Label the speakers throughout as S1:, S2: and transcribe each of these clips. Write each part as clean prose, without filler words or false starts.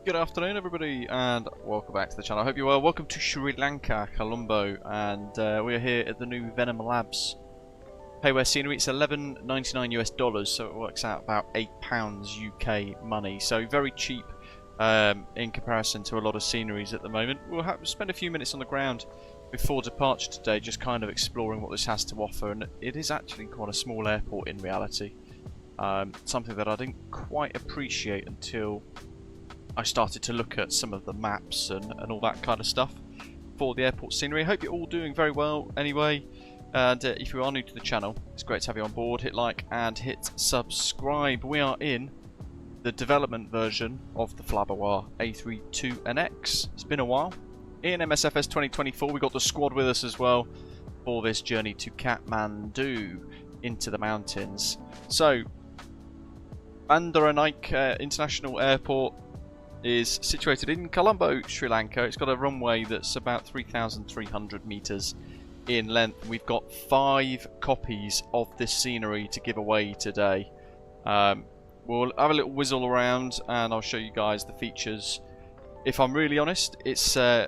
S1: Good afternoon everybody and welcome back to the channel. I hope you're well. Welcome to Sri Lanka, Colombo, and we are here at the new VenomLabs Payware scenery. It's $11.99 US, so it works out about £8 UK money. So very cheap in comparison to a lot of sceneries at the moment. We'll spend a few minutes on the ground before departure today, just kind of exploring what this has to offer, and it is actually quite a small airport in reality. Something that I didn't quite appreciate until I started to look at some of the maps and all that kind of stuff for the airport scenery. I hope you're all doing very well anyway, and if you are new to the channel, it's great to have you on board. Hit like and hit subscribe. We are in the development version of the flybywire A32NX. It's been a while. In msfs 2024 we got the squad with us as well for this journey to Kathmandu into the mountains. So Bandaranaike International Airport is situated in Colombo, Sri Lanka. It's got a runway that's about 3,300 meters in length. We've got 5 copies of this scenery to give away today. We'll have a little whizzle around and I'll show you guys the features. If I'm really honest, it's okay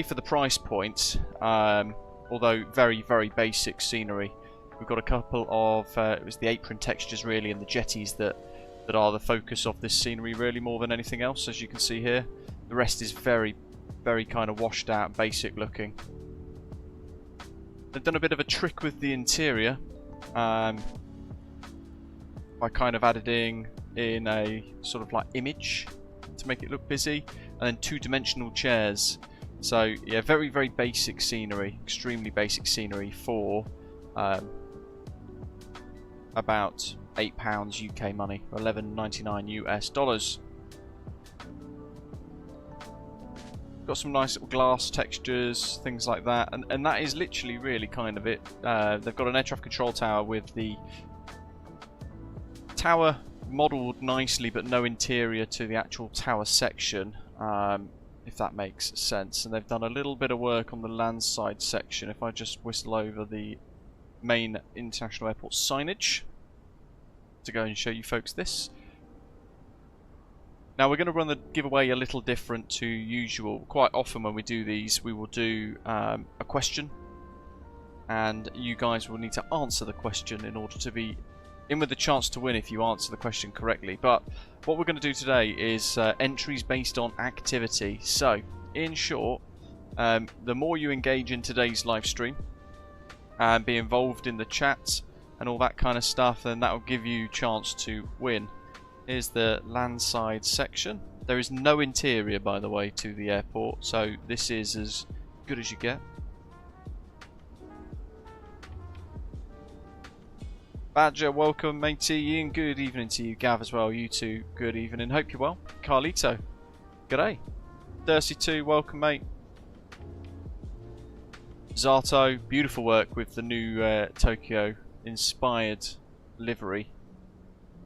S1: for the price point, although very, very basic scenery. We've got a couple of, it was the apron textures really and the jetties that are the focus of this scenery really more than anything else, as you can see here. The rest is very, very kind of washed out, basic looking. They've done a bit of a trick with the interior by kind of adding in a sort of like image to make it look busy, and then 2-dimensional chairs. So yeah, very, very basic scenery, extremely basic scenery for about £8 UK money, or $11.99 US. Got some nice little glass textures, things like that, and that is literally really kind of it. They've got an air traffic control tower with the tower modelled nicely, but no interior to the actual tower section, if that makes sense. And they've done a little bit of work on the landside section. If I just whistle over the main international airport signage to go and show you folks this. Now we're going to run the giveaway a little different to usual. Quite often when we do these, we will do a question, and you guys will need to answer the question in order to be in with the chance to win if you answer the question correctly. But what we're going to do today is entries based on activity. So in short, the more you engage in today's live stream and be involved in the chat and all that kind of stuff, then that will give you a chance to win. Here's the landside section. There is no interior, by the way, to the airport, so this is as good as you get. Badger, welcome, matey. Ian, good evening to you. Gav as well, you two, good evening. Hope you're well. Carlito, g'day. Thirsty2, welcome, mate. Zato, beautiful work with the new Tokyo inspired livery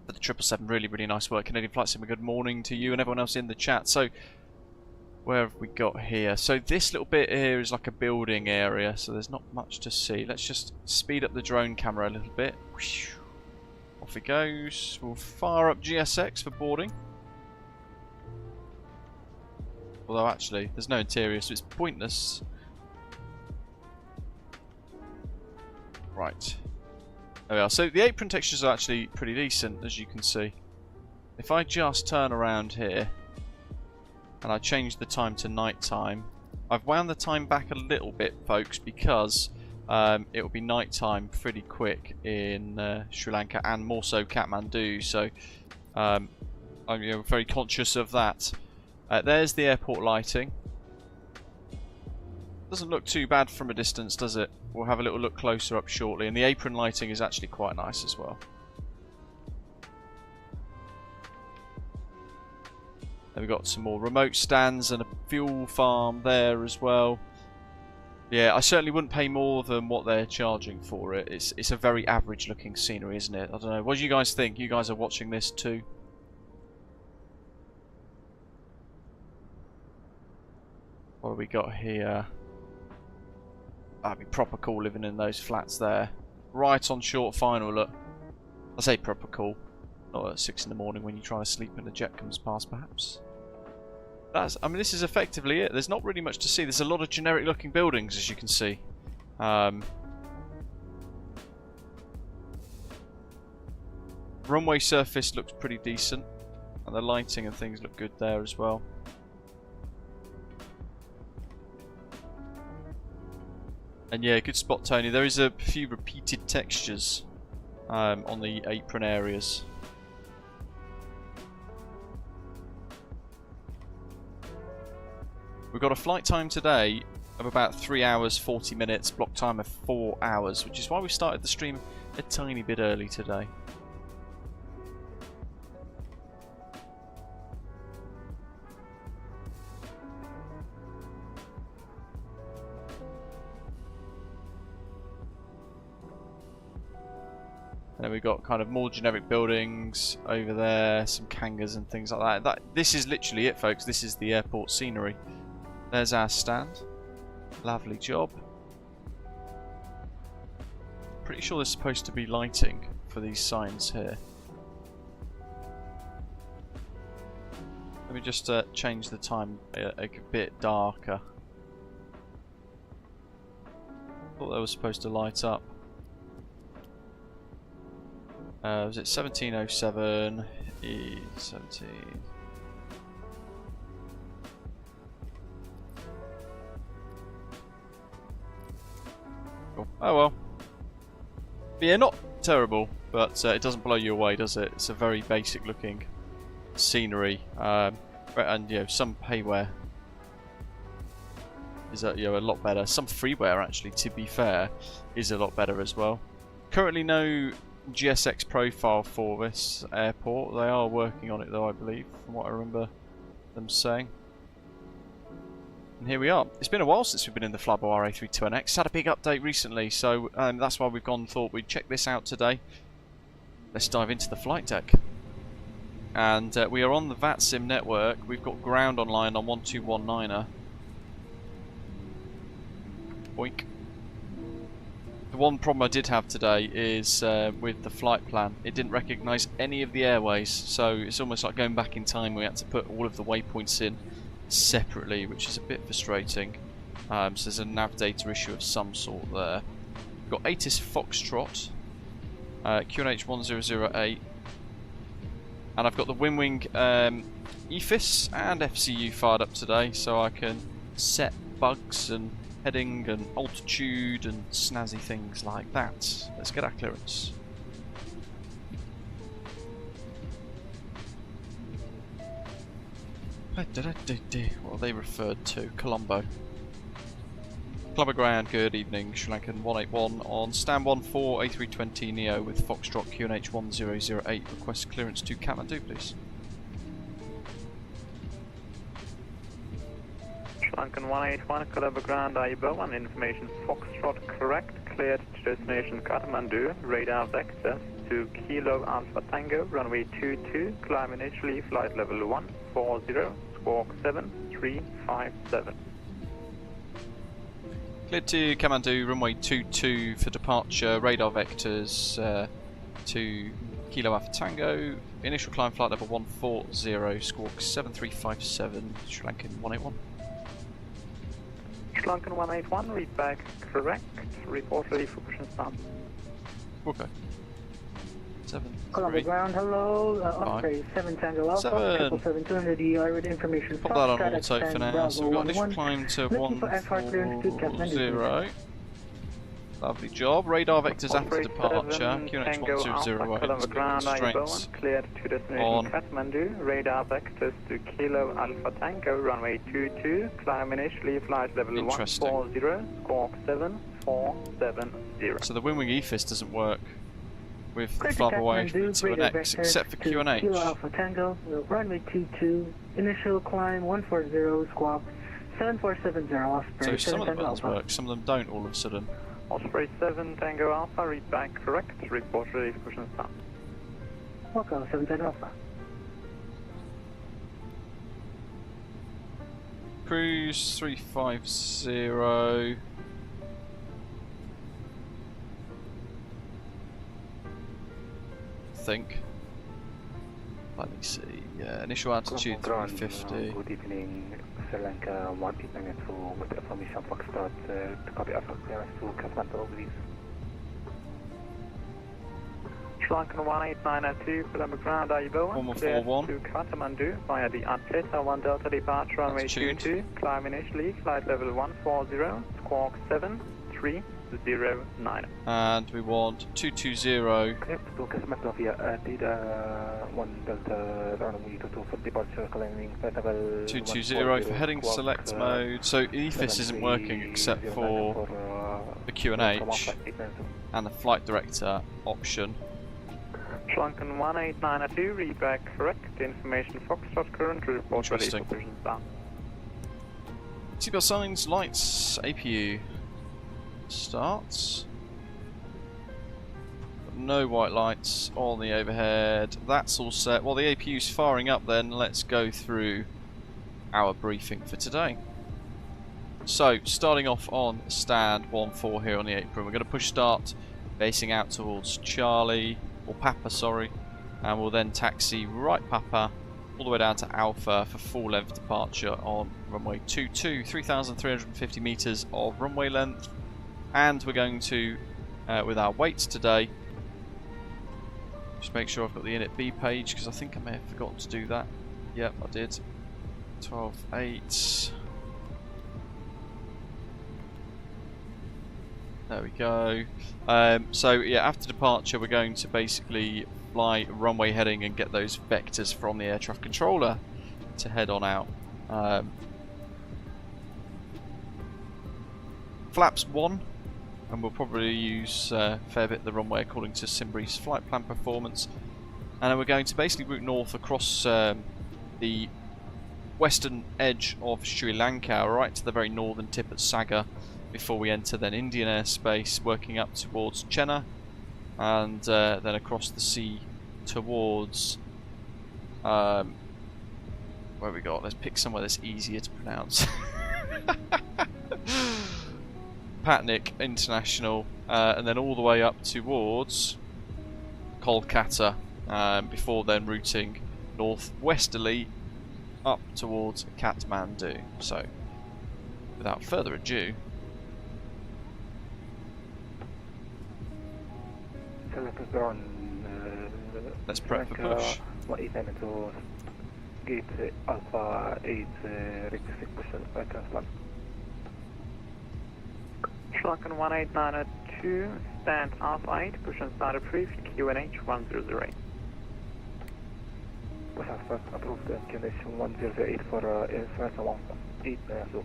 S1: for the 777. Really, really nice work. Canadian Flight Sim, good morning to you and everyone else in the chat. So where have we got here? So this little bit here is like a building area, so there's not much to see. Let's just speed up the drone camera a little bit. Off it goes. We'll fire up GSX for boarding. Although actually there's no interior, so it's pointless. Right. There we are. So the apron textures are actually pretty decent, as you can see. If I just turn around here and I change the time to night time, I've wound the time back a little bit, folks, because it will be night time pretty quick in Sri Lanka and more so Kathmandu. So I'm very conscious of that. There's the airport lighting. Doesn't look too bad from a distance, does it? We'll have a little look closer up shortly, and the apron lighting is actually quite nice as well. Then we've got some more remote stands and a fuel farm there as well. Yeah, I certainly wouldn't pay more than what they're charging for it. It's a very average looking scenery, isn't it? I don't know. What do you guys think? You guys are watching this too? What have we got here? That'd be proper cool living in those flats there. Right on short final, look. I say proper cool. Not at 6 in the morning when you try to sleep and the jet comes past, perhaps. I mean, this is effectively it. There's not really much to see. There's a lot of generic looking buildings, as you can see. Runway surface looks pretty decent, and the lighting and things look good there as well. And yeah, good spot, Tony. There is a few repeated textures on the apron areas. We've got a flight time today of about 3 hours 40 minutes, block time of 4 hours, which is why we started the stream a tiny bit early today. And then we've got kind of more generic buildings over there, some hangars and things like that. This is literally it, folks. This is the airport scenery. There's our stand. Lovely job. Pretty sure there's supposed to be lighting for these signs here. Let me just change the time a bit darker. Thought they were supposed to light up. Was it 1707 E17? Cool. Oh well. But yeah, not terrible, but it doesn't blow you away, does it? It's a very basic looking scenery, and you know, some payware is a lot better. Some freeware, actually, to be fair, is a lot better as well. Currently no GSX profile for this airport. They are working on it though, I believe, from what I remember them saying. And here we are. It's been a while since we've been in the flybywire A32NX. Had a big update recently, so that's why we've thought we'd check this out today. Let's dive into the flight deck. And we are on the VATSIM network. We've got ground online on 1219er. Boink. The one problem I did have today is with the flight plan. It didn't recognise any of the airways, so it's almost like going back in time. We had to put all of the waypoints in separately, which is a bit frustrating. So there's a nav data issue of some sort there. We've got ATIS Foxtrot, QNH 1008, and I've got the WinWing EFIS and FCU fired up today, so I can set bugs and heading and altitude and snazzy things like that. Let's get our clearance. What are they referred to? Colombo. Clubber Ground, good evening. SriLankan 181 on stand 14 A320 Neo with Foxtrot QNH 1008. Request clearance to Kathmandu, please.
S2: SriLankan 181, Colombo Ground, Ibo, information Foxtrot correct, cleared to destination Kathmandu, radar vector to Kilo Alpha Tango, runway 22, climb initially, flight level 140, squawk 7357.
S1: Cleared to Kathmandu, runway 22 for departure, radar vectors to Kilo Alpha Tango, initial climb flight level 140, squawk 7357, SriLankan 181.
S2: SriLankan 181, read back correct, report ready for push and start.
S1: Okay. 7,
S3: Colombo
S1: 3,
S3: Ground, hello, Osprey 7 Tango Alpha, 777 with information.
S1: Pop that on auto for now, so we've got initial climb to 140. Lovely job. Radar vectors after departure. QNH 1008. Strengths
S2: cleared to destination
S1: on.
S2: Kathmandu. Radar vectors to Kilo Alpha Tango. Runway 22. Climb initially. Flight level 140. Squawk 7470.
S1: So the WinWing EFIS doesn't work with the flybywire A32NX except for QNH.
S3: Kilo Alpha Tango. Runway 22. Initial climb 140. Squawk 7470. Osprey.
S1: So some of the buttons work, some of them don't all of a sudden.
S2: Osprey 7 Tango Alpha, read back correct, report ready for push and start.
S3: Welcome, 7 Tango Alpha.
S1: Cruise 350. I think. Let me see. Yeah, initial altitude 350.
S4: Good evening, SriLankan 1892 with information Foxtrot to copy Alpha clearance to Kathmandu, please.
S2: SriLankan 1892, Colombo ground, are you Bowen?
S1: 1141.
S2: To Kathmandu via the Atlanta 1 Delta departure runway
S1: Altitude.
S2: 22, climb initially, flight level 140, squawk 7309.
S1: And we want 220.
S4: Clear to Kathmandu via Atlanta 1 Delta runway 22 for departure, climbing flight level
S1: 220 for heading select mode. So EFIS isn't working except for the QNH and the flight director option.
S2: SriLankan 1892, read back correct information Foxtrot current report ready for vision start.
S1: Seatbelt signs, lights, APU starts. No white lights on the overhead. That's all set. While the APU's firing up, then let's go through our briefing for today. So, starting off on stand 14 here on the apron, we're going to push start, facing out towards Charlie. Or Papa, sorry, and we'll then taxi right Papa all the way down to Alpha for full length departure on runway 22, 3,350 meters of runway length, and we're going to, with our weights today, just make sure I've got the init B page because I think I may have forgotten to do that. Yep, I did. 12.8. There we go. So yeah, after departure we're going to basically fly runway heading and get those vectors from the air traffic controller to head on out. Flaps 1, and we'll probably use a fair bit of the runway according to Simbri's flight plan performance. And then we're going to basically route north across the western edge of Sri Lanka, right to the very northern tip at Saga, before we enter then Indian airspace, working up towards Chenna, and then across the sea towards where we got. Let's pick somewhere that's easier to pronounce. Patnik International, and then all the way up towards Kolkata, before then routing northwesterly up towards Kathmandu. So, without further ado, let's prep for push.
S4: to gate Alpha 8 requesting push and transplant.
S2: SriLankan 1892, stand Alpha 8, push and start approved, QNH 1008.
S4: We have first approved QNH 108 for instrument 8 so.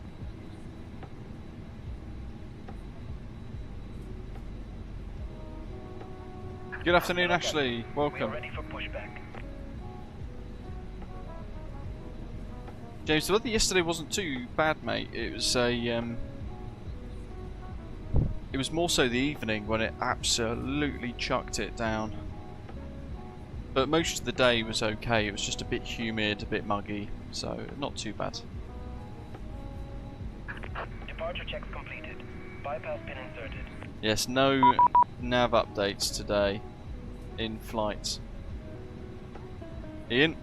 S1: Good afternoon, Ashley. Welcome.
S5: Ready for pushback.
S1: James, the weather yesterday wasn't too bad, mate. It was a it was more so the evening when it absolutely chucked it down. But most of the day was okay. It was just a bit humid, a bit muggy, so not too bad.
S5: Departure checks completed. Bypass pin inserted.
S1: Yes, no nav updates today in flight. Ian?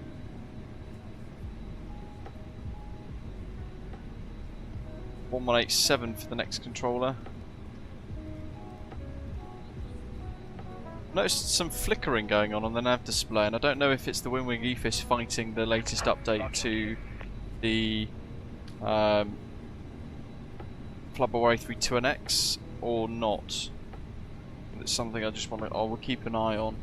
S1: (1187) for the next controller. Noticed some flickering going on the nav display, and I don't know if it's the Wingwing EFIS fighting the latest update to the Flybywire A32NX or not. It's something I just want to. I will keep an eye on.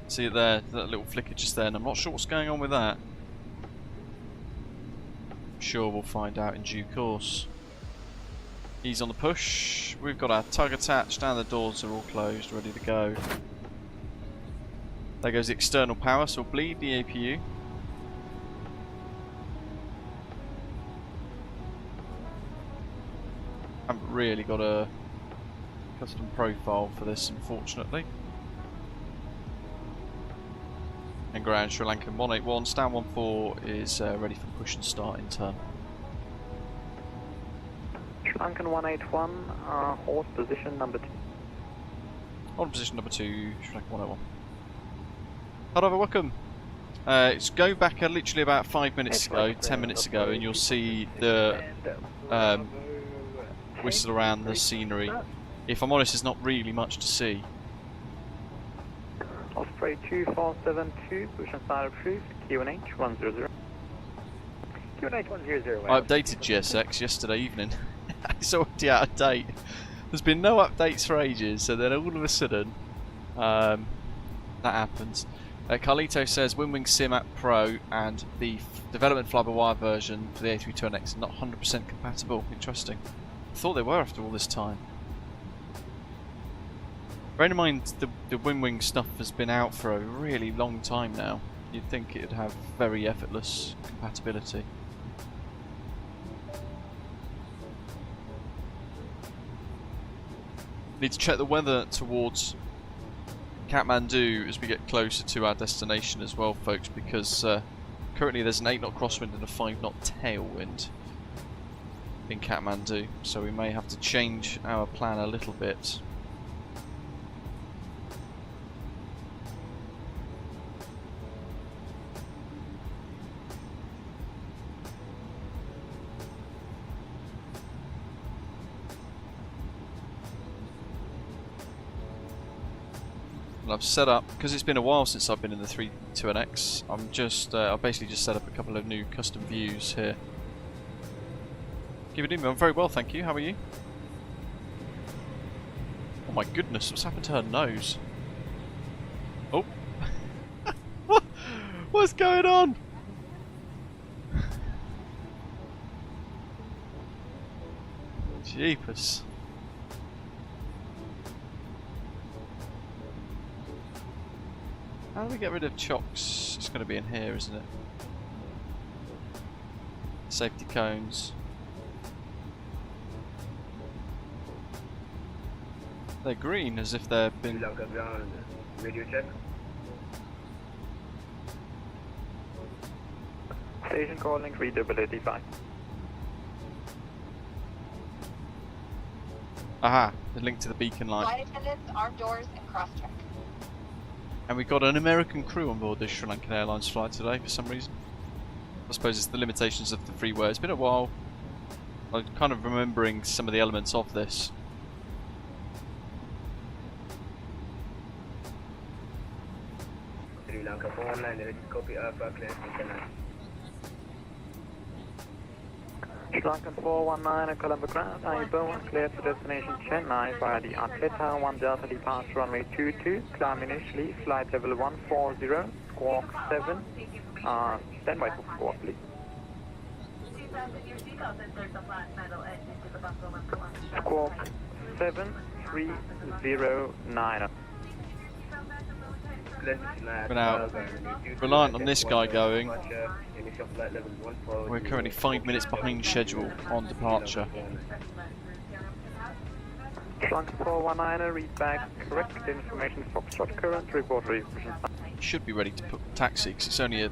S1: See it there, that little flicker just there, and I'm not sure what's going on with that. I'm sure we'll find out in due course. He's on the push. We've got our tug attached, and the doors are all closed, ready to go. There goes the external power, so we'll bleed the APU. Haven't really got a custom profile for this, unfortunately. And ground SriLankan 181, stand 14 is ready for push and start in turn.
S2: SriLankan 181, hold position number 2.
S1: On position number 2, SriLankan 181. Hello, welcome. Go back literally about 5 minutes ago, 10 minutes ago, and you'll see the whistle around the scenery. If I'm honest, there's not really much to see.
S2: Osprey 2472, push inside approved, QNH 100. QNH 100.
S1: I updated GSX yesterday evening. It's already out of date. There's been no updates for ages, so then all of a sudden, that happens. Carlito says WinWing Sim App Pro and the development flybywire version for the A32NX are not 100% compatible. Interesting. I thought they were after all this time. Bearing in mind the WinWing stuff has been out for a really long time now. You'd think it'd have very effortless compatibility. Need to check the weather towards Kathmandu as we get closer to our destination as well, folks, because currently there's an 8 knot crosswind and a 5 knot tailwind in Kathmandu, so we may have to change our plan a little bit. I've set up, because it's been a while since I've been in the A32NX, I've basically just set up a couple of new custom views here. Give it in me, I'm very well, thank you. How are you? Oh my goodness, what's happened to her nose? Oh. What's going on? Jeepers. How do we get rid of chocks? It's going to be in here, isn't it? Safety cones. They're green, as if they've been...
S5: SriLankan ground, radio check.
S2: Station calling, readability 5.
S1: Aha, the link to the beacon light.
S6: Flight attendants, armed doors, and cross-check.
S1: And we've got an American crew on board this SriLankan Airlines flight today for some reason. I suppose it's the limitations of the freeware. It's been a while. I'm kind of remembering some of the elements of this.
S5: SriLankan 419, copy Alpha, clear Chennai.
S2: SriLankan 419, Colombo ground, Bowen, clear to destination Chennai via the Atleta 1 Delta departure runway 22, climb initially, flight level 140, squawk 7, stand by for squawk please. Squawk 7309.
S1: We're now reliant on this guy going. We're currently 5 minutes behind schedule on departure.
S2: SriLankan 419, read back correct information, Foxtrot current, report revision.
S1: Should be ready to put taxi because it's only a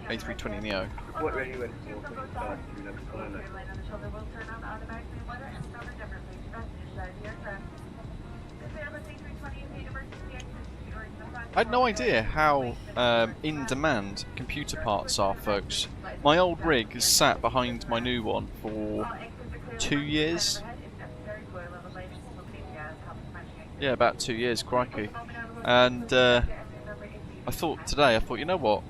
S1: A320neo.
S5: What ready when SriLankan 419.
S1: I had no idea how in demand computer parts are, folks. My old rig has sat behind my new one for 2 years. Yeah, about 2 years, crikey. And I thought, you know what?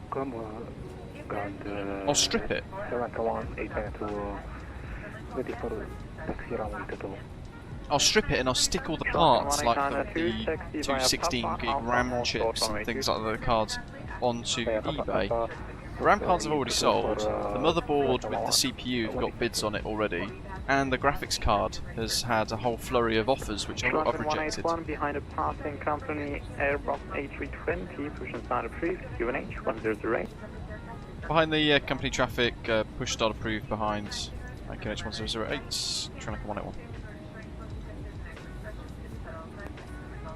S1: I'll strip it. I'll strip it and I'll stick all the parts, like the 216 gig RAM chips and things like the cards, onto eBay. The RAM cards have already sold, the motherboard with the CPU have got bids on it already, and the graphics card has had a whole flurry of offers which I've rejected.
S2: 181 behind a passing company Airbus A320, push and start approved, QNH 100.
S1: Behind the company traffic, push start approved behind QNH 1008, SriLankan 181.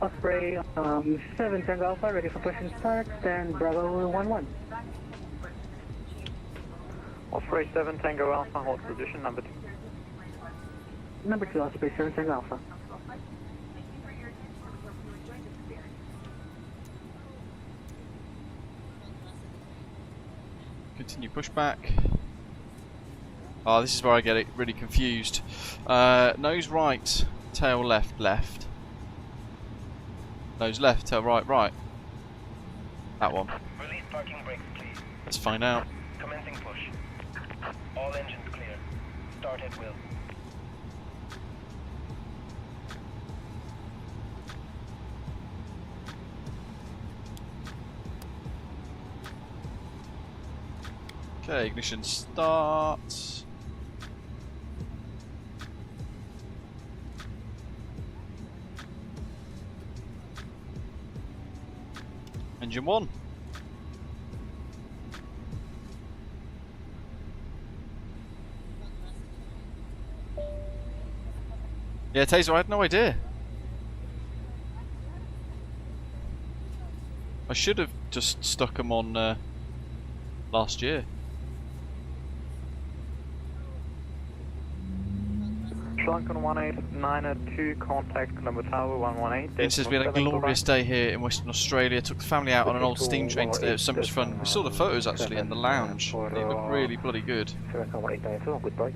S3: Osprey 7 Tango Alpha, ready for push and start, stand Bravo 11.
S2: Osprey 7 Tango Alpha, hold position number 2.
S3: Number 2, Osprey 7 Tango Alpha.
S1: Continue pushback. Oh, this is where I get it really confused. Nose right, tail left, left. Nose left, tail right, right. That one.
S5: Release parking brakes, please.
S1: Let's find out.
S5: Commencing push. All engines clear. Start at will.
S1: Okay, ignition start. Engine 1. Yeah, Taser, I had no idea. I should have just stuck them on last year.
S2: SriLankan 18902, contact Colombo Tower 118.
S1: This has been a glorious day here in Western Australia. Took the family out on an old steam train today. It was so much fun. We saw the photos actually in the lounge. They look really bloody good.
S4: SriLankan 18902, goodbye.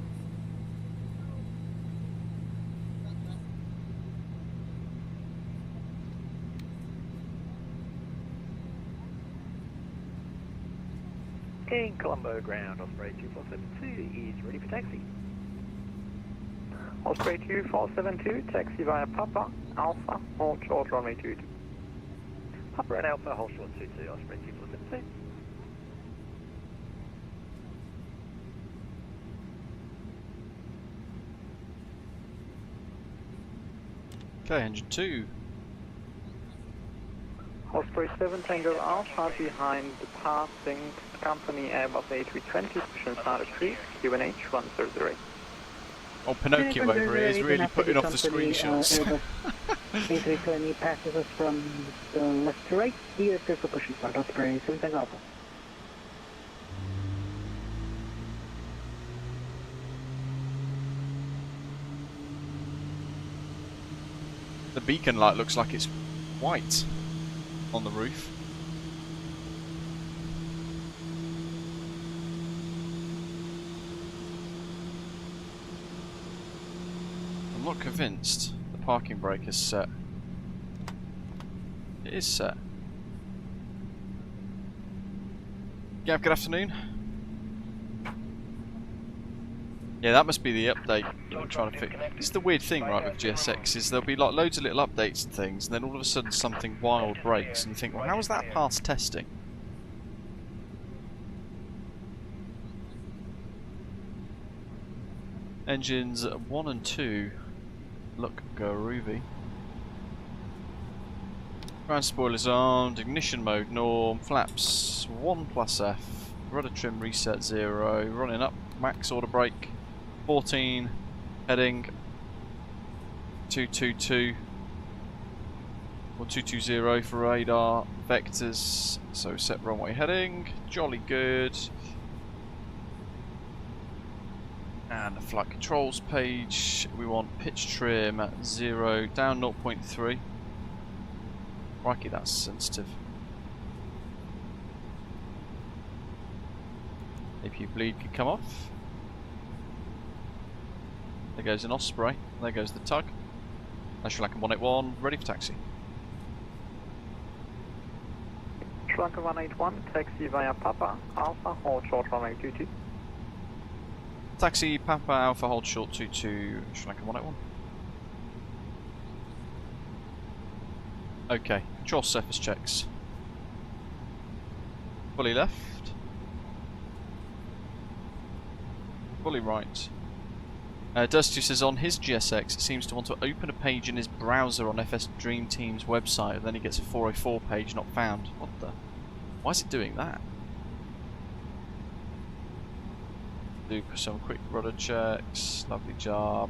S2: King Colombo ground, Osprey 2472 is ready for taxi. Osprey 2472, taxi via Papa, Alpha, hold short runway 22. Papa and Alpha, hold short 22, Osprey 2472.
S1: Okay, engine 2.
S2: Osprey 7 Tango Alpha behind the passing company Airbus A320, pushing Santa Cruz, QNH 100.
S1: Oh, Pinocchio over here is really putting off the screenshots.
S3: A320 passes us from left to right. Here, circle pushing start. Osprey 7 Tango Alpha.
S1: The beacon light looks like it's white on the roof. I'm not convinced the parking brake is set. It is set. Gav, good afternoon. Yeah, that must be the update I'm trying to fix. It's the weird thing, right, with GSX, is there'll be like loads of little updates and things, and then all of a sudden something wild breaks, and you think, well, how was that past testing? Engines 1 and 2 look groovy. Ground spoilers armed, ignition mode norm, flaps 1+F, rudder trim reset 0, running up, max order brake 14, heading 222 or 220 for radar vectors, so set runway heading, jolly good. And the flight controls page, we want pitch trim at 0, down 0.3. Crikey, that's sensitive. If you bleed, can come off. There goes an Osprey, there goes the tug. SriLankan 181, ready for taxi.
S2: SriLankan 181, taxi via Papa, Alpha, hold short runway 22.
S1: Taxi, Papa, Alpha, hold short 22, SriLankan 181. Okay, control surface checks. Fully left. Fully right. Dusty says on his GSX it seems to want to open a page in his browser on FS Dream Team's website, and then he gets a 404 page not found. What the? Why is it doing that? Do some quick rudder checks. Lovely job.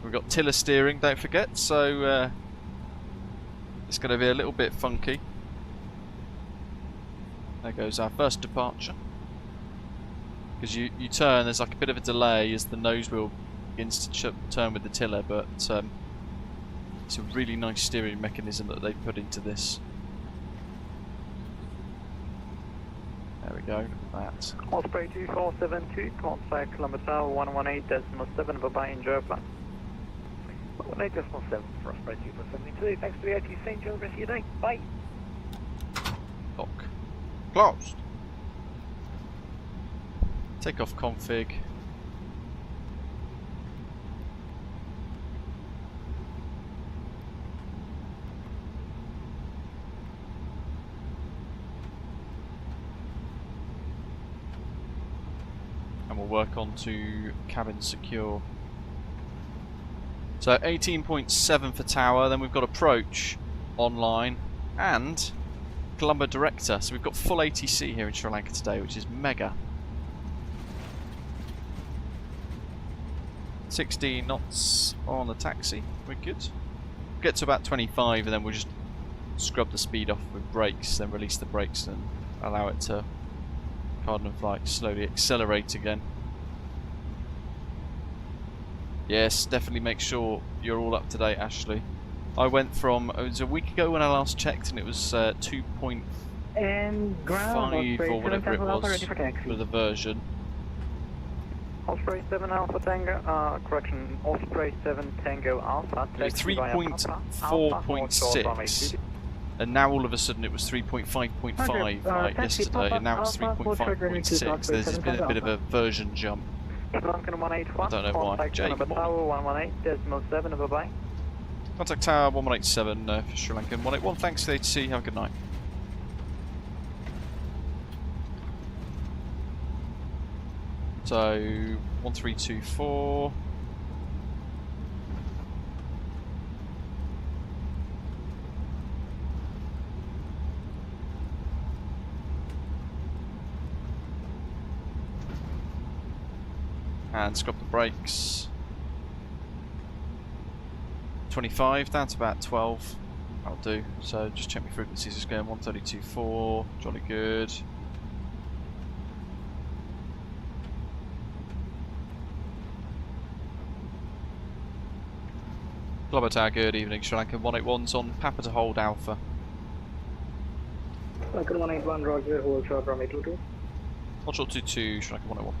S1: We've got tiller steering, don't forget, so it's going to be a little bit funky. There goes our first departure. Because you turn, there's like a bit of a delay as the nose wheel begins to turn with the tiller, but it's a really nice steering mechanism that they've put into this. There we go. Look at that.
S2: Osprey 2472, contact Colombo Tower 118.7, bye-bye, enjoy your flight.
S4: 118.7 for Osprey 2472, thanks for the ATC, enjoy the rest of your day, bye.
S1: Lock. Closed. Takeoff config. And we'll work on to cabin secure. So 18.7 for tower, then we've got approach online and Colombo director. So we've got full ATC here in Sri Lanka today, which is mega. 16 knots on the taxi, we're good. Get to about 25 and then we'll just scrub the speed off with brakes, then release the brakes and allow it to kind of like slowly accelerate again. Yes, definitely make sure you're all up to date, Ashley. I went from, it was a week ago when I last checked and it was 2.5
S3: And ground,
S1: or whatever it was for the version.
S2: Osprey 7 Alpha Tango, correction, Osprey 7 Tango Alpha.
S1: It was 3.4.6 and now all of a sudden it was 3.5.5 like yesterday and now it's 3.5.6. There's just been a bit of a version jump.
S2: SriLankan 181,
S1: I don't know why.
S2: contact
S1: Jake,
S2: Colombo Tower 118.7, bye-bye.
S1: Contact tower 1187 for Sri Lankan 181. Thanks for the ATC, have a good night. So 1324. And scrub the brakes. 25 down to about 12. That'll do. So just check my frequencies. Just going 132.4. Jolly good. Colombo Tower, good evening. Sri Lankan 181's on Papa to hold Alpha.
S4: SriLankan 181, Roger, hold short from 822.
S1: Hold short 22, Sri Lankan 181.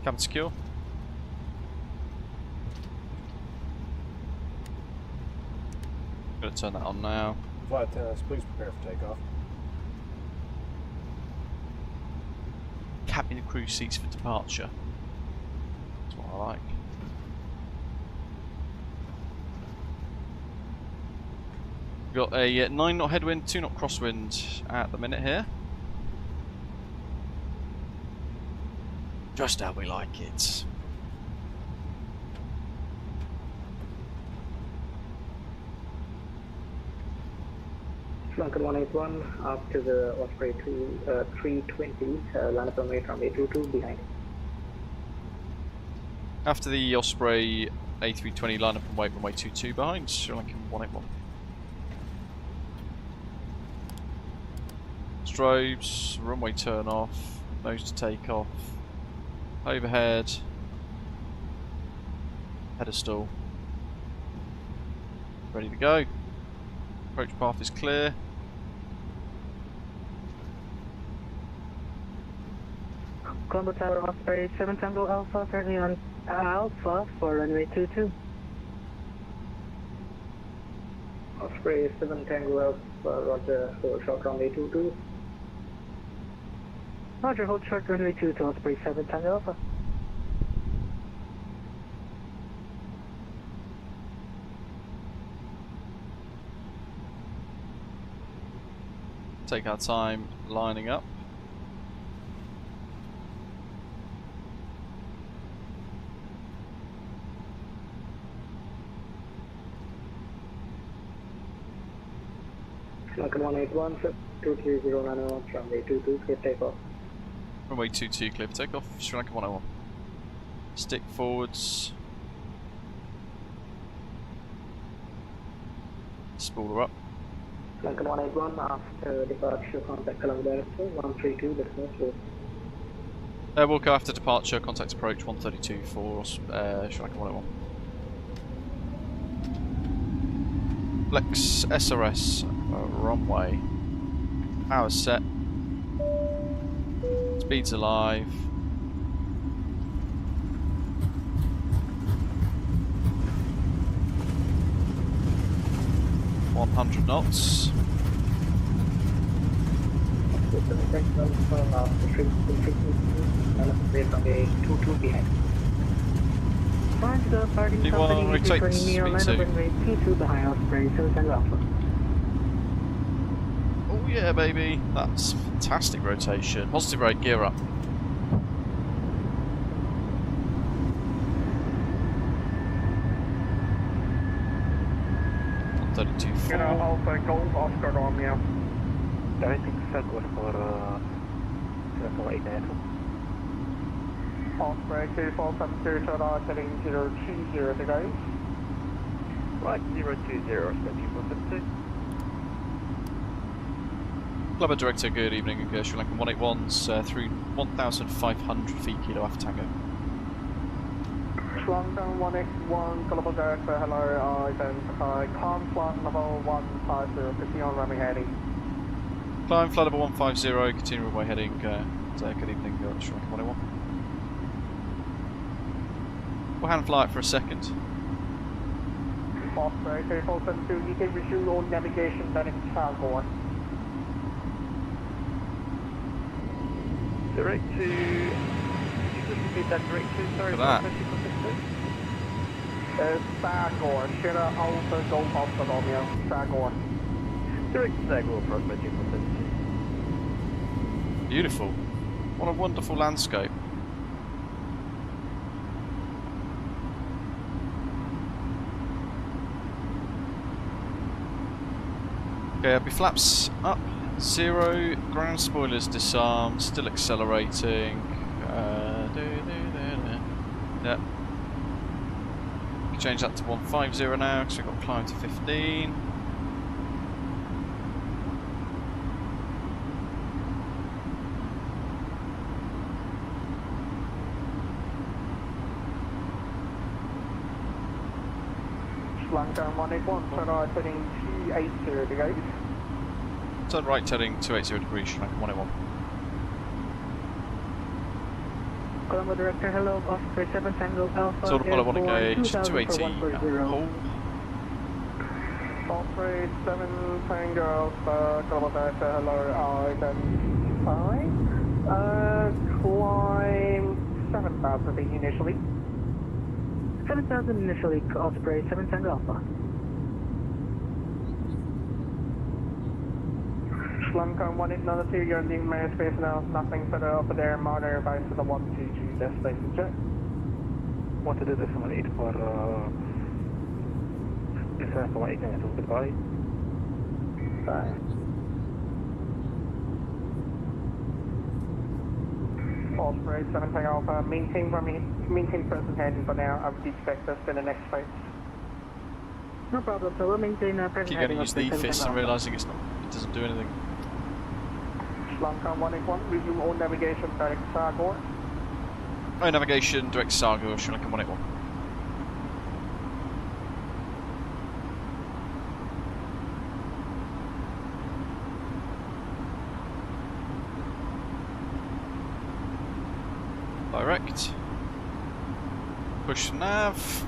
S1: Cabin secure. Gonna turn that on now.
S7: Flight attendants, please prepare for takeoff.
S1: Cabin crew seats for departure. That's what I like. We've got a 9 knot headwind, 2 knot crosswind at the minute here. Just how we like it.
S4: SriLankan 181, after the Osprey 320, land up runway from 822 behind.
S1: After the Osprey A320 line up and wait runway 22 behind, SriLankan 181. Strobes, runway turn off, nose to take off. Overhead, pedestal, ready to go. Approach path is clear.
S3: Colombo Tower, Osprey 7 Tango Alpha, currently on Alpha for runway 22.
S4: Osprey 7 Tango Alpha, Roger, hold short runway 22.
S3: Roger, hold short runway 22, Osprey 7 Tango Alpha.
S1: Take our time lining up.
S4: SriLankan 181, 23090 runway 22, clear takeoff.
S1: Runway 22 clear for takeoff, SriLankan 101. Stick forwards. Spooler up.
S4: SriLankan 181, after departure, contact Colombo director 132, destination.
S1: We'll go after departure, contact approach 132 for SriLankan 101. Flex SRS runway. Power set. Speeds alive. .100 knots.
S3: Departing company
S1: rotate,
S3: returning
S1: speed
S3: Neo, land
S1: two.
S3: of runway 22 behind Osprey, 7 Tango Alpha.
S1: Oh yeah, baby. That's fantastic rotation. Positive rate, gear up.
S2: Alpha Golf Oscar Romeo. Directing circle for circle 8 Delta. Osprey 2472, radar heading 020 to go. Right, 020, Osprey 2472.
S1: Clubber Director, good evening. SriLankan 181's through 1,500 feet, Kilo Alpha Tango.
S2: SriLankan 181, Colombo Director, hello, identify climb flight level 150, continue on runway heading.
S1: Climb flight level 150, continue runway heading. Good evening, SriLankan 181. We'll hand fly it for a second.
S2: Osprey 2472, you can resume all navigation, then it's Falcon. Direct to... You just repeat that direct to, sorry,
S1: Look at that.
S2: Sagor, Shira Alpha Golf Alpha Romeo, Sagor. Direct to Sagor, approximate 242.
S1: Beautiful. What a wonderful landscape. Okay, I'll be flaps up. 0, ground spoilers disarmed, still accelerating. Yep. Change that to 150 now because we've got climb to 15.
S2: SriLankan 181, turn right heading 280 to go.
S1: Turn right heading 280 degrees, SriLankan 181.
S3: Colombo Director, hello, Osprey 7 Tango Alpha.
S1: Total pilot 1
S3: airborne,
S1: engage,
S3: 2000 for
S1: 280.
S3: 140.
S1: Hold.
S2: Osprey 7 Tango Alpha, Colombo Director, hello, identify. Climb 7,000 feet initially.
S3: 7,000 initially, Osprey 7 Tango Alpha.
S2: SriLankan 182, you're in the airspace now, nothing further over there, monitor advice to the 122 destination check. Want to do this on 8 for this is for 8 minutes, goodbye. Bye. Osprey 7 Tango Alpha, maintain present heading for now, I would expect us in the next phase.
S3: No problem, so we'll maintain present
S1: Keep
S3: heading
S1: getting used to the
S3: Osprey 7
S1: EFIS and
S3: Tango Alpha.
S1: realising it doesn't do anything.
S2: SriLankan 181, resume all navigation direct Sagor.
S1: Oh, navigation, direct Sargo, SriLankan 181. Direct. Push nav.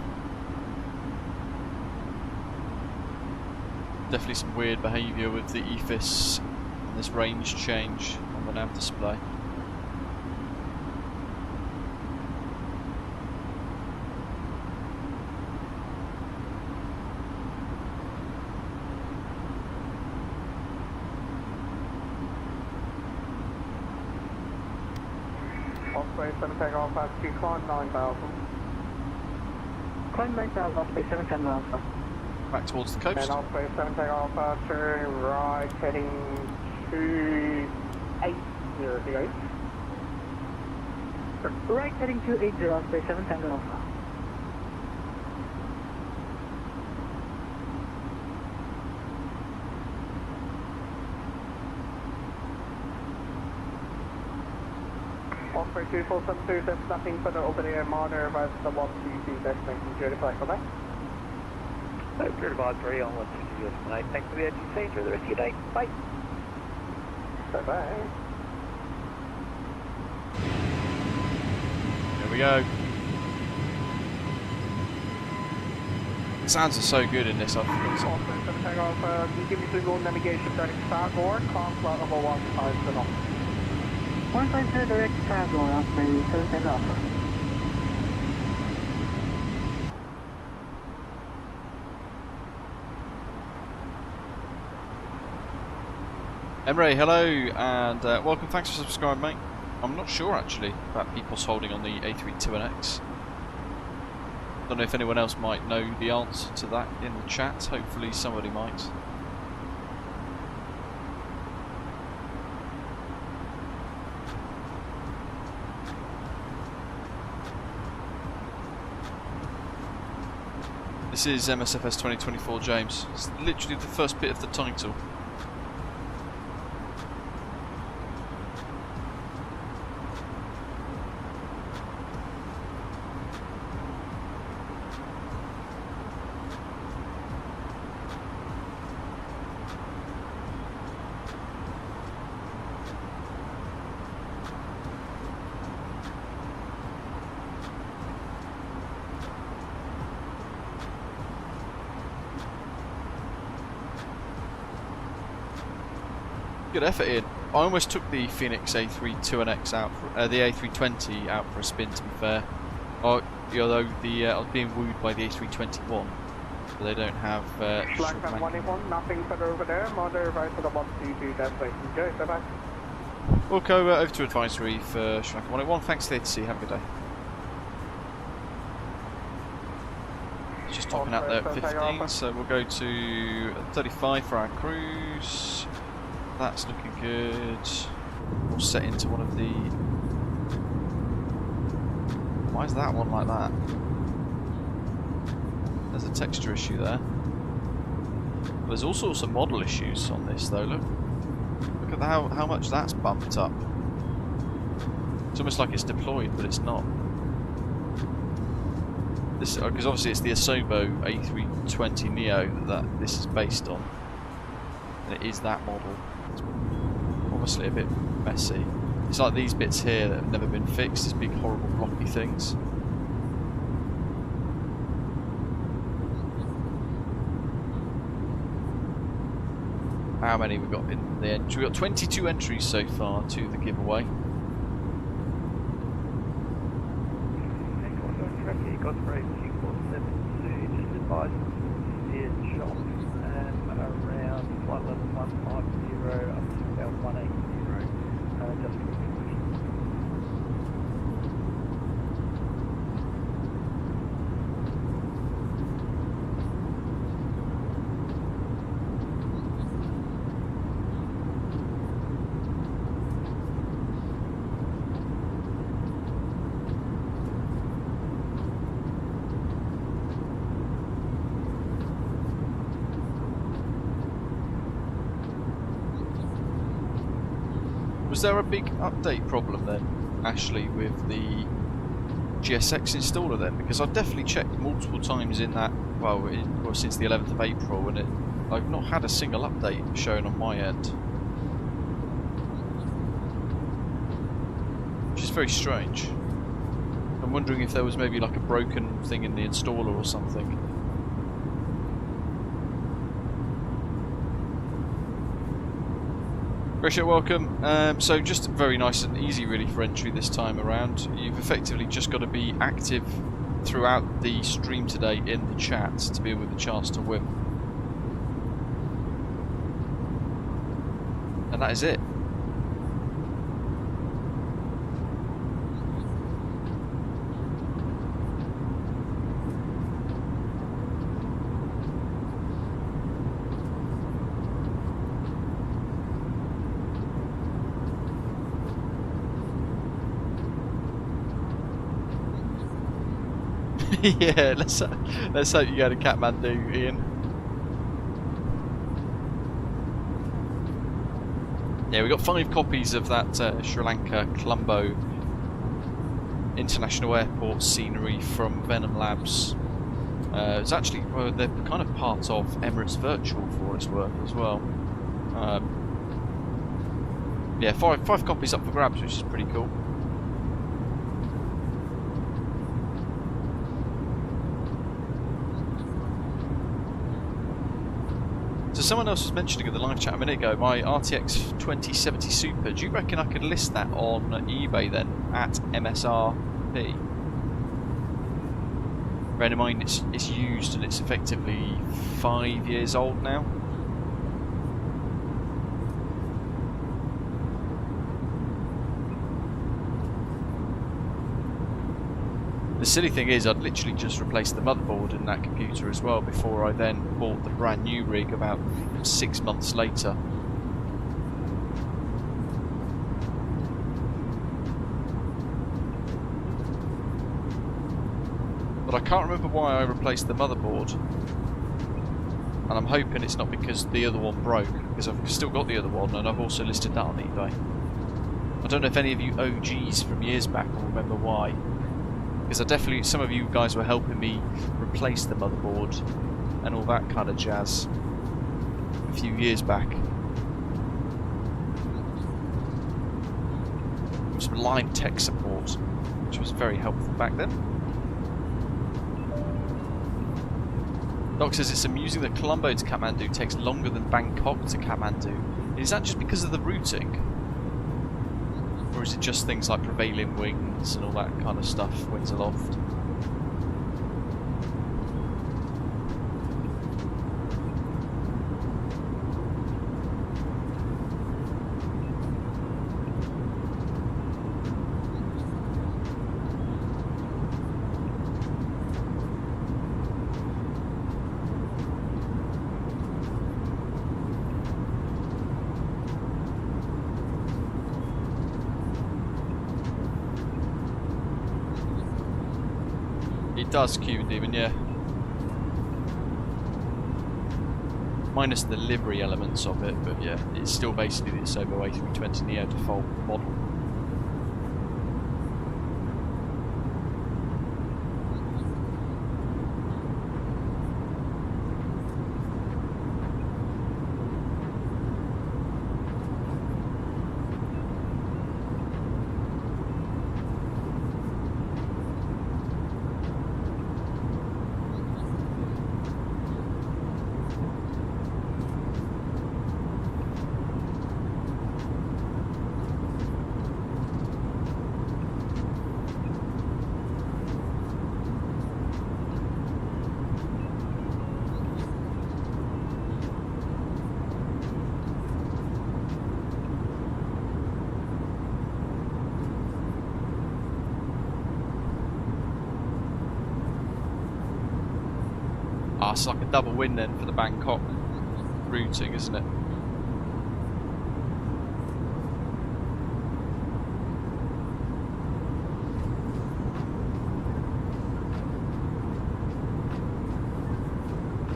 S1: Definitely some weird behaviour with the EFIS and this range change on the nav display.
S2: Osprey 7 Takeoff, climb 9,000.
S3: Climb 9,000, Osprey 7 Tango Alpha.
S1: Back towards the
S2: And
S1: coast.
S2: Osprey 7 Takeoff, turn right, heading 280 to go.
S3: Right heading 280, Osprey 7 Tango Alpha.
S2: Osprey 2472, there's nothing further over there, monitor advice to the 122 destination, due to flight, okay? Clear advisory on 160 US 18. Thanks for the ATC. Enjoy the rest of your day. Bye.
S4: Bye-bye.
S1: There we go. The sounds are so good in this. I've forgotten something.
S4: Takeoff, can you give me single navigation turning southward, contact level 150 knots.
S3: 150 direct southward, operator 710 Alpha.
S1: Emre, hello, and welcome. Thanks for subscribing, mate. I'm not sure actually about people's holding on the A32NX. Don't know if anyone else might know the answer to that in the chat. Hopefully somebody might. This is msfs 2024, James. It's literally the first bit of the title. Good effort, Ian. I almost took the Phoenix A32NX out, for, the A320 out for a spin. To be fair, although the I was being wooed by the A321, but they don't have.
S4: SriLankan 181, nothing further over there. Mother right for the 132 destination. Enjoy. Bye-bye.
S1: We'll go over to advisory for SriLankan 181. Thanks, there to see you. Have a good day. Just topping out there at 15, so we'll go to 35 for our cruise. That's looking good. We'll set into one of the... Why is that one like that? There's a texture issue there. There's all sorts of model issues on this though, look. Look at how much that's bumped up. It's almost like it's deployed, but it's not. This, because obviously it's the Asobo A320 Neo that this is based on. And it is that model. It's obviously a bit messy. It's like these bits here that have never been fixed, these big horrible blocky things. How many we got in the entry? We've got 22 entries so far to the giveaway. Was there a big update problem then, Ashley, with the GSX installer then? Because I've definitely checked multiple times in that, well, since the 11th of April, and I've not had a single update shown on my end. Which is very strange. I'm wondering if there was maybe like a broken thing in the installer or something. Appreciate welcome. So just very nice and easy really for entry this time around. You've effectively just got to be active throughout the stream today in the chat to be with a chance to win. And that is it. Yeah, let's hope you go to Kathmandu, Ian. Yeah, we got 5 copies of that Sri Lanka Colombo International Airport scenery from VenomLabs It's actually, well, they're kind of part of Emirates Virtual for what it's worth as well. Yeah, five copies up for grabs, which is pretty cool. So someone else was mentioning in the live chat a minute ago, my RTX 2070 Super. Do you reckon I could list that on eBay then at MSRP? Bearing in mind it's used and it's effectively 5 years old now. The silly thing is, I'd literally just replaced the motherboard in that computer as well before I then bought the brand new rig about 6 months later. But I can't remember why I replaced the motherboard. And I'm hoping it's not because the other one broke, because I've still got the other one and I've also listed that on eBay. I don't know if any of you OGs from years back will remember why. Because I definitely, some of you guys were helping me replace the motherboard and all that kind of jazz a few years back. Some live tech support, which was very helpful back then. Doc says it's amusing that Colombo to Kathmandu takes longer than Bangkok to Kathmandu. Is that just because of the routing? Or is it just things like prevailing winds and all that kind of stuff, winds aloft? It does, Cuban Demon, yeah. Minus the livery elements of it, but yeah, it's still basically the Asobo A320 Neo default model. Ah, it's like a double win then for the Bangkok routing, isn't it?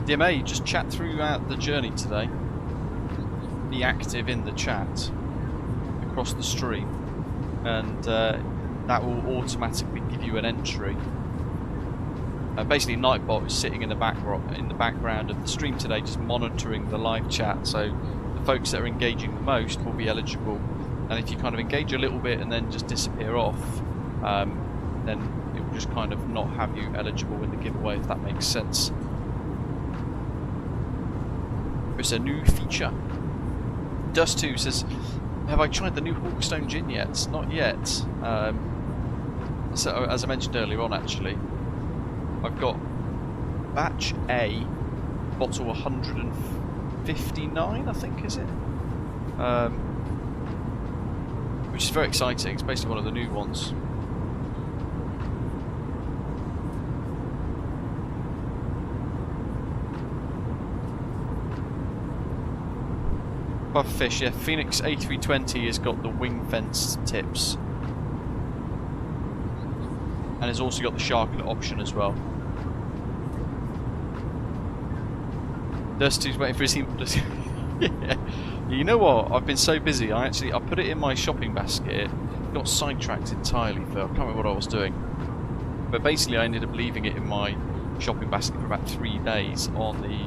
S1: DMA, just chat throughout the journey today. Be active in the chat across the stream, and that will automatically give you an entry. Basically, Nightbot is sitting in the background of the stream today, just monitoring the live chat. So the folks that are engaging the most will be eligible, and if you kind of engage a little bit and then just disappear off, then it will just kind of not have you eligible in the giveaway, if that makes sense. It's a new feature. Dust2 says, have I tried the new Hawkstone gin yet? Not yet. So as I mentioned earlier on, actually, I've got batch A, bottle 159, I think, is it? Which is very exciting. It's basically one of the new ones. Fish, yeah. Phoenix A320 has got the wing fence tips, and has also got the sharklet option as well. Dusty's waiting for his yeah. You know what? I've been so busy. I put it in my shopping basket. Got sidetracked entirely for I can't remember what I was doing. But basically, I ended up leaving it in my shopping basket for about 3 days on the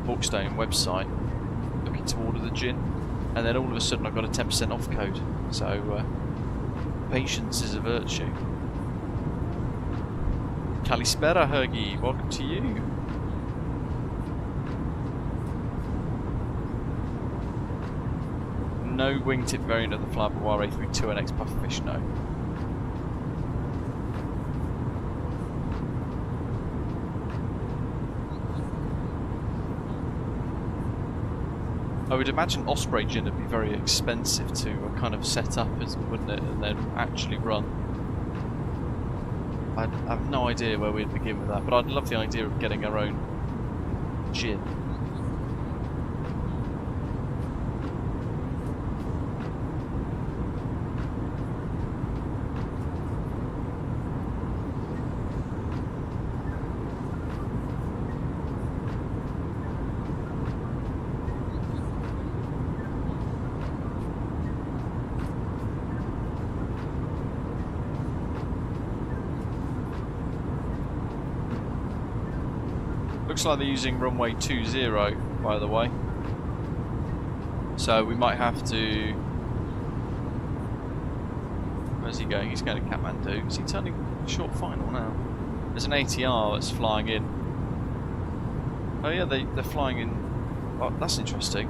S1: Hawkstone website, looking to order the gin, and then all of a sudden I got a 10% off code. So patience is a virtue. Kalispera Hergy, welcome to you. No wingtip variant of the flybywire A32NX pufferfish, no. I would imagine Osprey gin would be very expensive to kind of set up, wouldn't it, and then actually run. I have no idea where we'd begin with that, but I'd love the idea of getting our own gin. Looks like they're using runway 20, by the way. So we might have to... Where's he going? He's going to Kathmandu. Is he turning short final now? There's an ATR that's flying in. Oh yeah, they're flying in... Oh, that's interesting.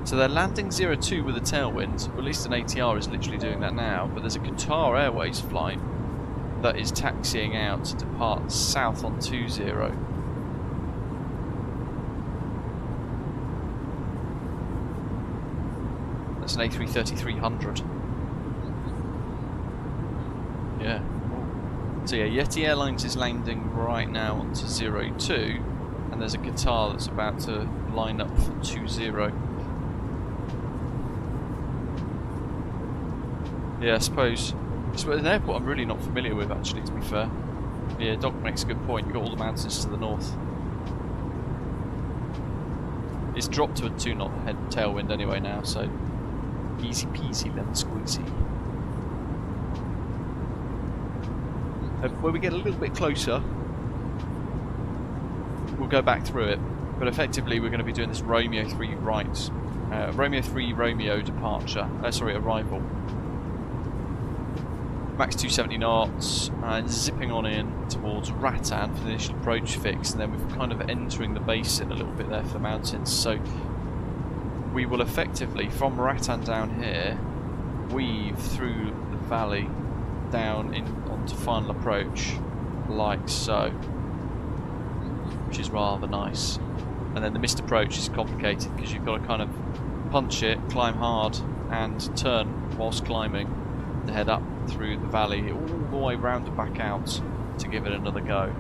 S1: So they're landing 02 with a tailwind. Or at least an ATR is literally doing that now. But there's a Qatar Airways flight that is taxiing out to depart south on 20. That's an A330-300. Yeah. So yeah, Yeti Airlines is landing right now onto 02, and there's a Qatar that's about to line up for 20. Yeah, I suppose it's an airport I'm really not familiar with, actually, to be fair. Yeah, Doc makes a good point. You've got all the mountains to the north. It's dropped to a 2-knot head tailwind anyway now, so easy peasy lemon squeezy. When we get a little bit closer, we'll go back through it. But effectively, we're going to be doing this Romeo 3 right, Romeo 3 Romeo departure. Arrival. Max 270 knots, and zipping on in towards Rattan for the initial approach fix, and then we're kind of entering the basin a little bit there for the mountains. So we will effectively, from Rattan down here, weave through the valley down in onto final approach, like so, which is rather nice. And then the missed approach is complicated because you've got to kind of punch it, climb hard, and turn whilst climbing to head up through the valley all the way round and back out to give it another go.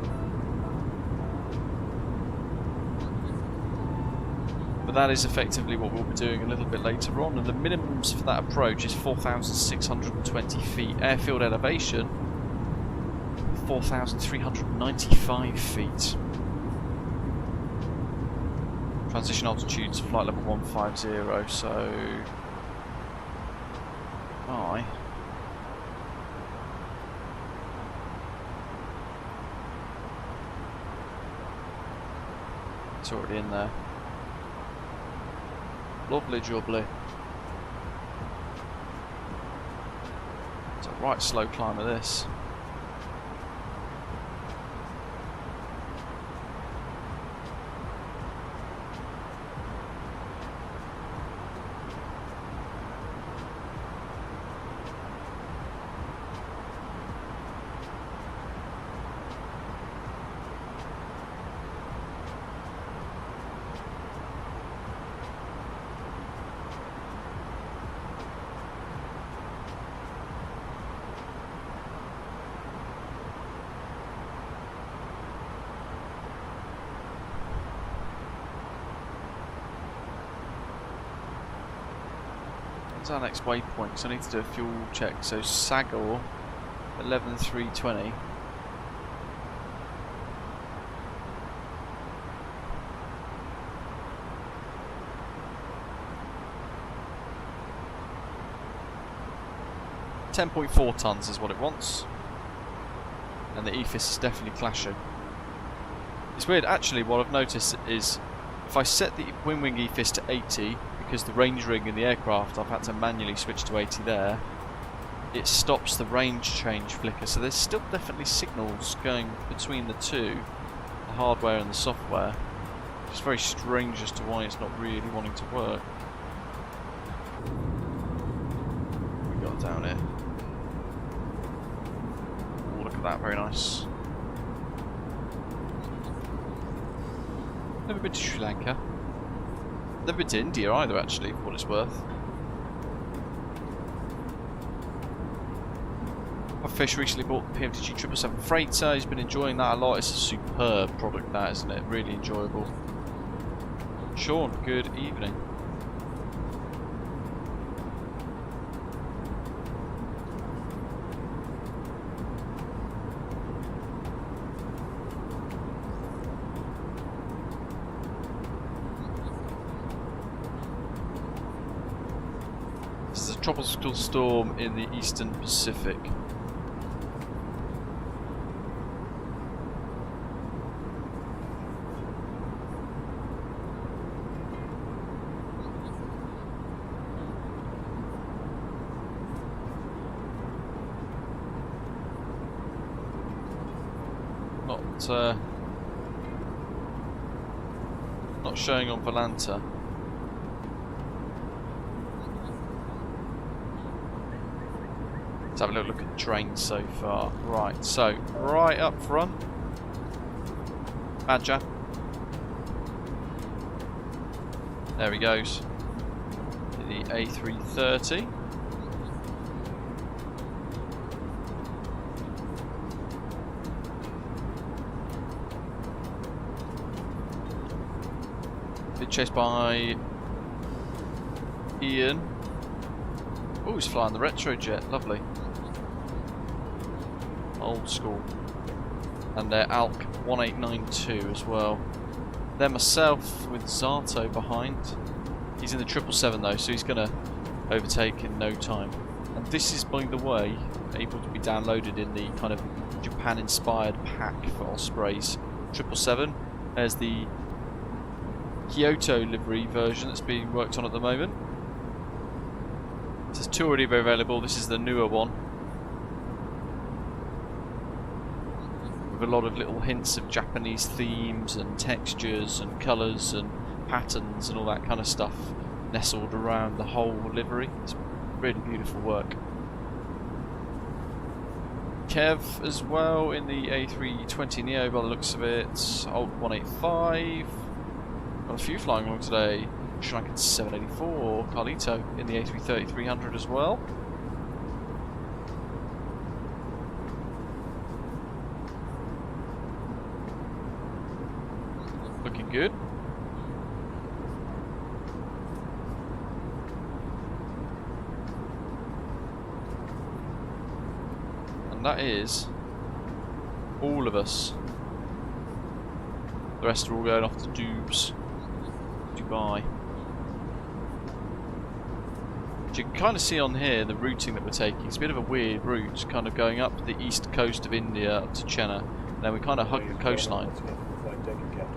S1: But that is effectively what we'll be doing a little bit later on, and the minimums for that approach is 4,620 feet. Airfield elevation 4,395 feet. Transition altitude to flight level 150, so it's already in there. Lovely jubbly. It's a right slow climber, this. What's our next waypoint? So I need to do a fuel check. So Sagor 11320. .4 tons is what it wants, and the EFIS is definitely clashing. It's weird, actually. What I've noticed is if I set the wing EFIS to 80, because the range ring in the aircraft, I've had to manually switch to 80 there, it stops the range change flicker. So there's still definitely signals going between the two, the hardware and the software. It's very strange as to why it's not really wanting to work. What we got down here? Oh, look at that, very nice. Never been to Sri Lanka. Never been to India either, actually, for what it's worth. My fish recently bought the PMTG 777 freighter. He's been enjoying that a lot. It's a superb product, that, isn't it? Really enjoyable. Sean, good evening. This is a tropical storm in the eastern Pacific. Not showing on Volanta. Let's have a little look at the trains so far. Right, so right up front, Badger. There he goes. The A330. Chased by Ian. Oh, he's flying the retrojet, lovely. Old school. And they're ALK 1892 as well. Then myself with Zato behind. He's in the 777 though, so he's going to overtake in no time. And this is, by the way, able to be downloaded in the kind of Japan-inspired pack for Ospreys. 777. There's the Kyoto livery version that's being worked on at the moment. There's two already available. This is the newer one, with a lot of little hints of Japanese themes and textures and colours and patterns and all that kind of stuff nestled around the whole livery. It's really beautiful work. Kev as well in the A320neo by the looks of it. Old 185. Got a few flying along today. SriLankan 784, Carlito in the A330-300 as well. Looking good. And that is all of us. The rest are all going off to Dubes. Dubai. But you can kind of see on here the routing that we're taking. It's a bit of a weird route, kind of going up the east coast of India up to Chennai. And then we kind of hug the coastline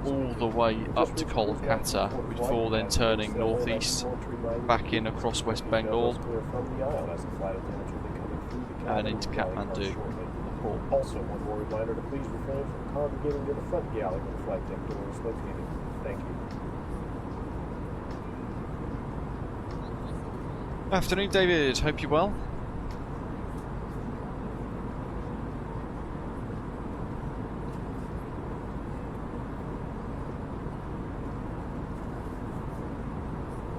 S1: all the way up to Kolkata before then turning northeast back in across West Bengal and into Kathmandu.
S7: Also, one more reminder to please refrain from congregating to the front galley when the flight deck door is located. Thank you.
S1: Afternoon, David. Hope you're well.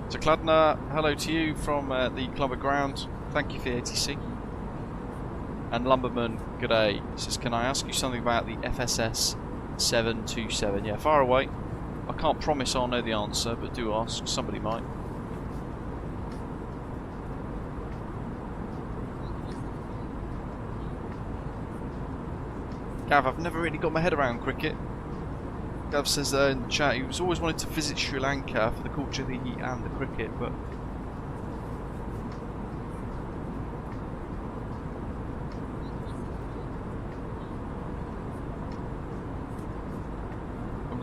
S1: So Cladna, hello to you from the Colombo ground. Thank you for the ATC. And Lumberman, g'day. Says, can I ask you something about the FSS 727? Yeah, far away. I can't promise I'll know the answer, but do ask. Somebody might. Gav, I've never really got my head around cricket. Gav says in the chat he was always wanted to visit Sri Lanka for the culture, the heat and the cricket, but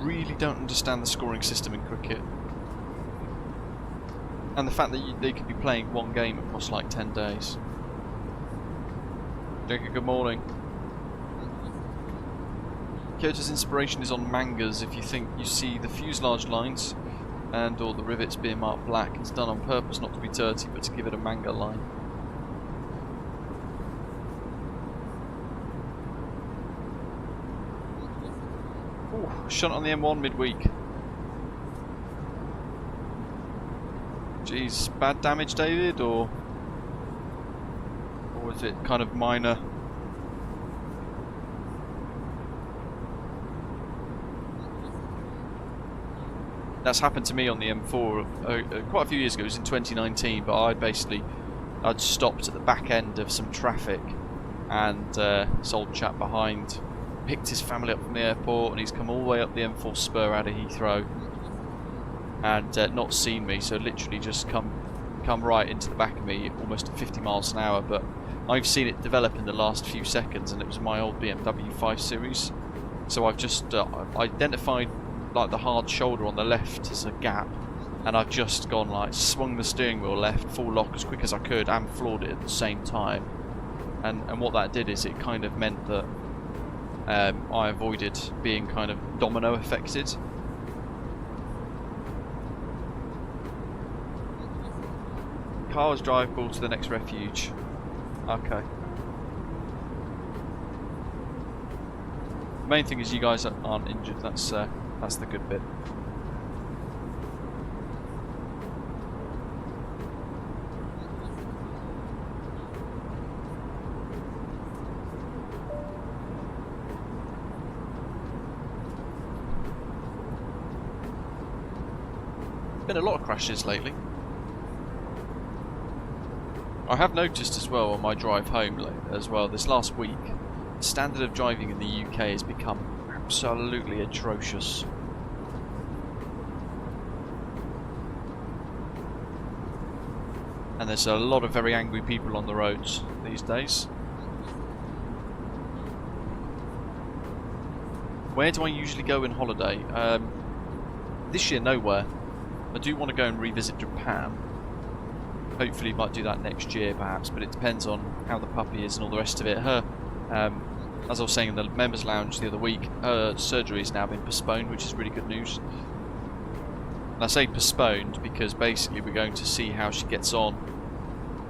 S1: really don't understand the scoring system in cricket. And the fact that they could be playing one game across like 10 days. Jacob, good morning. Kyoto's inspiration is on mangas. If you think you see the fuselage lines and or the rivets being marked black, it's done on purpose not to be dirty but to give it a manga line. Ooh, shot on the M1 midweek. Jeez, bad damage, David, or was it kind of minor? That's happened to me on the M4 quite a few years ago. It was in 2019, but I'd stopped at the back end of some traffic, and this old chap behind picked his family up from the airport, and he's come all the way up the M4 spur out of Heathrow, and not seen me, so literally just come right into the back of me, almost at 50 miles an hour. But I've seen it develop in the last few seconds, and it was my old BMW 5 Series. So I've just identified like the hard shoulder on the left as a gap, and I've just gone like swung the steering wheel left, full lock as quick as I could, and floored it at the same time. And what that did is it kind of meant that I avoided being kind of domino affected. Cars drivable to the next refuge. Okay. The main thing is you guys aren't injured. That's the good bit. Been a lot of crashes lately. I have noticed as well on my drive home as well this last week, the standard of driving in the UK has become absolutely atrocious. And there's a lot of very angry people on the roads these days. Where do I usually go on holiday? This year nowhere. I do want to go and revisit Japan. Hopefully might do that next year perhaps, but it depends on how the puppy is and all the rest of it. Her, as I was saying in the members lounge the other week, her surgery has now been postponed, which is really good news. And I say postponed because basically we're going to see how she gets on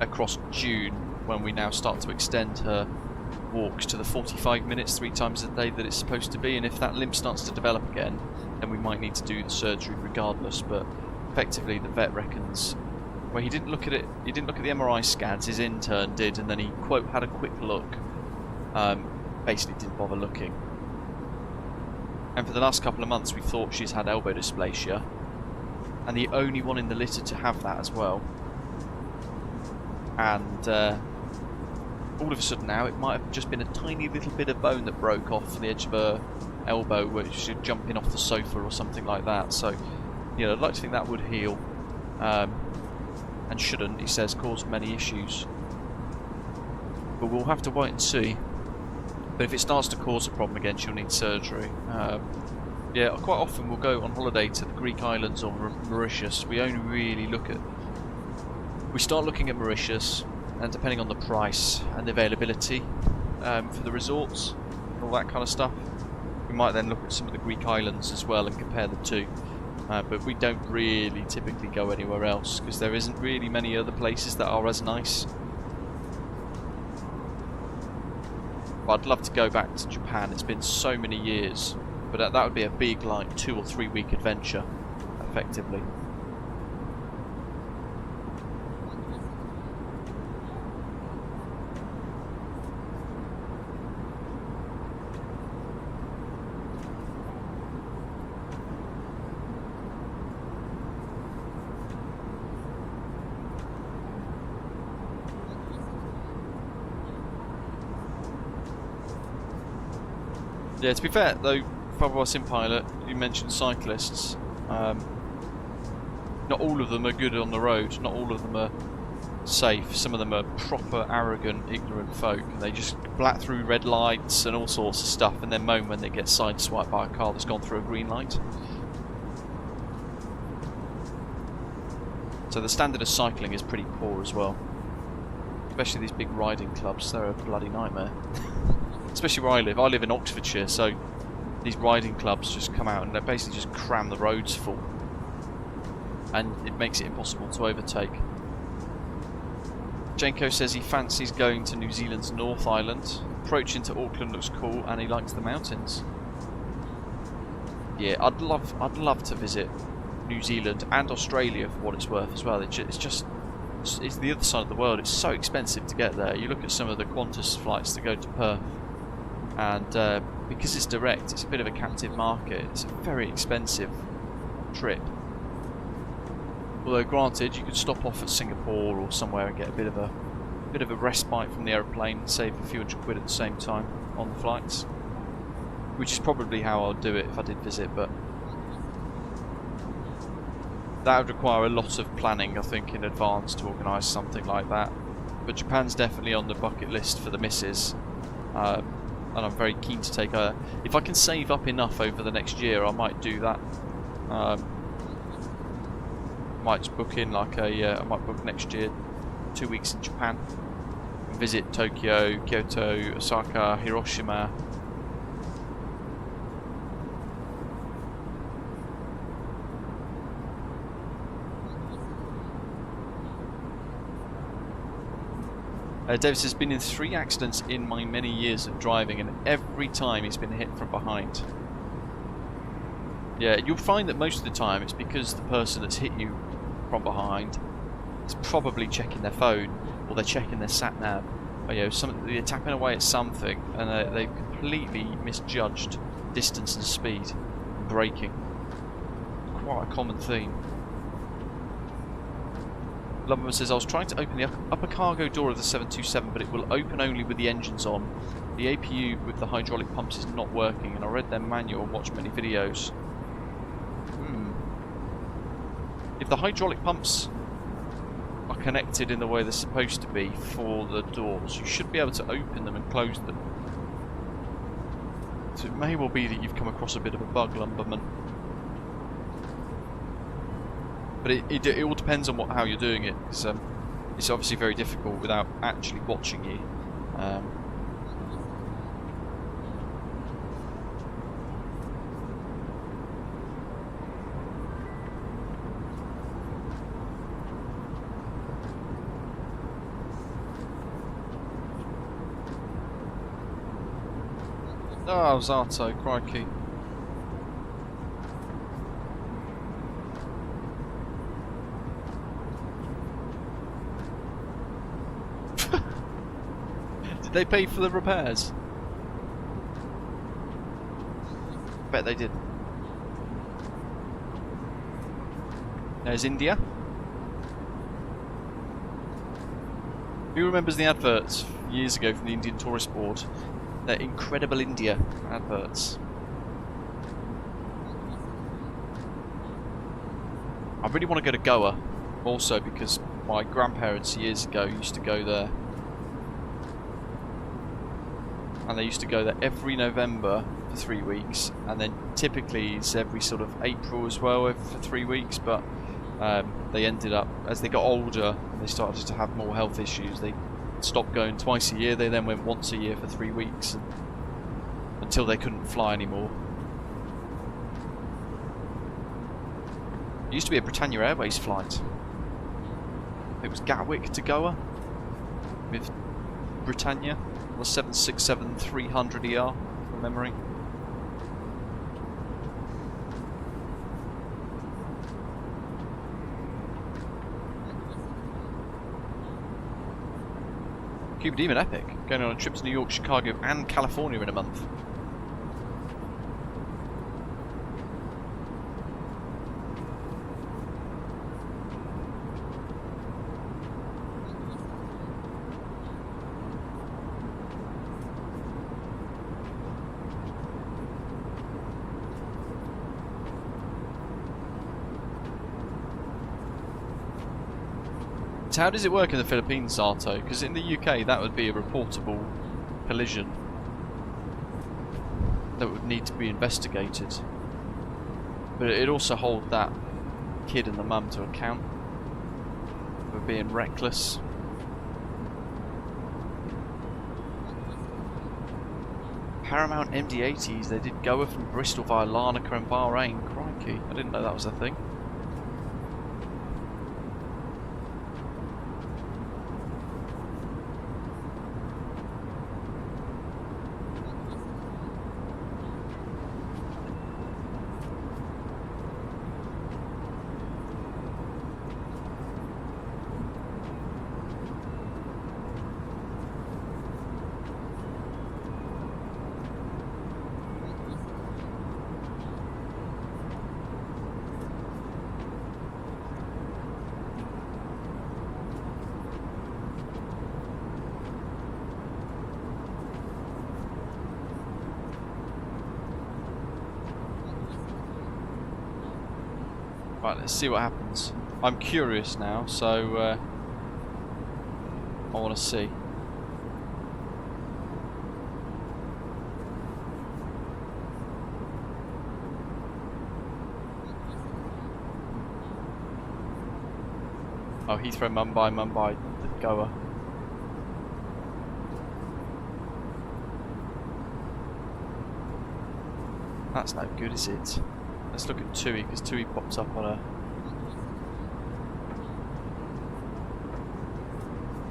S1: across June, when we now start to extend her walks to the 45 minutes 3 times a day that it's supposed to be. And if that limp starts to develop again, then we might need to do the surgery regardless. But effectively the vet reckons, well, he didn't look at it, he didn't look at the MRI scans, his intern did, and then he quote had a quick look, basically didn't bother looking. And for the last couple of months we thought she's had elbow dysplasia, and the only one in the litter to have that as well. And all of a sudden now it might have just been a tiny little bit of bone that broke off the edge of her elbow, which should jump in off the sofa or something like that. So, you know, I'd like to think that would heal, and shouldn't, he says, cause many issues. But we'll have to wait and see. But if it starts to cause a problem again, she'll need surgery. Yeah, quite often we'll go on holiday to the Greek islands or Mauritius. We only really look at... We start looking at Mauritius, and depending on the price and the availability for the resorts and all that kind of stuff, we might then look at some of the Greek islands as well and compare the two. But we don't really typically go anywhere else because there isn't really many other places that are as nice. But I'd love to go back to Japan. It's been so many years, but that would be a big, like, 2 or 3 week adventure, effectively. Yeah, to be fair though, VATSIM pilot, you mentioned cyclists. Not all of them are good on the road. Not all of them are safe. Some of them are proper arrogant, ignorant folk, and they just black through red lights and all sorts of stuff, and then moan when they get sideswiped by a car that's gone through a green light. So the standard of cycling is pretty poor as well. Especially these big riding clubs, they're a bloody nightmare. Especially where I live. I live in Oxfordshire, so these riding clubs just come out and they basically just cram the roads full. And it makes it impossible to overtake. Janko says he fancies going to New Zealand's North Island. Approaching to Auckland looks cool and he likes the mountains. Yeah, I'd love to visit New Zealand and Australia for what it's worth as well. It's the other side of the world. It's so expensive to get there. You look at some of the Qantas flights that go to Perth, and because it's direct, it's a bit of a captive market. It's a very expensive trip. Although granted, you could stop off at Singapore or somewhere and get a bit of a respite from the aeroplane and save a few £100 at the same time on the flights, which is probably how I'd do it if I did visit, but that would require a lot of planning, I think, in advance to organise something like that. But Japan's definitely on the bucket list for the missus, and I'm very keen to take her. If I can save up enough over the next year, I might do that. Might just book in like I might book next year 2 weeks in Japan, and visit Tokyo, Kyoto, Osaka, Hiroshima. Davis has been in 3 accidents in my many years of driving, and every time he's been hit from behind. Yeah, you'll find that most of the time it's because the person that's hit you from behind is probably checking their phone, or they're checking their sat-nav, or they're tapping away at something, and they've completely misjudged distance and speed and braking. Quite a common theme. Lumberman says, I was trying to open the upper cargo door of the 727, but it will open only with the engines on. The APU with the hydraulic pumps is not working, and I read their manual and watched many videos. If the hydraulic pumps are connected in the way they're supposed to be for the doors, you should be able to open them and close them. So it may well be that you've come across a bit of a bug, Lumberman. But it all depends on how you're doing it, because it's obviously very difficult without actually watching you. Oh, Zato, crikey. They paid for the repairs? Bet they did. There's India. Who remembers the adverts years ago from the Indian Tourist Board? They're Incredible India adverts. I really want to go to Goa, also because my grandparents years ago used to go there. And they used to go there every November for 3 weeks, and then typically it's every sort of April as well for 3 weeks, but they ended up, as they got older and they started to have more health issues, they stopped going twice a year. They then went once a year for 3 weeks, until they couldn't fly anymore. It used to be a Britannia Airways flight. It was Gatwick to Goa with Britannia. The 767-300ER from memory. Cuba Demon Epic going on a trip to New York, Chicago, and California in a month. So how does it work in the Philippines, Zato? Because in the UK that would be a reportable collision that would need to be investigated. But it'd also hold that kid and the mum to account for being reckless. Paramount MD-80s, they did Goa from Bristol via Larnaca and Bahrain. Crikey, I didn't know that was a thing. Right, let's see what happens. I'm curious now, so I want to see. Oh, Heathrow, Mumbai, Goa. That's no good, is it? Let's look at TUI, because TUI pops up on a...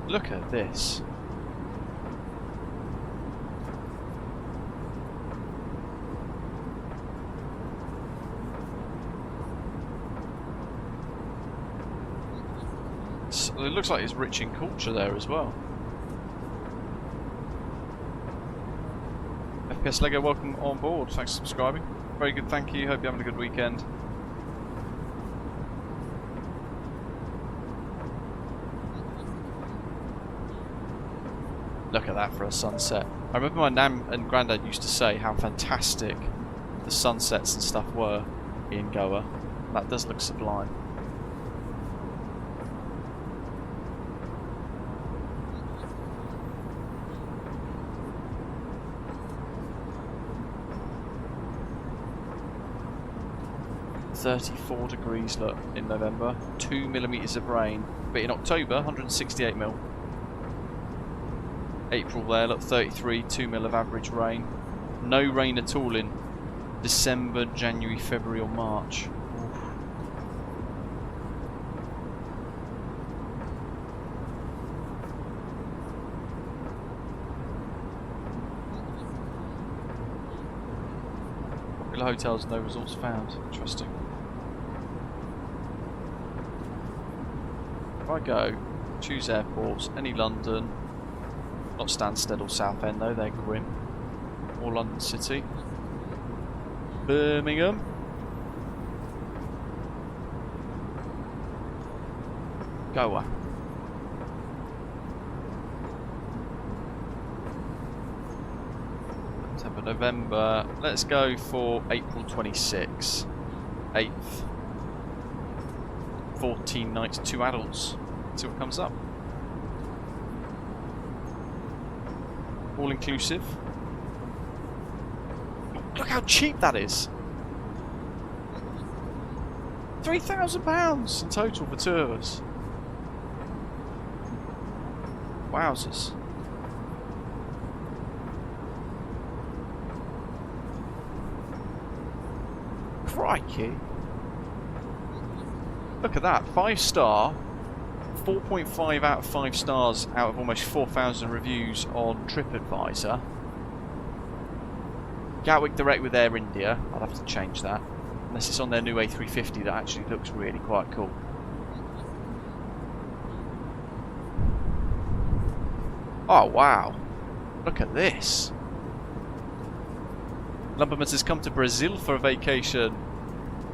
S1: Look at this. It looks like it's rich in culture there as well. FPS Lego, welcome on board. Thanks for subscribing. Very good, thank you. Hope you're having a good weekend. Look at that for a sunset. I remember my nan and granddad used to say how fantastic the sunsets and stuff were in Goa. That does look sublime. .34 degrees look in November, 2 millimeters of rain, but in October 168 mil. April there, look, 33, 2 mil of average rain. No rain at all in December, January, February or March. Oof. Popular hotels, no resorts found. Interesting. If I go, choose airports, any London, not Stansted or Southend though, they're grim, or London City, Birmingham, Goa. September, November, let's go for April 26, 8th. 14 nights, 2 adults. Let's see what comes up. All inclusive. Look how cheap that is. £3,000 in total for 2 of us. Wowzers. Crikey. Look at that, 5-star, 4.5 out of 5 stars out of almost 4,000 reviews on TripAdvisor. Gatwick direct with Air India, I'll have to change that. Unless it's on their new A350 that actually looks really quite cool. Oh wow, look at this. Lumberman has come to Brazil for a vacation.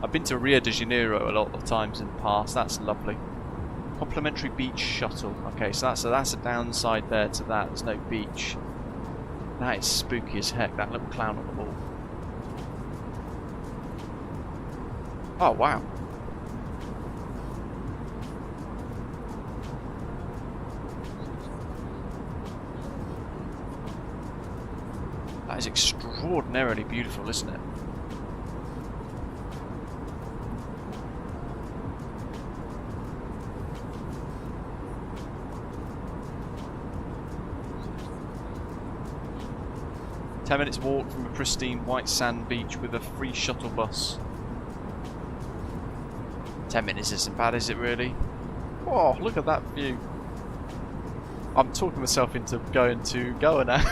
S1: I've been to Rio de Janeiro a lot of times in the past. That's lovely. Complimentary beach shuttle. Okay, so that's a downside there to that. There's no beach. That is spooky as heck. That little clown on the wall. Oh wow. is extraordinarily beautiful, isn't it? "10 minutes walk from a pristine white sand beach with a free shuttle bus." 10 minutes isn't bad, is it really? Oh, look at that view. I'm talking myself into going to Goa now.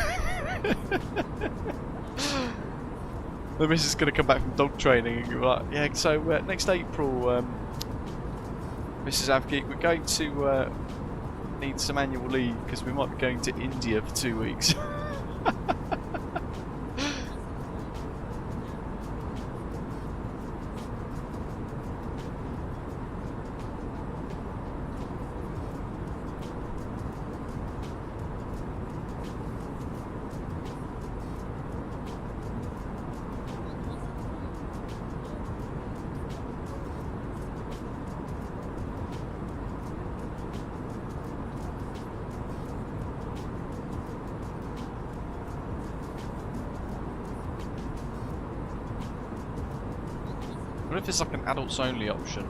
S1: The missus is going to come back from dog training and go like, yeah, so next April, Mrs. Avgeek, we're going to need some annual leave because we might be going to India for 2 weeks. I wonder if there's like an adults only option.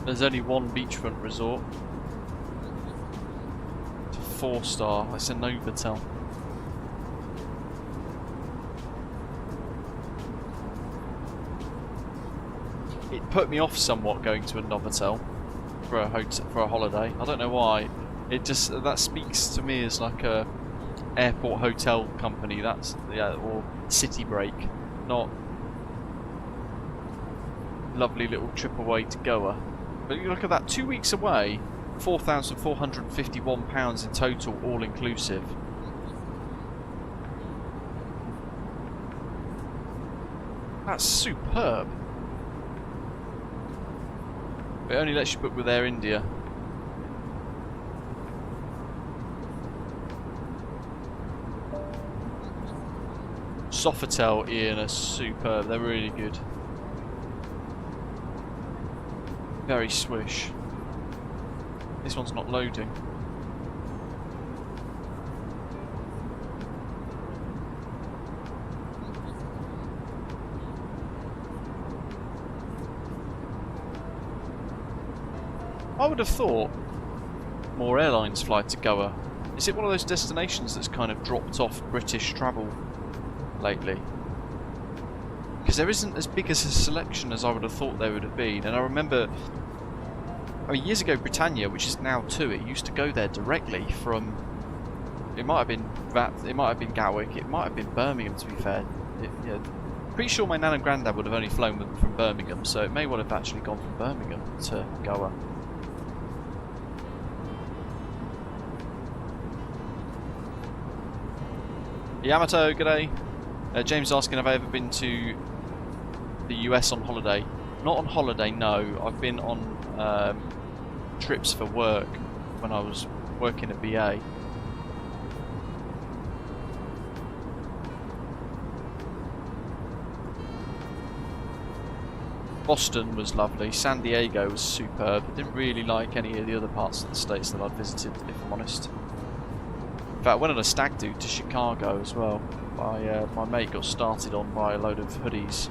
S1: There's only one beachfront resort. It's a 4-star. It's a Novotel. It put me off somewhat going to a Novotel for a hotel, for a holiday. I don't know why. It just, that speaks to me as like a airport hotel company. That's, yeah, or city break, not lovely little trip away to Goa. But you look at that, 2 weeks away, £4,451 in total, all inclusive. That's superb. But it only lets you book with Air India. Sofitel, Ian, are superb. They're really good. Very swish. This one's not loading. I would have thought more airlines fly to Goa. Is it one of those destinations that's kind of dropped off British travel lately? Because there isn't as big as a selection as I would have thought there would have been. And I remember, I mean, years ago, Britannia, which is now TUI, used to go there directly from. It might have been it might have been Gatwick, it might have been Birmingham. To be fair, yeah, pretty sure my nan and granddad would have only flown from Birmingham, so it may well have actually gone from Birmingham to Goa. Yamato, g'day. James asking, have I ever been to the US on holiday? Not on holiday, no. I've been on trips for work when I was working at BA. Boston was lovely. San Diego was superb. I didn't really like any of the other parts of the states that I'd visited, if I'm honest. In fact, I went on a stag do to Chicago as well. My mate got started on by a load of hoodies.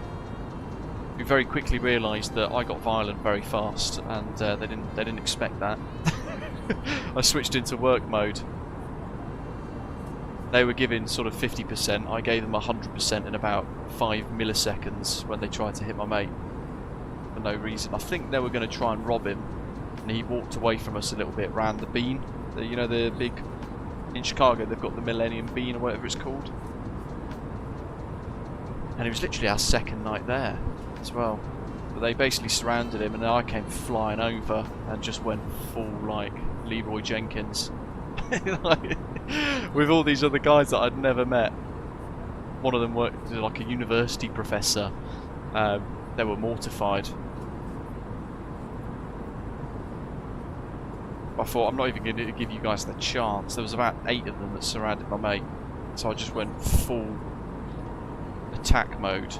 S1: We very quickly realised that I got violent very fast, and they didn't expect that. I switched into work mode. They were giving sort of 50%. I gave them 100% in about 5 milliseconds when they tried to hit my mate for no reason. I think they were going to try and rob him, and he walked away from us a little bit, ran the bean. You know, the big. In Chicago, they've got the Millennium Bean or whatever it's called. And it was literally our second night there as well. But they basically surrounded him, and then I came flying over and just went full, like, Leroy Jenkins. Like, with all these other guys that I'd never met. One of them worked like a university professor. They were mortified. I thought, I'm not even going to give you guys the chance. There was about 8 of them that surrounded my mate, so I just went full attack mode.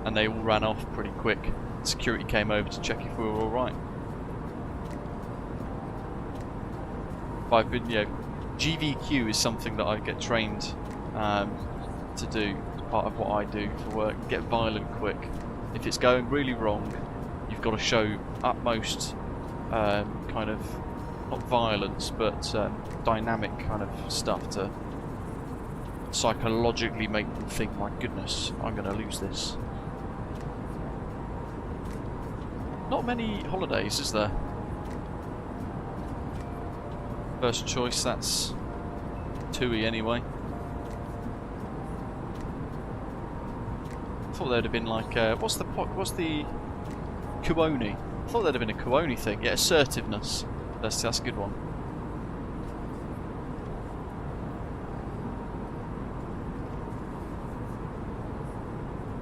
S1: and they all ran off pretty quick. Security came over to check if we were all right. But I've been, you know, GVQ is something that I get trained to do as part of what I do for work. Get violent quick. If it's going really wrong, you've got to show utmost kind of, not violence, but dynamic kind of stuff to psychologically make them think, my goodness, I'm going to lose this. Not many holidays, is there? First choice, that's TUI anyway. I thought there'd have been like, what's the Kuoni? I thought there'd have been a Kuoni thing. Yeah, assertiveness. That's a good one.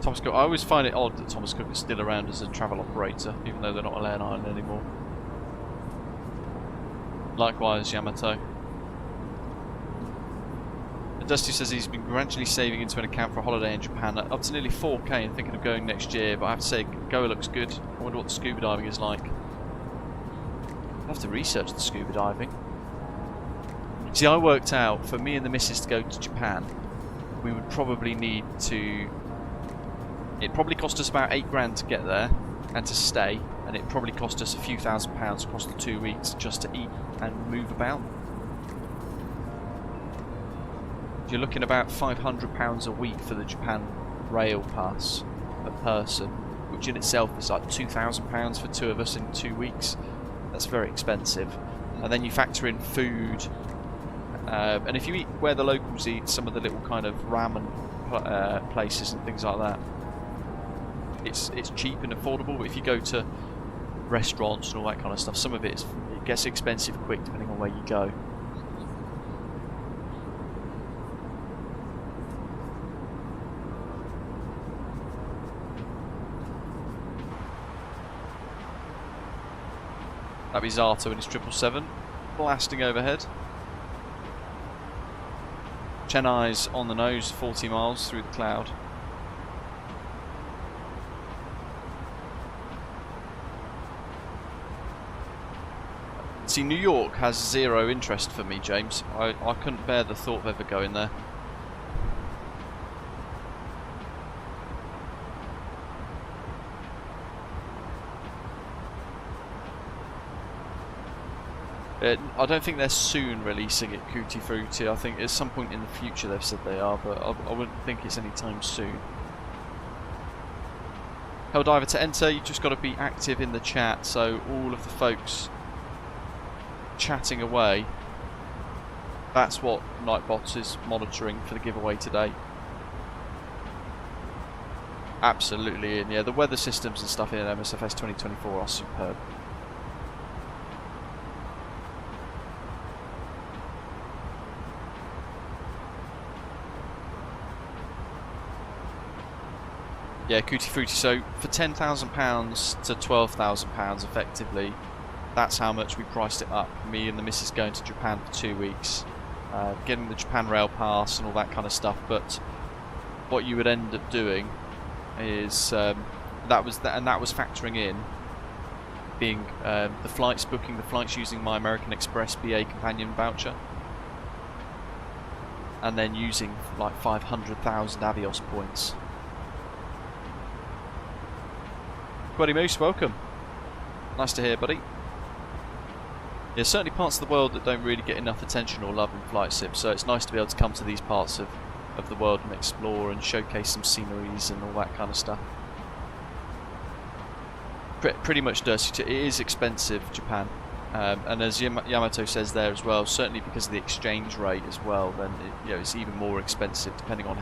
S1: Thomas Cook. I always find it odd that Thomas Cook is still around as a travel operator, even though they're not a Air Island anymore. Likewise, Yamato. Dusty says he's been gradually saving into an account for a holiday in Japan, up to nearly 4k, and thinking of going next year. But I have to say, Goa looks good. I wonder what the scuba diving is like. I have to research the scuba diving. See, I worked out for me and the missus to go to Japan, we would probably need to. It probably cost us about £8 to get there and to stay, and it probably cost us a few £1,000s across the 2 weeks just to eat and move about. You're looking about £500 a week for the Japan rail pass per person, which in itself is like £2,000 for 2 of us in 2 weeks. That's very expensive. And then you factor in food, and if you eat where the locals eat, some of the little kind of ramen places and things like that, it's cheap and affordable. But if you go to restaurants and all that kind of stuff, some of it gets expensive quick depending on where you go. That'd be Zato and his 777 blasting overhead. Chennai's on the nose, 40 miles through the cloud. See, New York has zero interest for me, James. I couldn't bear the thought of ever going there. I don't think they're soon releasing it, Tutti Frutti. I think at some point in the future they've said they are, but I wouldn't think it's any time soon. Helldiver, to enter, you've just got to be active in the chat, so all of the folks chatting away, that's what Nightbots is monitoring for the giveaway today. Absolutely, and yeah, the weather systems and stuff in msfs 2024 are superb. Yeah, Tutti Frutti. So for £10,000 to £12,000 effectively, that's how much we priced it up. Me and the missus going to Japan for 2 weeks, getting the Japan Rail Pass and all that kind of stuff. But what you would end up doing is that was factoring in being the flights, booking the flights using my American Express BA companion voucher, and then using like 500,000 Avios points. Buddy Moose, welcome. Nice to hear, buddy. There's certainly parts of the world that don't really get enough attention or love in flight sims, so it's nice to be able to come to these parts of the world and explore and showcase some sceneries and all that kind of stuff. Pretty much dirty. It is expensive, Japan, and as Yamato says there as well, certainly because of the exchange rate as well, then it's even more expensive depending on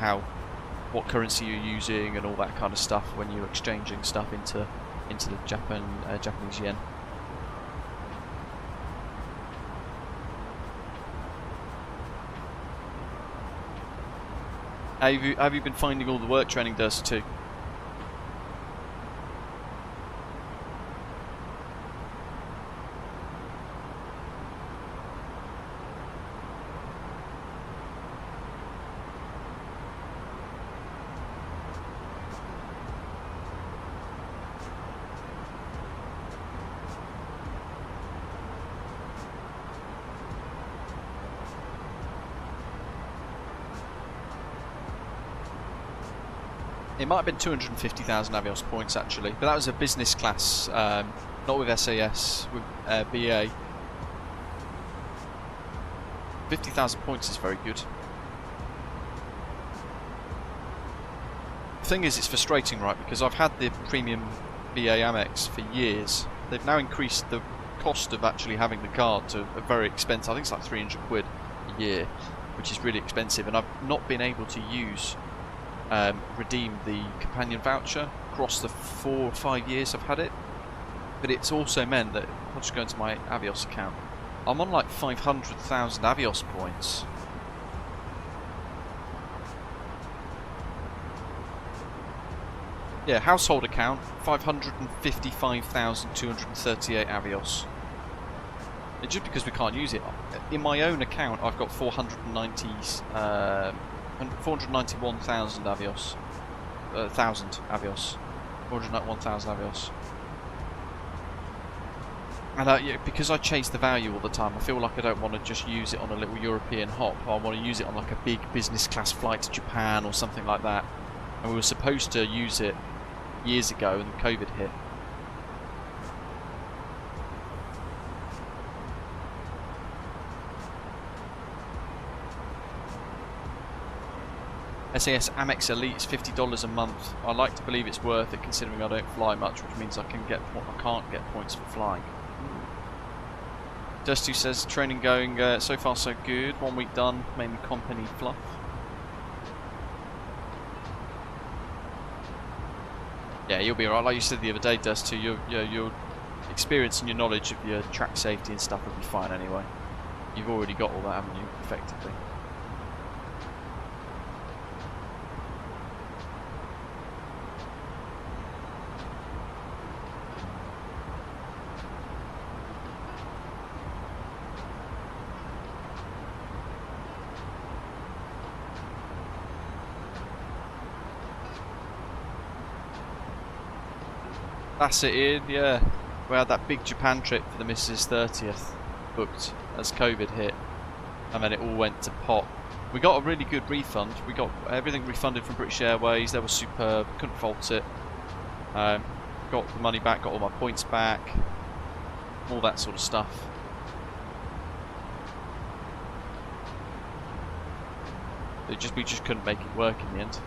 S1: what currency you're using and all that kind of stuff when you're exchanging stuff into the Japanese yen. Have you been finding all the work training, Durst, too? It might have been 250,000 Avios points actually, but that was a business class, not with SAS, with BA. 50,000 points is very good. The thing is, it's frustrating, right, because I've had the premium BA Amex for years. They've now increased the cost of actually having the card to a very expensive, I think it's like 300 quid a year, which is really expensive, and I've not been able to redeem the companion voucher across the 4 or 5 years I've had it. But it's also meant that, I'll just go into my Avios account, I'm on like 500,000 Avios points. Yeah, household account, 555,238 Avios. It's just because we can't use it. In my own account, I've got 491,000 Avios. 1,000 Avios. 491,000 Avios. And yeah, because I chase the value all the time, I feel like I don't want to just use it on a little European hop. I want to use it on like a big business class flight to Japan or something like that. And we were supposed to use it years ago and COVID hit. SAS Amex Elite is $50 a month. I like to believe it's worth it considering I don't fly much, which means I can't get points for flying. Dusty says training going so far so good. 1 week done, mainly company fluff. Yeah, you'll be alright. Like you said the other day, Dusty, your experience and your knowledge of your track safety and stuff will be fine anyway. You've already got all that, haven't you, effectively? That's it, Ian, yeah. We had that big Japan trip for the Mrs. 30th booked as COVID hit, and then it all went to pot. We got a really good refund. We got everything refunded from British Airways. They were superb, couldn't fault it. Got the money back, got all my points back, all that sort of stuff. We just couldn't make it work in the end.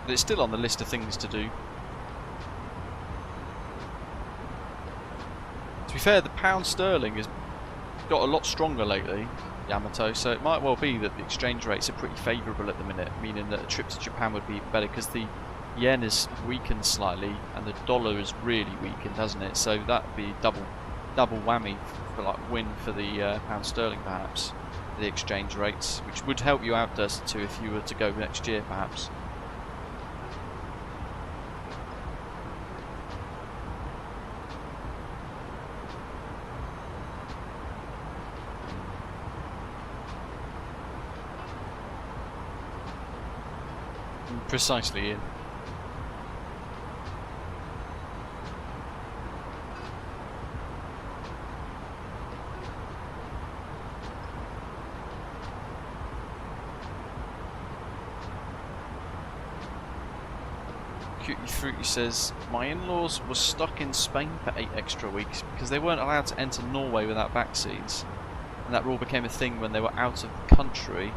S1: But it's still on the list of things to do. To be fair, the pound sterling has got a lot stronger lately, Yamato, so it might well be that the exchange rates are pretty favourable at the minute, meaning that a trip to Japan would be better because the yen has weakened slightly and the dollar has really weakened, hasn't it? So that'd be double whammy for like win for the pound sterling perhaps, the exchange rates, which would help you out, Dust, too, if you were to go next year perhaps. Precisely, Ian. Cutie Fruity says, my in-laws were stuck in Spain for 8 extra weeks because they weren't allowed to enter Norway without vaccines, and that rule became a thing when they were out of the country.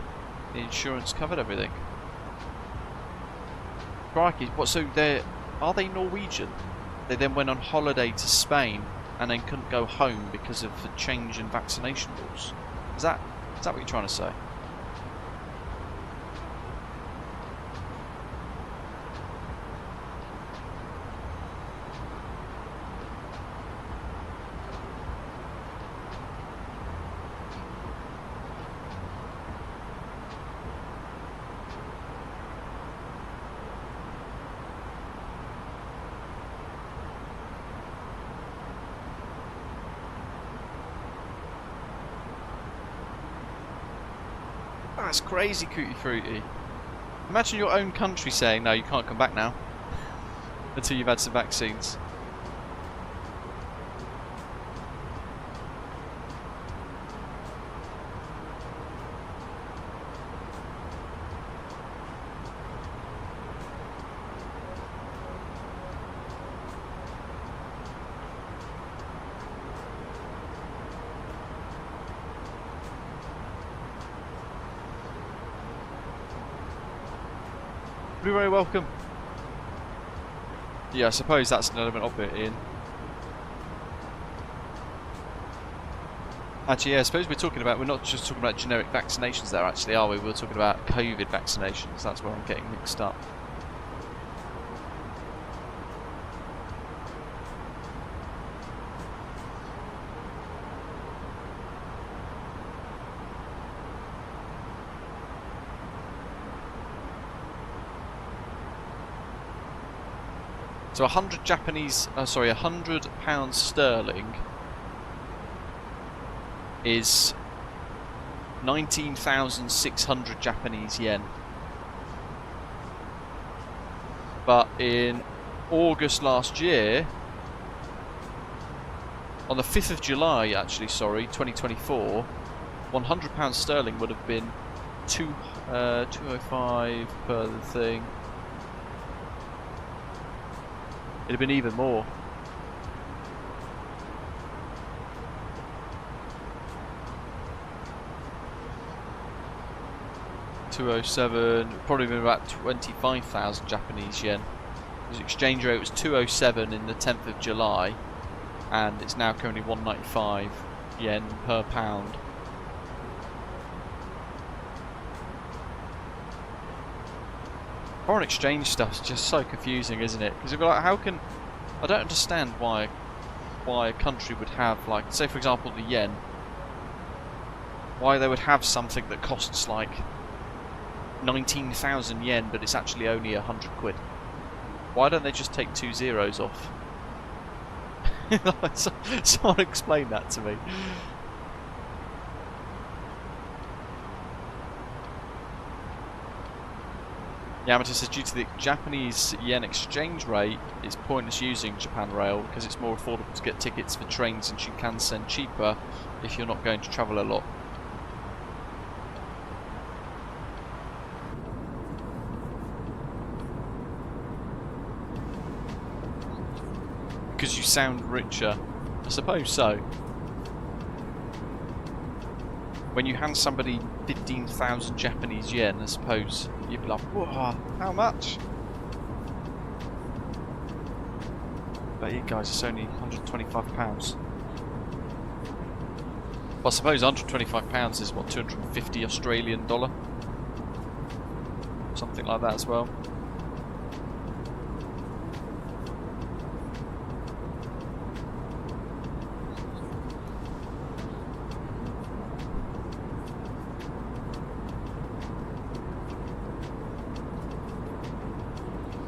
S1: The insurance covered everything. Crikey, what, so are they Norwegian? They then went on holiday to Spain and then couldn't go home because of the change in vaccination rules. Is that what you're trying to say? That's crazy, Cootie Fruity. Imagine your own country saying, no, you can't come back now until you've had some vaccines. Blu-ray, welcome. Yeah, I suppose that's an element of it, Ian. Actually, yeah, I suppose we're not just talking about generic vaccinations there, actually, are we? We're talking about COVID vaccinations. That's where I'm getting mixed up. So 100 £100 sterling is 19,600 Japanese yen. But in August last year, on the 5th of July, actually, sorry, 2024, £100 sterling would have been 205 per the thing. It'd have been even more. $207, probably been about 25,000 Japanese yen. His exchange rate was 207 in the 10th of July, and it's now currently 195 yen per pound. Foreign exchange stuff's just so confusing, isn't it? Because you'd be like, how can... I don't understand why a country would have, like, say for example the yen, why they would have something that costs like 19,000 yen but it's actually only 100 quid. Why don't they just take 2 zeros off? Someone explain that to me. Yamato says due to the Japanese yen exchange rate, it's pointless using Japan Rail because it's more affordable to get tickets for trains and Shinkansen cheaper if you're not going to travel a lot. Because you sound richer. I suppose so. When you hand somebody 15,000 Japanese yen, I suppose you'd be like, whoa, how much? But you guys, it's only £125. Well, I suppose £125 is what, 250 Australian dollar? Something like that as well.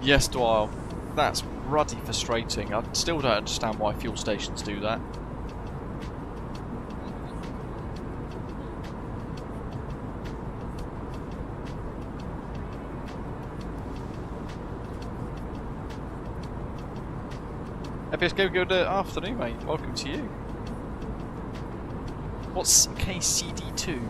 S1: Yes, Dwyle. That's ruddy frustrating. I still don't understand why fuel stations do that. FS, good afternoon, mate. Welcome to you. What's KCD2?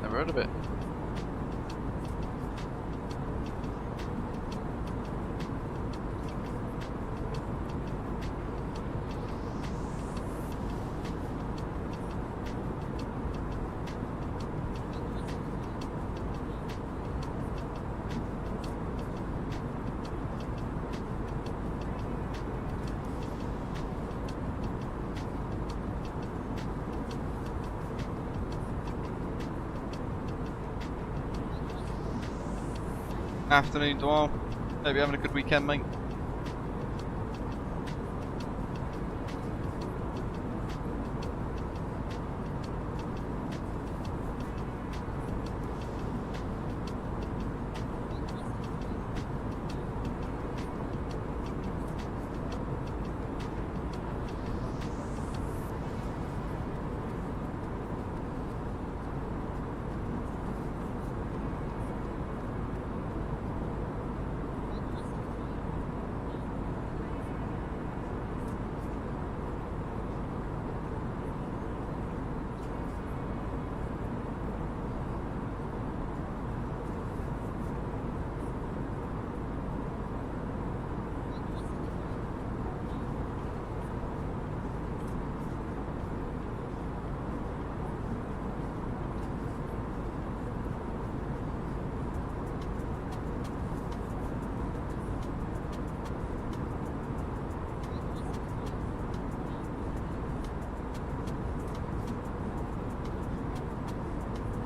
S1: Never heard of it. Afternoon, Dwal. Hope you're having a good weekend, mate.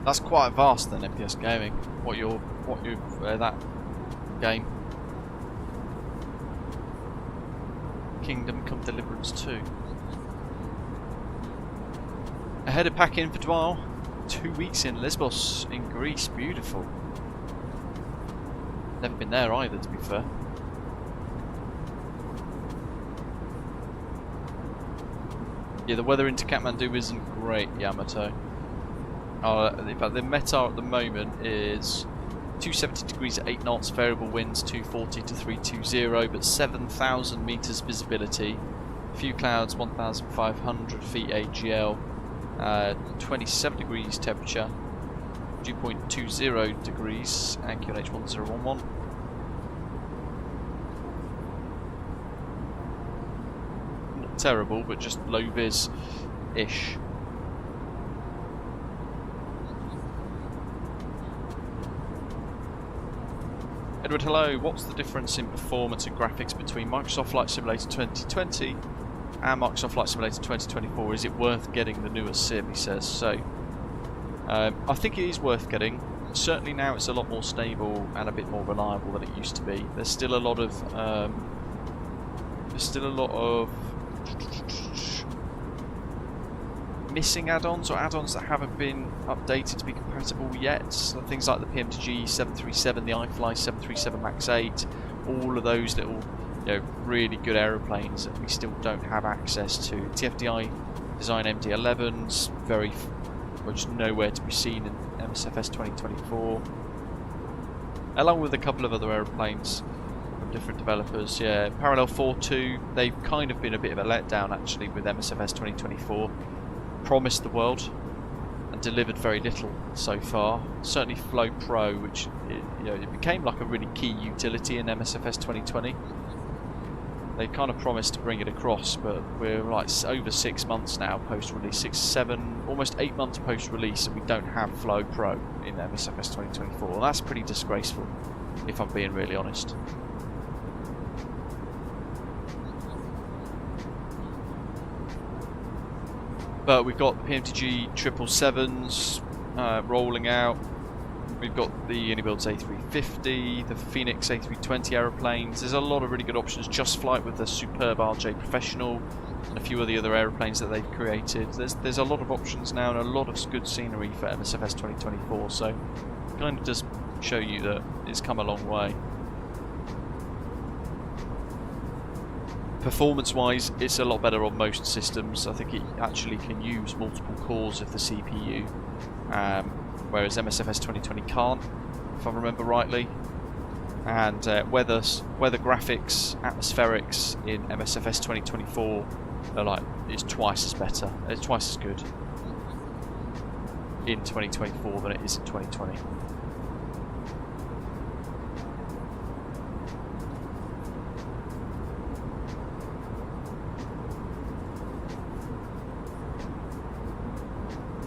S1: That's quite vast then, MPS Gaming. What you that game. Kingdom Come Deliverance 2. Ahead of pack in for Dwal. 2 weeks in Lesbos in Greece. Beautiful. Never been there either, to be fair. Yeah, the weather into Kathmandu isn't great, Yamato. In fact, the METAR at the moment is 270 degrees at 8 knots, variable winds 240 to 320, but 7,000 meters visibility. Few clouds, 1,500 feet AGL, 27 degrees temperature, 2.20 degrees, and QNH 1011. Not terrible, but just low vis-ish. Edward, hello. What's the difference in performance and graphics between Microsoft Flight Simulator 2020 and Microsoft Flight Simulator 2024? Is it worth getting the newer sim? He says. So, I think it is worth getting. Certainly now it's a lot more stable and a bit more reliable than it used to be. There's still a lot of missing add-ons or add-ons that haven't been updated to be compatible yet. So things like the PMTG 737, the iFly 737 MAX 8, all of those little, really good aeroplanes that we still don't have access to. TFDI design MD-11s, just nowhere to be seen in msfs 2024, along with a couple of other aeroplanes from different developers. Yeah, Parallel 4.2, they've kind of been a bit of a letdown actually with msfs 2024. Promised the world and delivered very little so far. Certainly Flow Pro, which it became like a really key utility in msfs 2020. They kind of promised to bring it across, but we're like over 6 months now post-release, almost 8 months post-release, and we don't have Flow Pro in msfs 2024. Well, that's pretty disgraceful, if I'm being really honest. But we've got the PMTG 777s rolling out. We've got the Unibuilds A350, the Phoenix A320 aeroplanes. There's a lot of really good options. Just Flight with the superb RJ Professional and a few of the other aeroplanes that they've created. There's a lot of options now and a lot of good scenery for msfs 2024. So it kind of does show you that it's come a long way. Performance-wise, it's a lot better on most systems. I think it actually can use multiple cores of the CPU, whereas msfs 2020 can't, if I remember rightly. And weather graphics, atmospherics in msfs 2024 is twice as better. It's twice as good in 2024 than it is in 2020.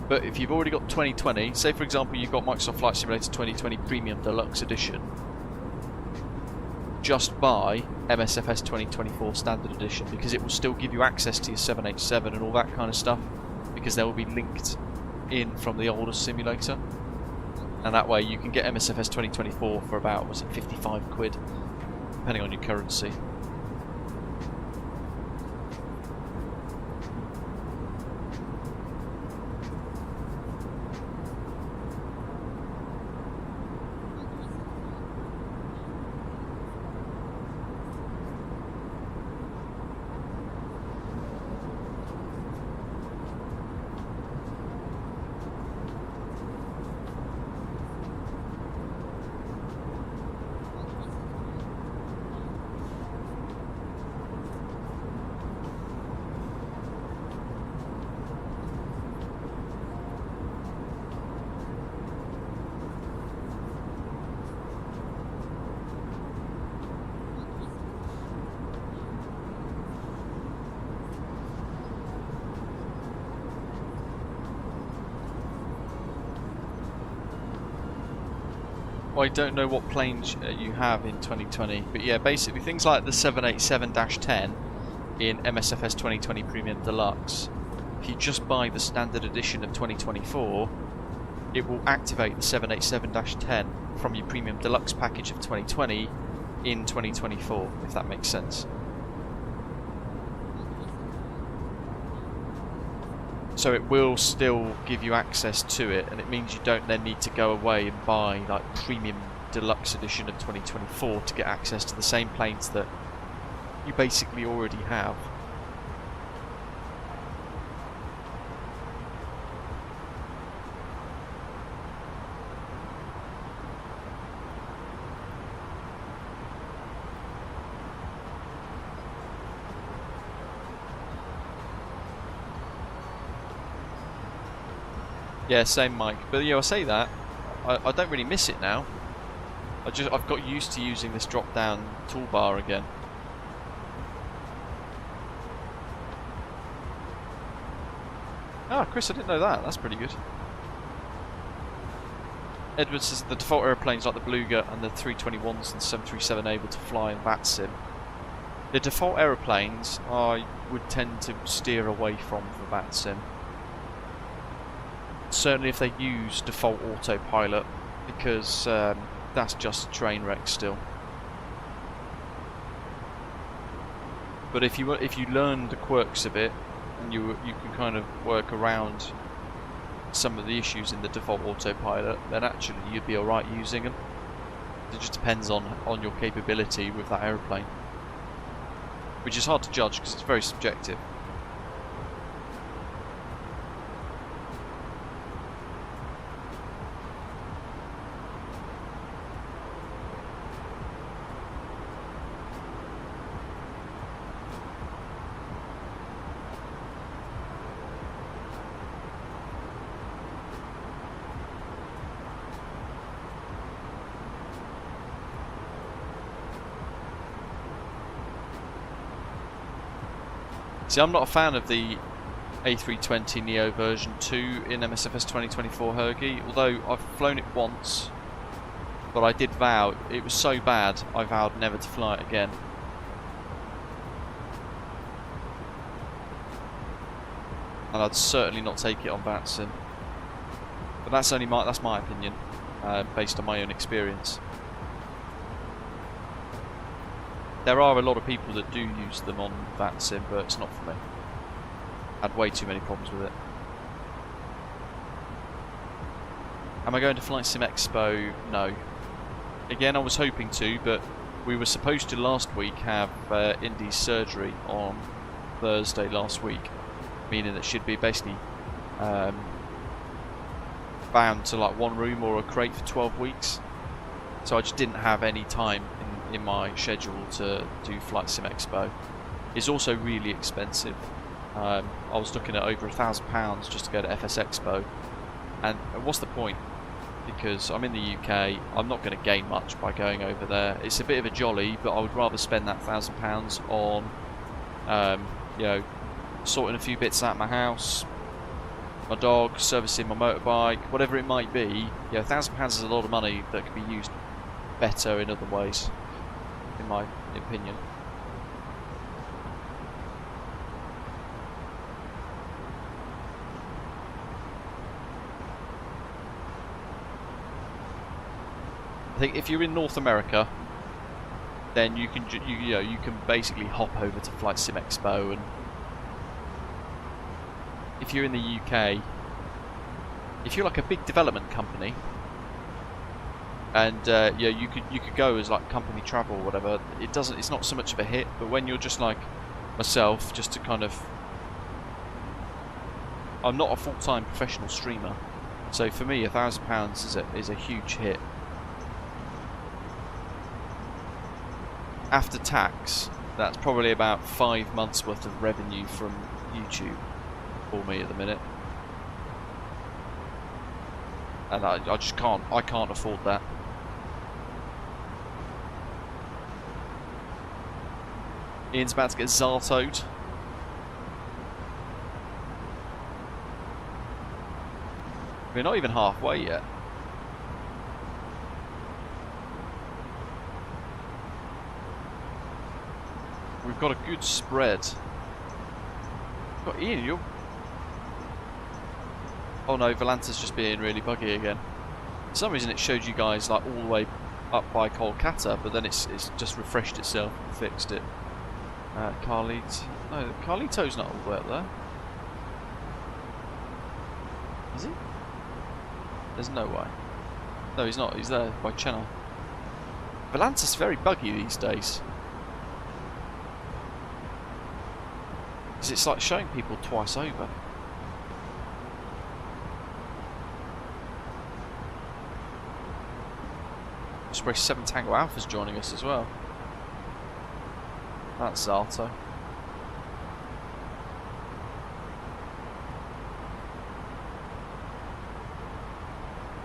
S1: But if you've already got 2020, say for example you've got Microsoft Flight Simulator 2020 Premium Deluxe Edition, just buy msfs 2024 Standard Edition, because it will still give you access to your 787 and all that kind of stuff, because they will be linked in from the older simulator. And that way you can get msfs 2024 for about, was it 55 quid, depending on your currency. I don't know what planes you have in 2020, but yeah, basically things like the 787-10 in msfs 2020 Premium Deluxe, if you just buy the Standard Edition of 2024, it will activate the 787-10 from your Premium Deluxe package of 2020 in 2024, if that makes sense. So it will still give you access to it, and it means you don't then need to go away and buy like Premium Deluxe edition of 2024 to get access to the same planes that you basically already have. Yeah, same Mike. But yeah, I say that, I don't really miss it now. I've got used to using this drop down toolbar again. Ah, Chris, I didn't know that. That's pretty good. Edward says the default airplanes like the Beluga and the 321s and 737 able to fly in VATSIM. The default aeroplanes I would tend to steer away from for VATSIM. Certainly if they use default autopilot, because that's just a train wreck still. But if you learn the quirks of it, and you can kind of work around some of the issues in the default autopilot, then actually you'd be alright using them. It just depends on your capability with that aeroplane, which is hard to judge because it's very subjective. See, I'm not a fan of the A320neo version 2 in MSFS 2024 Hergy, although I've flown it once, but I did vow, it was so bad, I vowed never to fly it again. And I'd certainly not take it on VATSIM. But that's my opinion, based on my own experience. There are a lot of people that do use them on VATSIM, but it's not for me. I had way too many problems with it. Am I going to Flight Sim Expo? No. Again, I was hoping to, but we were supposed to last week have Indy's surgery on Thursday last week, meaning that she'd be basically bound to like one room or a crate for 12 weeks. So I just didn't have any time in my schedule to do Flight Sim Expo. It's also really expensive. I was looking at over £1,000 just to go to FS Expo, and what's the point? Because I'm in the UK, I'm not going to gain much by going over there. It's a bit of a jolly, but I would rather spend that £1,000 on, you know, sorting a few bits out of my house, my dog, servicing my motorbike, whatever it might be. Yeah, £1,000 is a lot of money that could be used better in other ways, in my opinion. I think if you're in North America, then you can you can basically hop over to Flight Sim Expo, and if you're in the UK, if you're like a big development company, and yeah, you could go as like company travel or whatever. It's not so much of a hit, but when you're just like myself, just to kind of, I'm not a full-time professional streamer, so for me £1,000 is a huge hit. After tax, that's probably about 5 months worth of revenue from YouTube for me at the minute, and I just can't afford that. Ian's about to get Zartoed. We're not even halfway yet. We've got a good spread. God, Ian, Oh no, Volanta's just being really buggy again. For some reason it showed you guys like all the way up by Kolkata, but then it's just refreshed itself and fixed it. Carlito. No, Carlito's not all the way up there. Is he? There's no way. No, he's not. He's there by Chennai. Volanta's very buggy these days. Because it's like showing people twice over. Express 7 Tango Alpha's joining us as well. That's Zalto.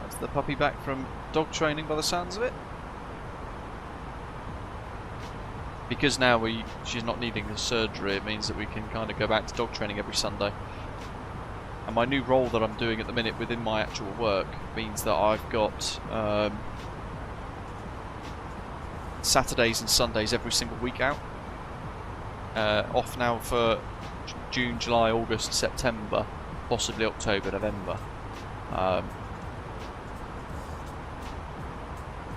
S1: That's the puppy back from dog training by the sounds of it. Because now she's not needing the surgery, it means that we can kind of go back to dog training every Sunday. And my new role that I'm doing at the minute within my actual work means that I've got Saturdays and Sundays every single week out. Off now for June, July, August, September, possibly October, November.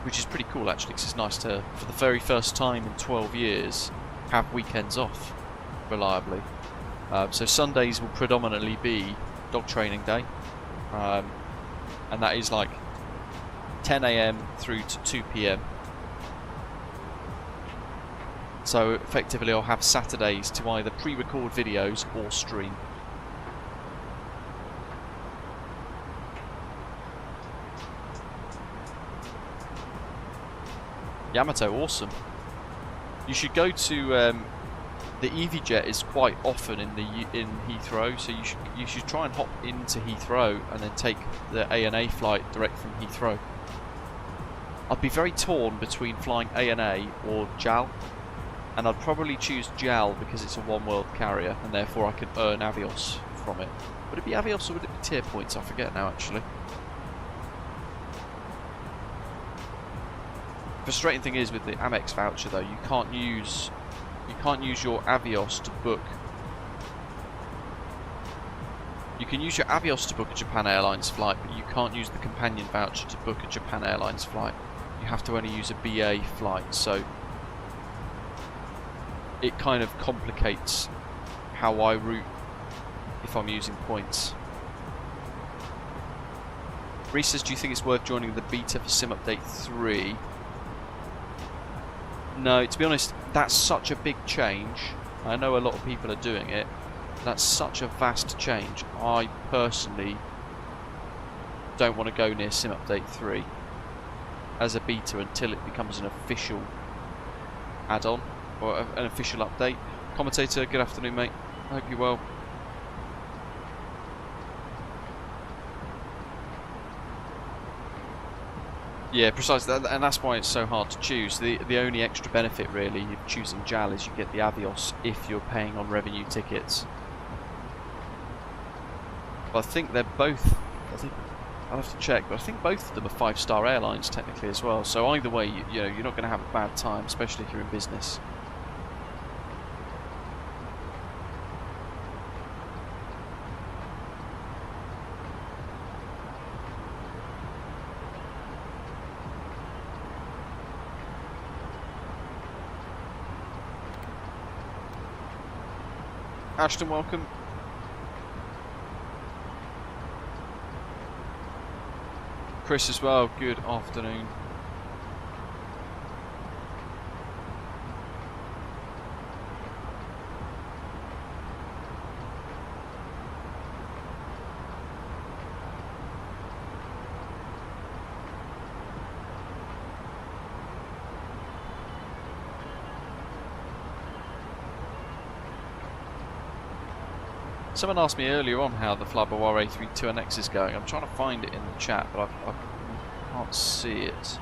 S1: Which is pretty cool actually, because it's nice to, for the very first time in 12 years, have weekends off reliably. So Sundays will predominantly be dog training day, and that is like 10 AM through to 2 PM. So effectively I'll have Saturdays to either pre-record videos or stream. Yamato, awesome. You should go to the EasyJet is quite often in Heathrow, so you should try and hop into Heathrow and then take the ANA flight direct from Heathrow. I'd be very torn between flying ANA or JAL, and I'd probably choose JAL because it's a one-world carrier and therefore I can earn Avios from it. Would it be Avios or would it be tier points? I forget now actually. Frustrating thing is with the Amex voucher though, you can't use your Avios to book. You can use your Avios to book a Japan Airlines flight, but you can't use the companion voucher to book a Japan Airlines flight. You have to only use a BA flight, so it kind of complicates how I route if I'm using points. Reese says, do you think it's worth joining the beta for Sim Update 3? No, to be honest, that's such a big change. I know a lot of people are doing it. That's such a vast change. I personally don't want to go near Sim Update 3 as a beta until it becomes an official add-on or an official update. Commentator, good afternoon, mate. I hope you're well. Yeah, precisely, and that's why it's so hard to choose. The only extra benefit really of choosing JAL is you get the Avios if you're paying on revenue tickets. But I think they're both, I'll have to check, but I think both of them are 5-star airlines technically as well. So either way, you know, you're not going to have a bad time, especially if you're in business. Ashton, welcome. Chris as well, good afternoon. Someone asked me earlier on how the flybywire A32NX is going. I'm trying to find it in the chat, but I can't see it.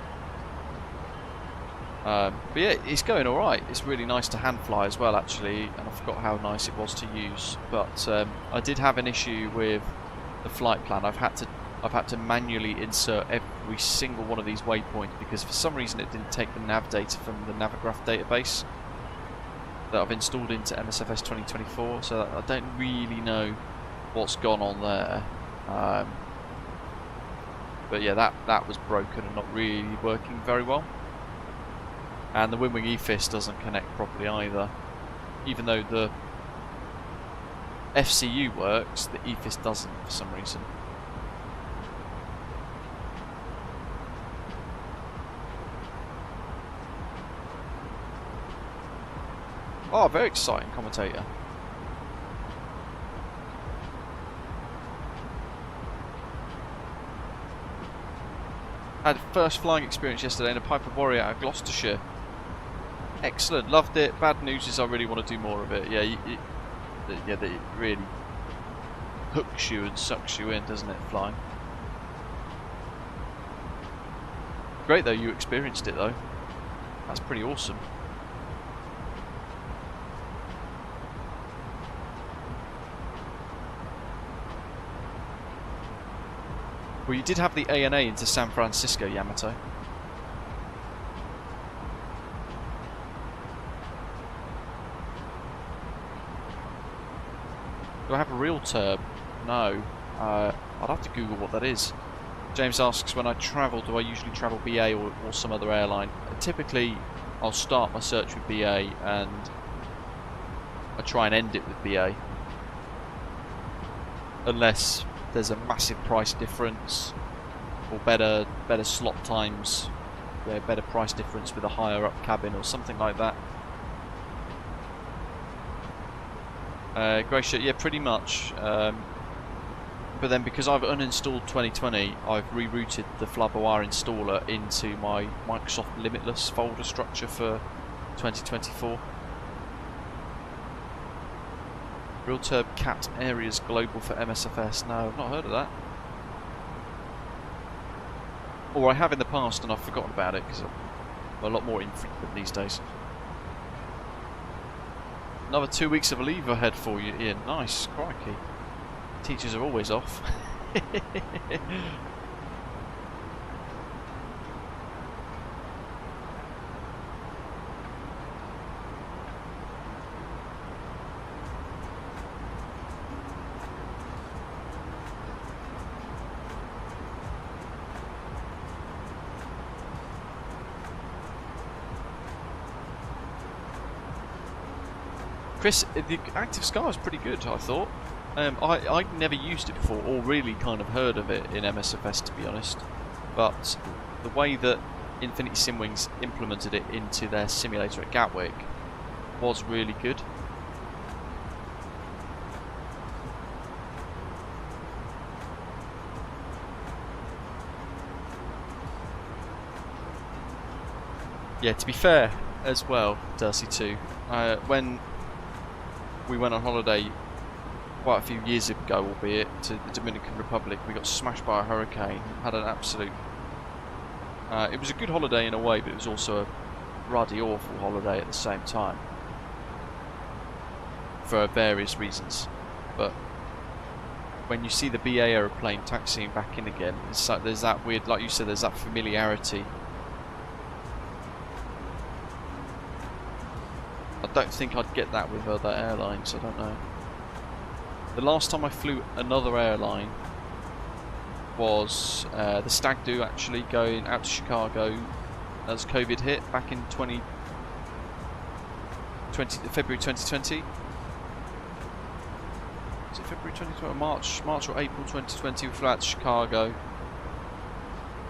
S1: But yeah, it's going alright. It's really nice to hand fly as well, actually, and I forgot how nice it was to use. But I did have an issue with the flight plan. I've had to manually insert every single one of these waypoints because for some reason it didn't take the nav data from the Navigraph database that I've installed into msfs 2024, so I don't really know what's gone on there. But yeah, that was broken and not really working very well. And the Wingwing EFIS doesn't connect properly either. Even though the FCU works, the EFIS doesn't for some reason. Oh, very exciting commentator. Had first flying experience yesterday in a Piper Warrior out of Gloucestershire. Excellent, loved it. Bad news is I really want to do more of it. Yeah, it really hooks you and sucks you in, doesn't it, flying? Great though, you experienced it though. That's pretty awesome. Well, you did have the ANA into San Francisco, Yamato. Do I have a real turb? No. I'd have to Google what that is. James asks, when I travel, do I usually travel BA or some other airline? Typically, I'll start my search with BA and I try and end it with BA. Unless there's a massive price difference or better slot times, better price difference with a higher up cabin or something like that. Gracia, yeah, pretty much. But then because I've uninstalled 2020, I've rerouted the flybywire installer into my Microsoft Limitless folder structure for 2024. Real Turb capped areas global for MSFS. No, I've not heard of that. Or I have in the past and I've forgotten about it because I'm a lot more infrequent these days. Another 2 weeks of leave ahead for you, Ian. Nice, crikey. Teachers are always off. Chris, the Active Scar is pretty good, I thought. I'd never used it before, or really kind of heard of it in MSFS, to be honest. But the way that Infinity Simwings implemented it into their simulator at Gatwick was really good. Yeah, to be fair as well, Darcy too, when we went on holiday quite a few years ago, albeit, to the Dominican Republic, we got smashed by a hurricane, had an absolute... it was a good holiday in a way, but it was also a bloody awful holiday at the same time. For various reasons. But when you see the BA aeroplane taxiing back in again, there's that weird, like you said, there's that familiarity. I don't think I'd get that with other airlines, I don't know. The last time I flew another airline was the Stag Do, actually, going out to Chicago as COVID hit back in February 2020. Is it February 2020 or March or April 2020? We flew out to Chicago.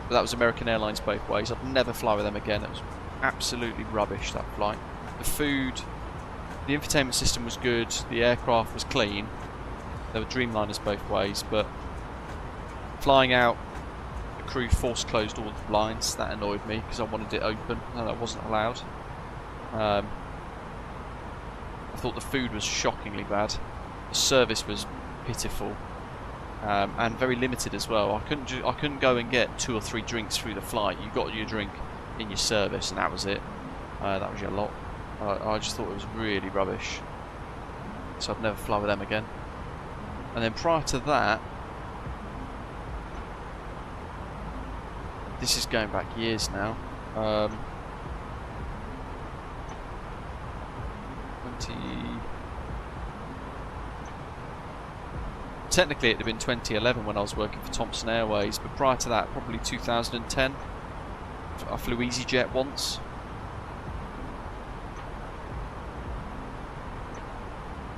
S1: But that was American Airlines both ways. I'd never fly with them again. It was absolutely rubbish, that flight. The food, the infotainment system was good, the aircraft was clean. There were Dreamliners both ways, but flying out, the crew force closed all the blinds. That annoyed me because I wanted it open and that wasn't allowed. I thought the food was shockingly bad. The service was pitiful and very limited as well. I couldn't go and get 2 or 3 drinks through the flight. You got your drink in your service and that was it. That was your lot. I just thought it was really rubbish, so I'd never fly with them again. And then prior to that, this is going back years now, 20 technically it'd have been 2011 when I was working for Thomson Airways, but prior to that, probably 2010. I flew EasyJet once.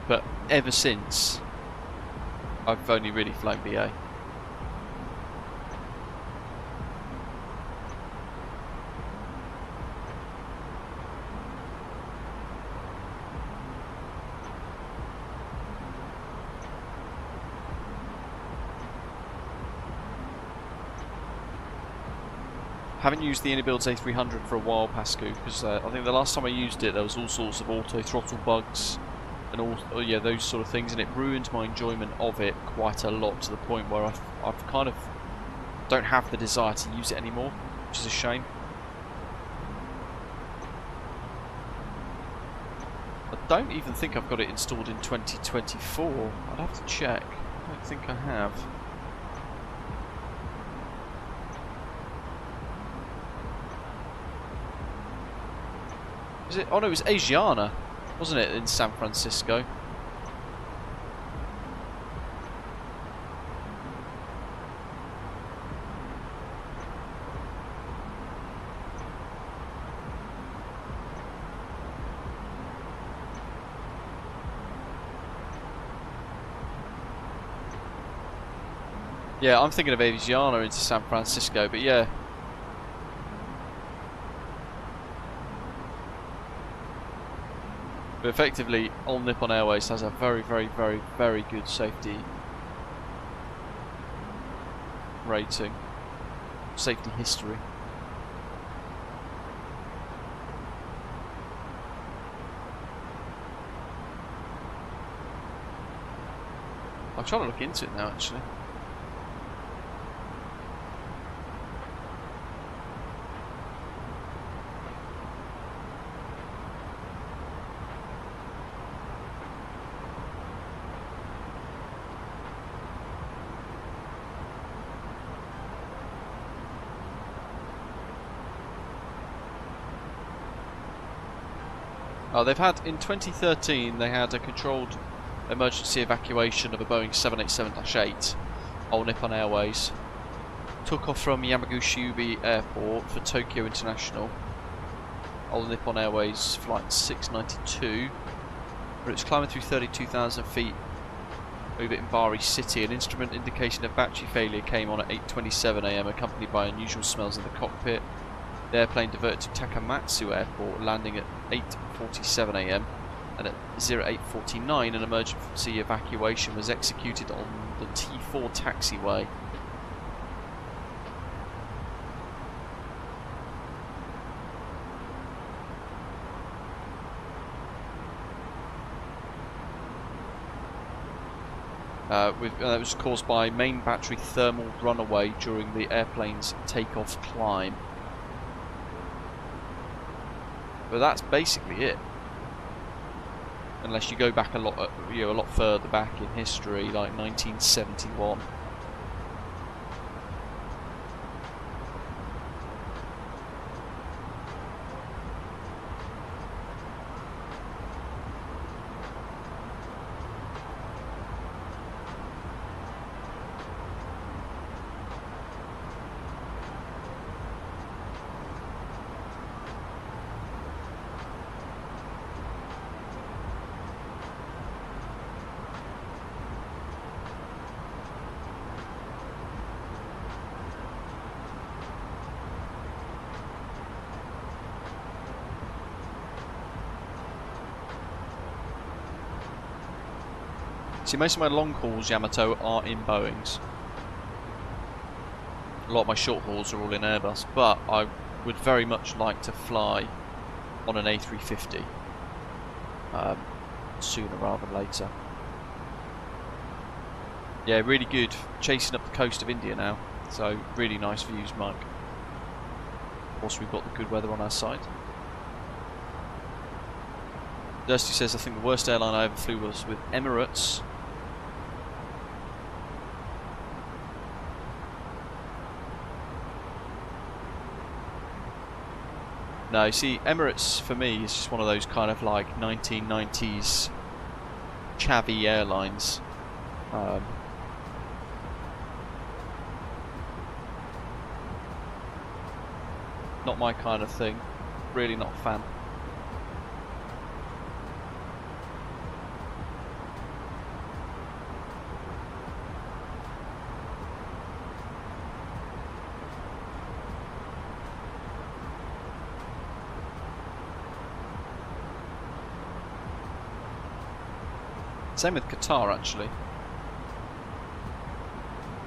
S1: But ever since, I've only really flown BA. Haven't used the Innobuilds A300 for a while, Pascu, because I think the last time I used it there was all sorts of auto throttle bugs and all, yeah, those sort of things, and it ruined my enjoyment of it quite a lot, to the point where I've kind of don't have the desire to use it anymore, which is a shame. I don't even think I've got it installed in 2024. I'd have to check. I don't think I have. Is it? Oh no, it was Asiana, wasn't it, in San Francisco? Yeah, I'm thinking of Asiana into San Francisco, but yeah. But effectively, All Nippon Airways has a very, very, very, very good safety rating, safety history. I'm trying to look into it now, actually. Oh, they've had, in 2013, they had a controlled emergency evacuation of a Boeing 787-8, All Nippon Airways. Took off from Yamaguchi Airport for Tokyo International. All Nippon Airways flight 692. But it's climbing through 32,000 feet over in Bari City. An instrument indication of battery failure came on at 8:27 AM, accompanied by unusual smells in the cockpit. The airplane diverted to Takamatsu Airport, landing at 8:47 AM, and at 08:49 an emergency evacuation was executed on the T4 taxiway. That was caused by main battery thermal runaway during the airplane's takeoff climb. But that's basically it. Unless you go back a lot further back in history, like 1971. See, most of my long hauls, Yamato, are in Boeings. A lot of my short hauls are all in Airbus, but I would very much like to fly on an A350 sooner rather than later. Yeah, really good. Chasing up the coast of India now, so really nice views, Mike. Of course, we've got the good weather on our side. Dusty says, I think the worst airline I ever flew was with Emirates. No, see, Emirates for me is just one of those kind of like 1990s chavvy airlines. Not my kind of thing. Really not a fan. Same with Qatar, actually.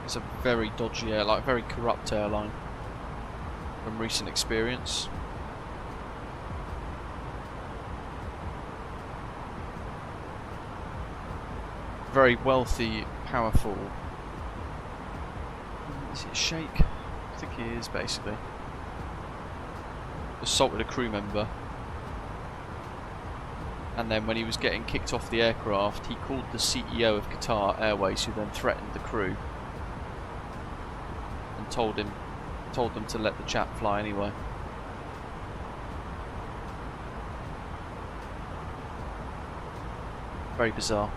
S1: It's a very dodgy airline, very corrupt airline from recent experience. Very wealthy, powerful. Is it Sheikh? I think he is, basically. Assaulted a crew member. And then when he was getting kicked off the aircraft, he called the CEO of Qatar Airways, who then threatened the crew and told them to let the chap fly anyway. Very bizarre.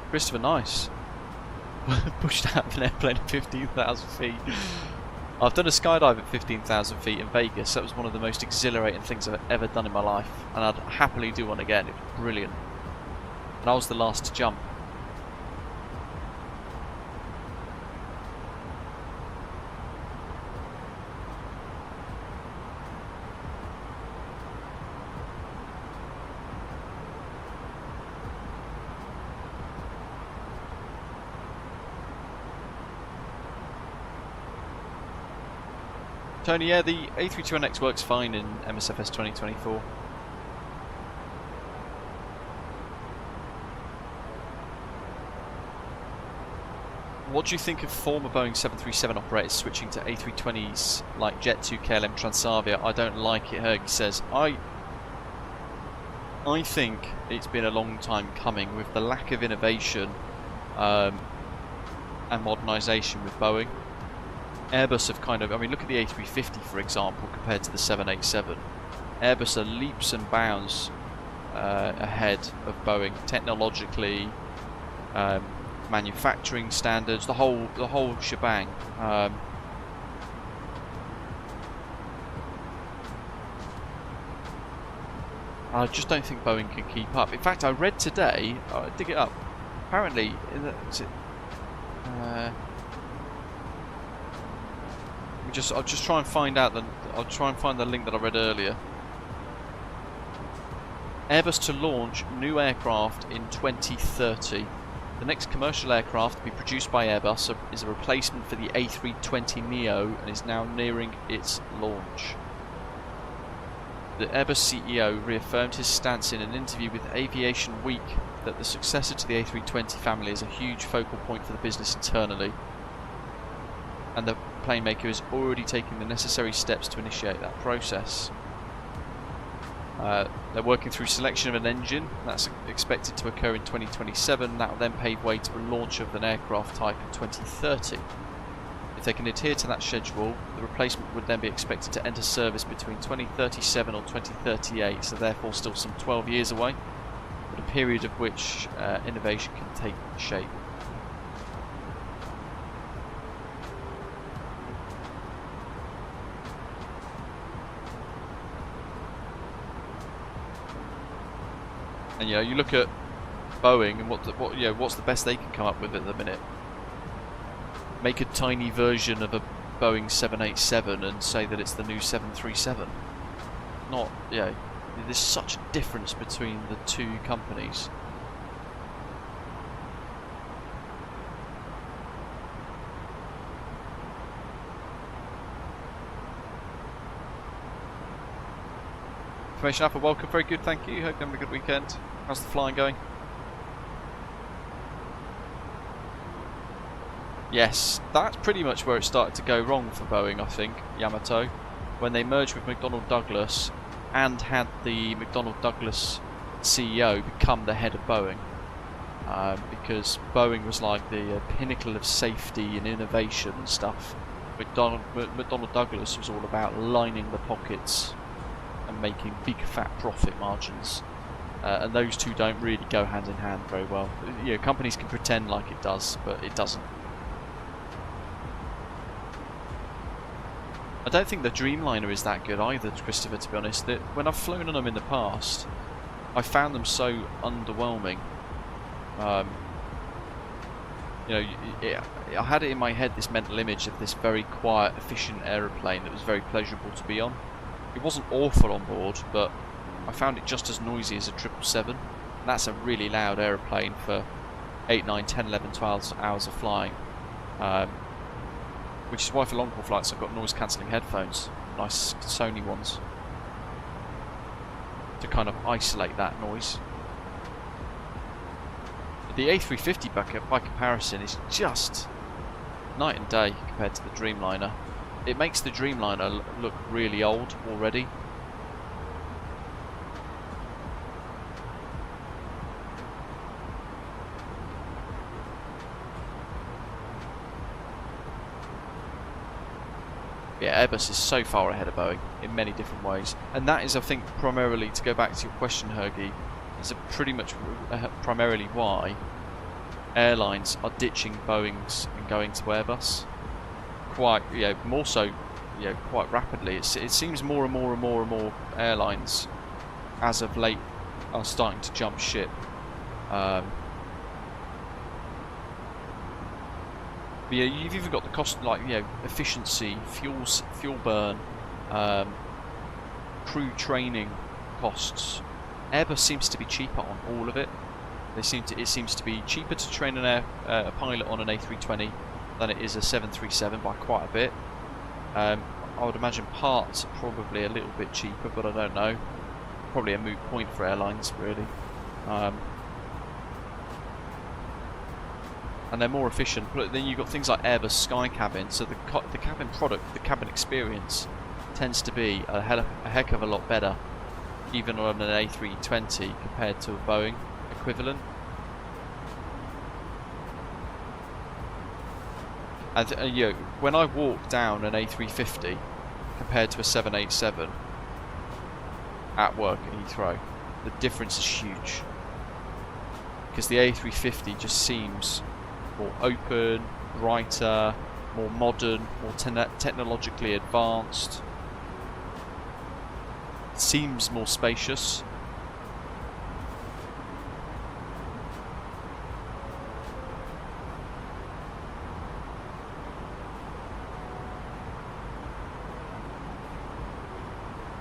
S1: Christopher, nice. Pushed out of an airplane at 15,000 feet. I've done a skydive at 15,000 feet in Vegas. That was one of the most exhilarating things I've ever done in my life, and I'd happily do one again. It was brilliant. And I was the last to jump. Tony, yeah, the A32NX works fine in msfs 2024. What do you think of former Boeing 737 operators switching to A320s like Jet2, KLM, Transavia? I don't like it, Hergy says. I think it's been a long time coming with the lack of innovation and modernisation with Boeing. Airbus have kind of, I mean, look at the A350 for example compared to the 787. Airbus are leaps and bounds ahead of Boeing technologically, manufacturing standards, the whole shebang. I just don't think Boeing can keep up. In fact, I read today, dig it up. Apparently, I'll just try and find out I'll try and find the link that I read earlier. Airbus to launch new aircraft in 2030. The next commercial aircraft to be produced by Airbus is a replacement for the A320neo and is now nearing its launch. The Airbus CEO reaffirmed his stance in an interview with Aviation Week that the successor to the A320 family is a huge focal point for the business internally, and the plane maker is already taking the necessary steps to initiate that process. They're working through selection of an engine that's expected to occur in 2027. That will then pave way to the launch of an aircraft type in 2030. If they can adhere to that schedule, the replacement would then be expected to enter service between 2037 or 2038, so therefore still some 12 years away, but a period of which innovation can take shape. And you know, you look at Boeing and what's the best they can come up with at the minute. Make a tiny version of a Boeing 787 and say that it's the new 737. Not, there's such a difference between the two companies. Information Alpha, welcome, very good, thank you. Hope you have a good weekend. How's the flying going? Yes, that's pretty much where it started to go wrong for Boeing, I think, Yamato, when they merged with McDonnell Douglas and had the McDonnell Douglas CEO become the head of Boeing, because Boeing was like the pinnacle of safety and innovation and stuff. McDonnell Douglas was all about lining the pockets and making big fat profit margins. and those two don't really go hand in hand very well. You know, companies can pretend like it does, but it doesn't. I don't think the Dreamliner is that good either, Christopher, to be honest. When I've flown on them in the past, I found them so underwhelming. You know, I had it in my head, this mental image of this very quiet, efficient aeroplane that was very pleasurable to be on. It wasn't awful on board, but I found it just as noisy as a 777. And that's a really loud aeroplane for 8, 9, 10, 11, 12 hours of flying. Which is why for long-haul flights I've got noise-cancelling headphones, nice Sony ones, to kind of isolate that noise. The A350 by comparison is just night and day compared to the Dreamliner. It makes the Dreamliner look really old already. Yeah, Airbus is so far ahead of Boeing in many different ways, and that is, I think, primarily, to go back to your question, Hergy, is pretty much primarily why airlines are ditching Boeings and going to Airbus. Quite, more so, quite rapidly. It seems more and more airlines, as of late, are starting to jump ship. But yeah, you've even got the cost, like, efficiency, fuel burn, crew training costs. Airbus seems to be cheaper on all of it. It seems to be cheaper to train a pilot on an A320 than it is a 737 by quite a bit. I would imagine parts are probably a little bit cheaper, but I don't know. Probably a moot point for airlines, really. And they're more efficient. But then you've got things like Airbus Sky Cabin, so the cabin product, the cabin experience, tends to be a heck of a lot better, even on an A320 compared to a Boeing equivalent. And when I walk down an A350 compared to a 787 at work at Heathrow, the difference is huge. Because the A350 just seems more open, brighter, more modern, more technologically advanced. It seems more spacious.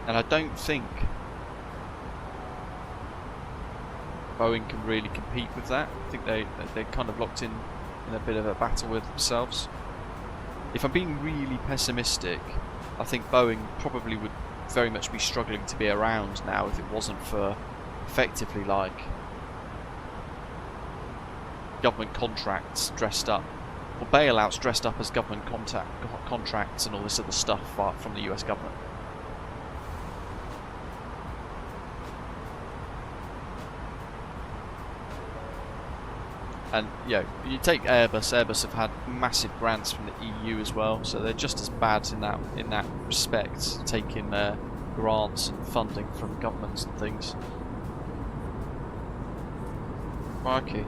S1: And I don't think Boeing can really compete with that. I think they're kind of locked in a bit of a battle with themselves. If I'm being really pessimistic, I think Boeing probably would very much be struggling to be around now if it wasn't for effectively like government contracts dressed up, or bailouts dressed up as government contracts and all this other stuff from the US government. And you take Airbus. Airbus have had massive grants from the EU as well, so they're just as bad in that respect, taking grants and funding from governments and things. Crikey.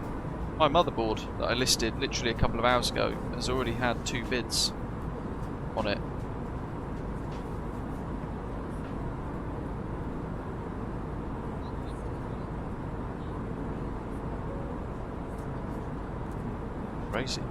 S1: My motherboard that I listed literally a couple of hours ago has already had 2 bids on it. Crazy.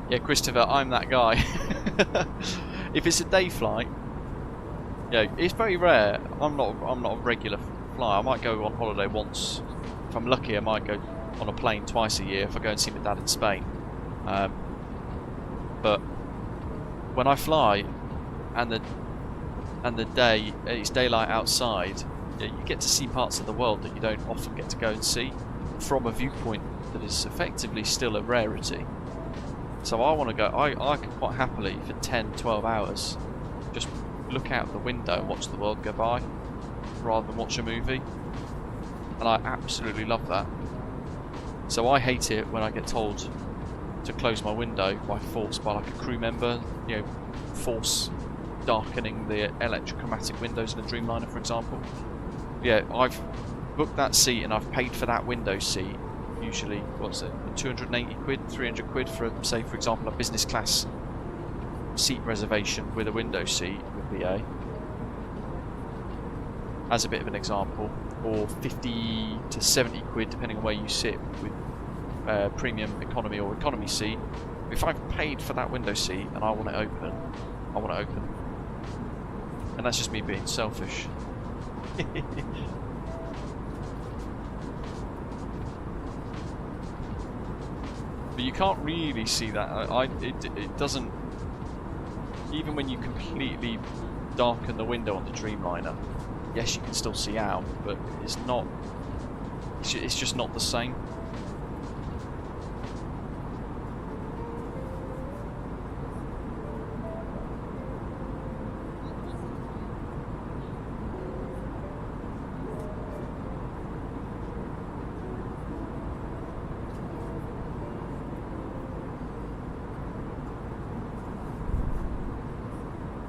S1: Yeah, Christopher, I'm that guy. If it's a day flight, it's very rare. I'm not a regular flyer. I might go on holiday once. If I'm lucky, I might go on a plane twice a year if I go and see my dad in Spain. But when I fly and the day it's daylight outside, you get to see parts of the world that you don't often get to go and see from a viewpoint that is effectively still a rarity. So I want to go. I could quite happily for 10, 12 hours just look out the window and watch the world go by. rather than watch a movie. And I absolutely love that. So I hate it when I get told to close my window by force, by like a crew member, you know, force darkening the electrochromatic windows in a Dreamliner, for example. Yeah, I've booked that seat and I've paid for that window seat, usually, what's it, 280 quid, 300 quid for, say, for example, a business class seat reservation with a window seat with BA, as a bit of an example, or 50 to 70 quid depending on where you sit with premium economy or economy seat. If I've paid for that window seat and I want it open, I want it open. And that's just me being selfish. But you can't really see that. It doesn't, even when you completely darken the window on the Dreamliner, yes, you can still see out, but it's not, it's just not the same.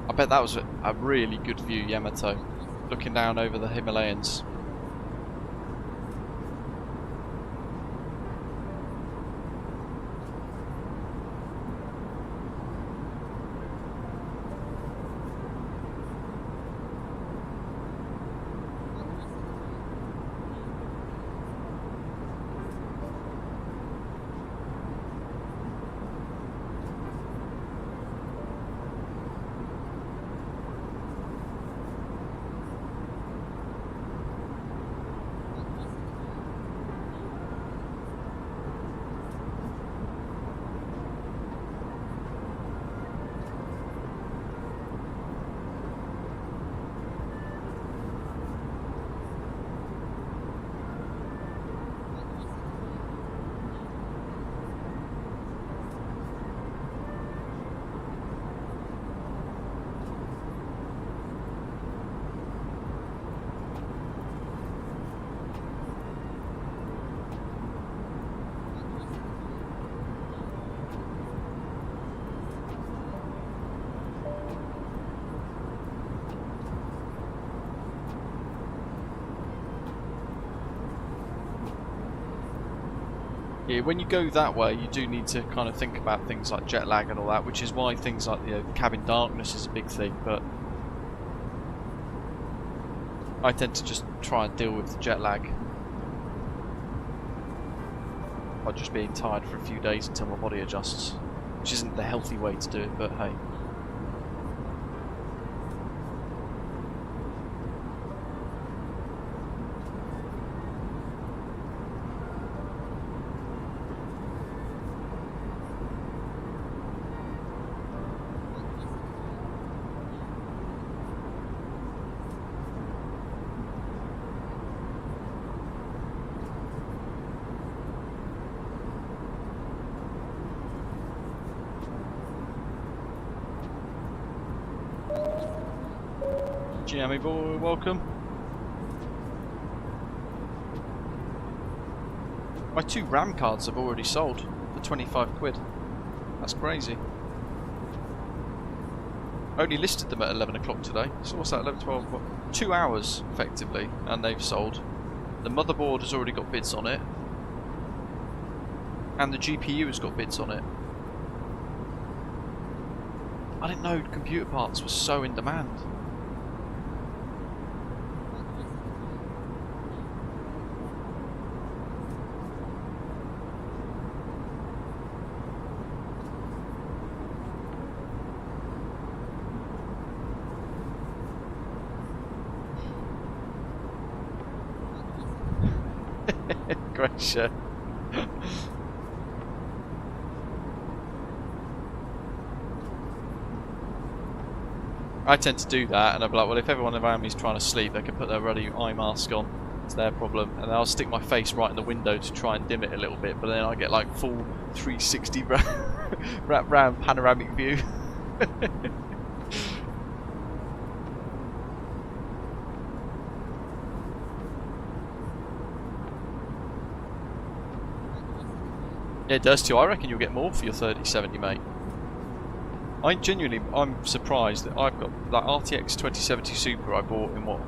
S1: I bet that was a really good view, Yamato, looking down over the Himalayas. Yeah, when you go that way, you do need to kind of think about things like jet lag and all that, which is why things like the cabin darkness is a big thing. But I tend to just try and deal with the jet lag by just being tired for a few days until my body adjusts, which isn't the healthy way to do it, but hey. Jammy boy, welcome. My 2 RAM cards have already sold for 25 quid. That's crazy. I only listed them at 11 o'clock today. So what's that, 11, 12, what? 2 hours effectively, and they've sold. The motherboard has already got bids on it. And the GPU has got bids on it. I didn't know computer parts were so in demand. Great shit. I tend to do that, and I'll be like, well, if everyone around me is trying to sleep, they can put their ruddy eye mask on. It's their problem. And I'll stick my face right in the window to try and dim it a little bit, but then I get like full 360 wrap round panoramic view. Yeah, it does too. I reckon you'll get more for your 3070, mate. I'm surprised that I've got that RTX 2070 Super I bought in what,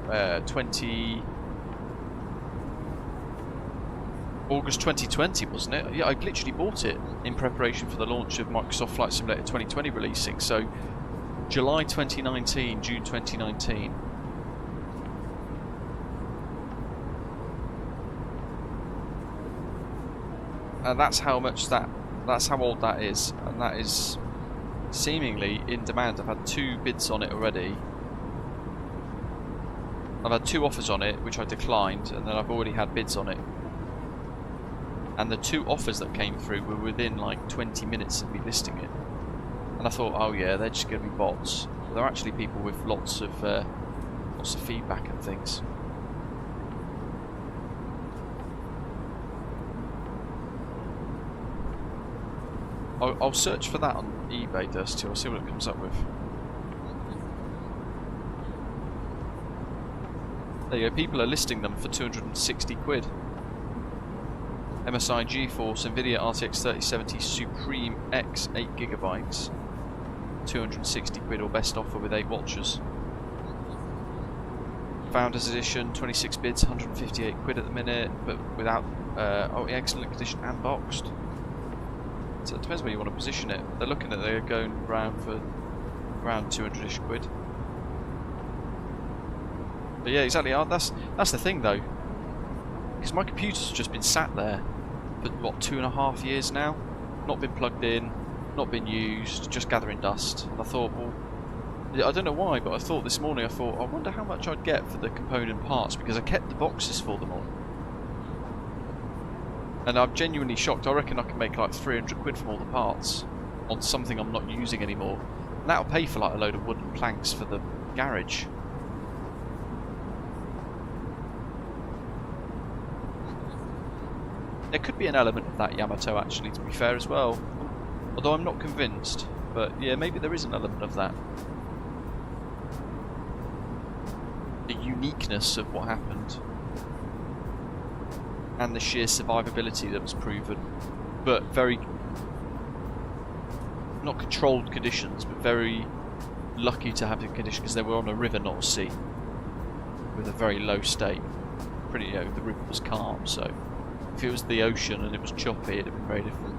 S1: August 2020, wasn't it? Yeah, I literally bought it in preparation for the launch of Microsoft Flight Simulator 2020 releasing. So July 2019, June 2019. And that's how old that is, and that is seemingly in demand. I've had 2 bids on it already. I've had 2 offers on it, which I declined, and then I've already had bids on it. And the 2 offers that came through were within like 20 minutes of me listing it. And I thought, oh yeah, they're just going to be bots. But they're actually people with lots of feedback and things. I'll search for that on eBay, Dusty. I'll see what it comes up with. There you go. People are listing them for 260 quid. MSI GeForce NVIDIA RTX 3070 Supreme X 8GB. 260 quid, or best offer with 8 watches. Founders Edition, 26 bids, 158 quid at the minute, but without excellent condition and boxed. So it depends where you want to position it. They're looking at they're going around for around 200-ish quid. But yeah, exactly. That's the thing though, because my computer's just been sat there for what, 2.5 years now, not been plugged in, not been used, just gathering dust. And I thought, well, I don't know why, but I thought this morning, I wonder how much I'd get for the component parts, because I kept the boxes for them all. And I'm genuinely shocked. I reckon I can make like 300 quid from all the parts on something I'm not using anymore. And that'll pay for like a load of wooden planks for the garage. There could be an element of that Yamato actually, to be fair as well. Although I'm not convinced. But yeah, maybe there is an element of that. The uniqueness of what happened. And the sheer survivability that was proven. But very, not controlled conditions, but very lucky to have the condition, because they were on a river, not a sea. With a very low state. Pretty, you know, the river was calm, so if it was the ocean and it was choppy, it'd have been very different.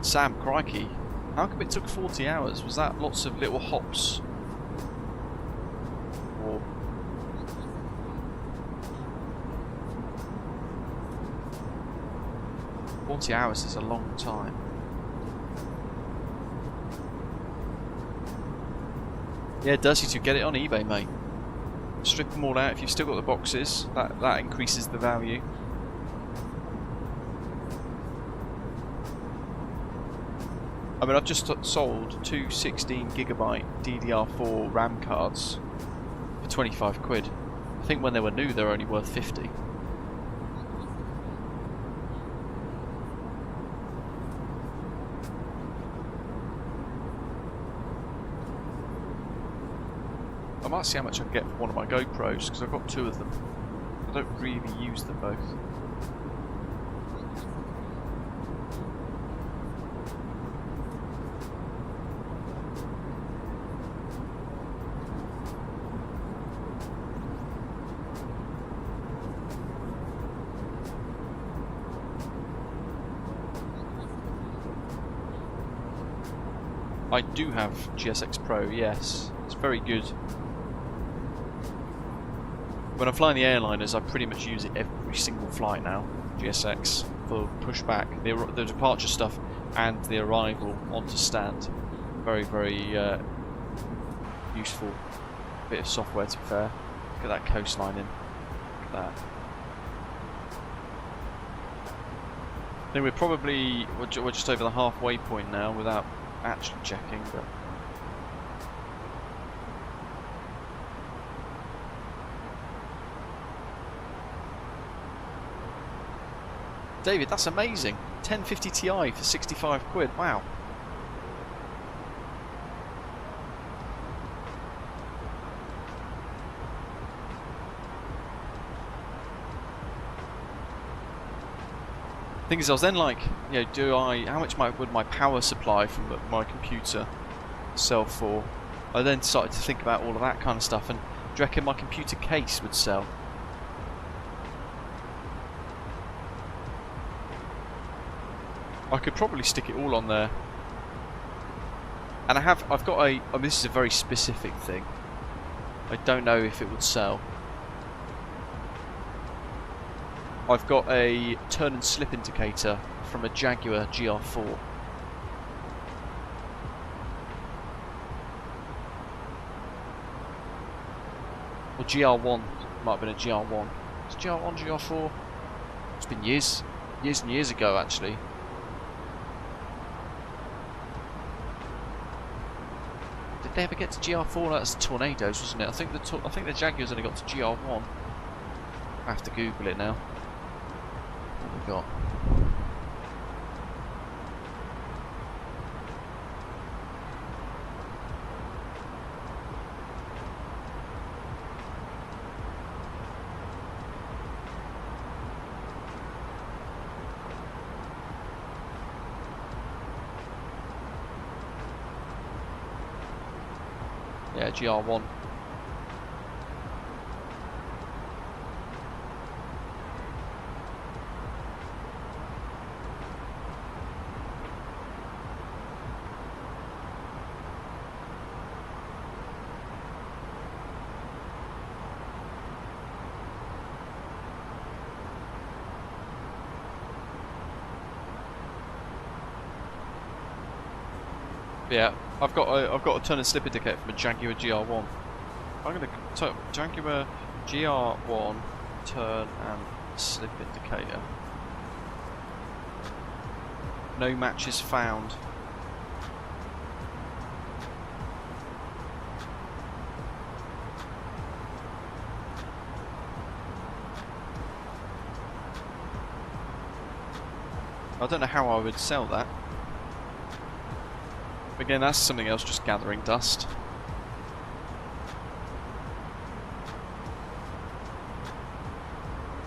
S1: Sam, crikey. How come it took 40 hours? Was that lots of little hops? Or... $40 hours is a long time. Yeah, it does. You to get it on eBay, mate. Strip them all out. If you've still got the boxes, that increases the value. I mean, I've just sold 2 16GB DDR4 RAM cards for 25 quid. I think when they were new, they were only worth 50. I might see how much I can get for one of my GoPros, because I've got 2 of them. I don't really use them both. I do have GSX Pro, yes. It's very good. When I'm flying the airliners, I pretty much use it every single flight now. GSX for pushback, the departure stuff, and the arrival onto stand. Very, very useful bit of software, to be fair. Look at that coastline in. Look at that. I think we're just over the halfway point now without actually checking, but David, that's amazing. 1050 Ti for 65 quid. Wow. Thing is, I was then like, you know, how much would my power supply from my computer sell for? I then started to think about all of that kind of stuff, and do you reckon my computer case would sell? I could probably stick it all on there. And I've got a, I mean, this is a very specific thing. I don't know if it would sell. I've got a turn and slip indicator from a Jaguar GR4. Or GR1, might have been a GR1. Is it GR1, GR4? It's been years and years ago actually. Did they ever get to GR4? That's Tornadoes, wasn't it? I think the Jaguars only got to GR1. I have to Google it now. What have we got? Yeah, GR1. Yeah, I've got a turn and slip indicator from a Jaguar GR1. I'm gonna Jaguar GR1 turn and slip indicator. No matches found. I don't know how I would sell that. Again, that's something else, just gathering dust.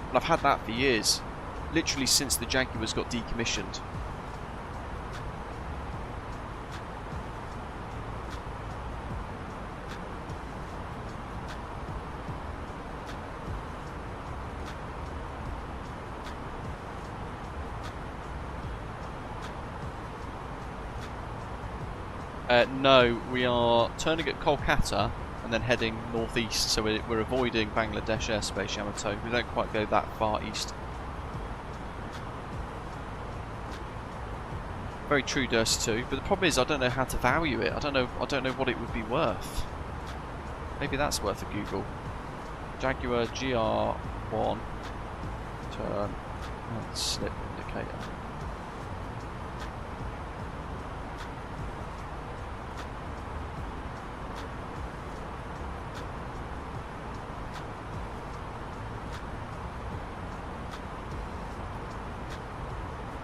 S1: And I've had that for years. Literally since the Jaguars got decommissioned. No, we are turning at Kolkata and then heading northeast, so we're avoiding Bangladesh airspace, Yamato. We don't quite go that far east. Very true, Durst too. But the problem is, I don't know how to value it. I don't know what it would be worth. Maybe that's worth a Google. Jaguar GR1 turn and slip indicator.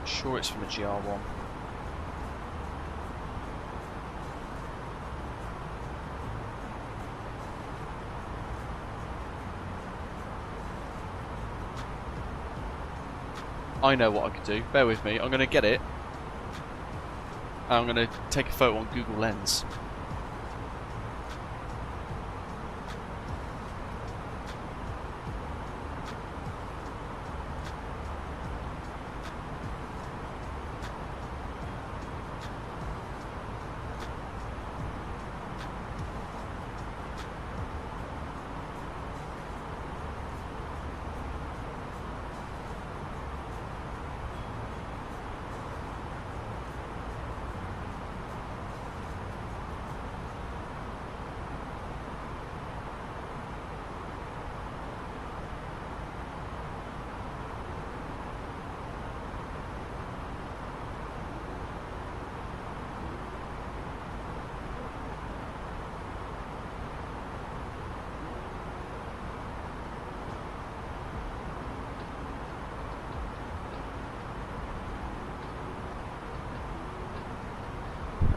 S1: Sure, it's from a GR1. I know what I could do. Bear with me. I'm going to get it. And I'm going to take a photo on Google Lens.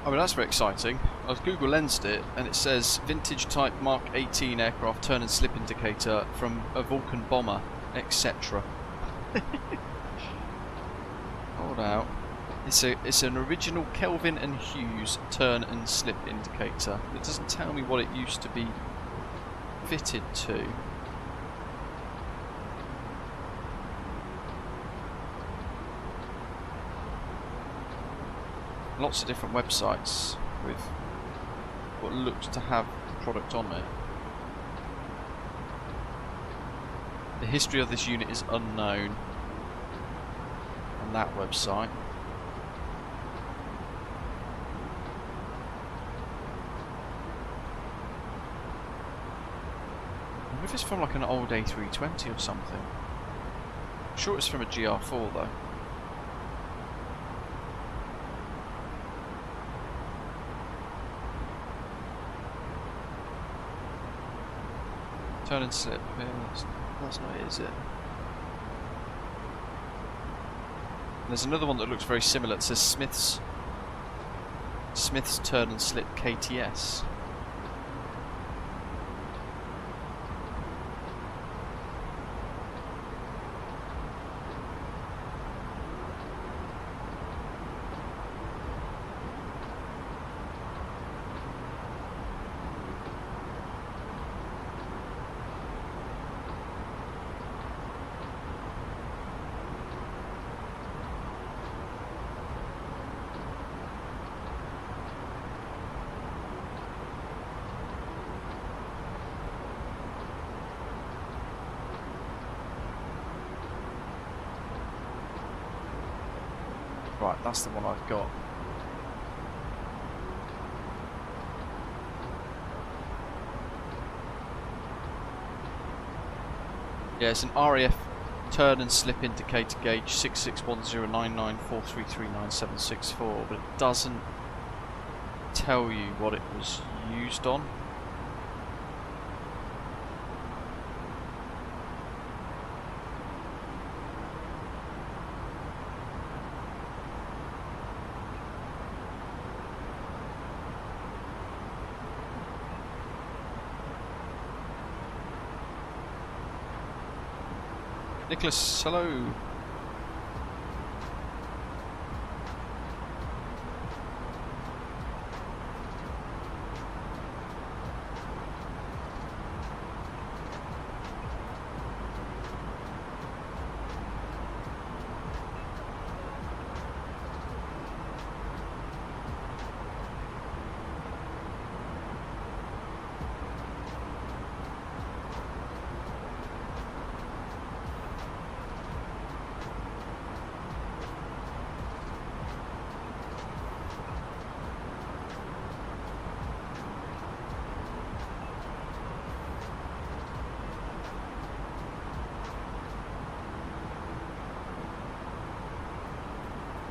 S1: I mean, that's very exciting. I've Google Lensed it and it says vintage type Mark 18 aircraft turn and slip indicator from a Vulcan bomber, etc. Hold out. It's an original Kelvin and Hughes turn and slip indicator. It doesn't tell me what it used to be fitted to. Lots of different websites with what looks to have the product on it. The history of this unit is unknown on that website. I wonder if it's from like an old A320 or something. I'm sure it's from a GR4 though. Turn and slip. Yeah, that's not it, is it? There's another one that looks very similar. It says Smith's turn and slip KTS. Right, that's the one I've got. Yeah, it's an RAF turn and slip indicator gauge 661099433974, but it doesn't tell you what it was used on. Nicholas, hello.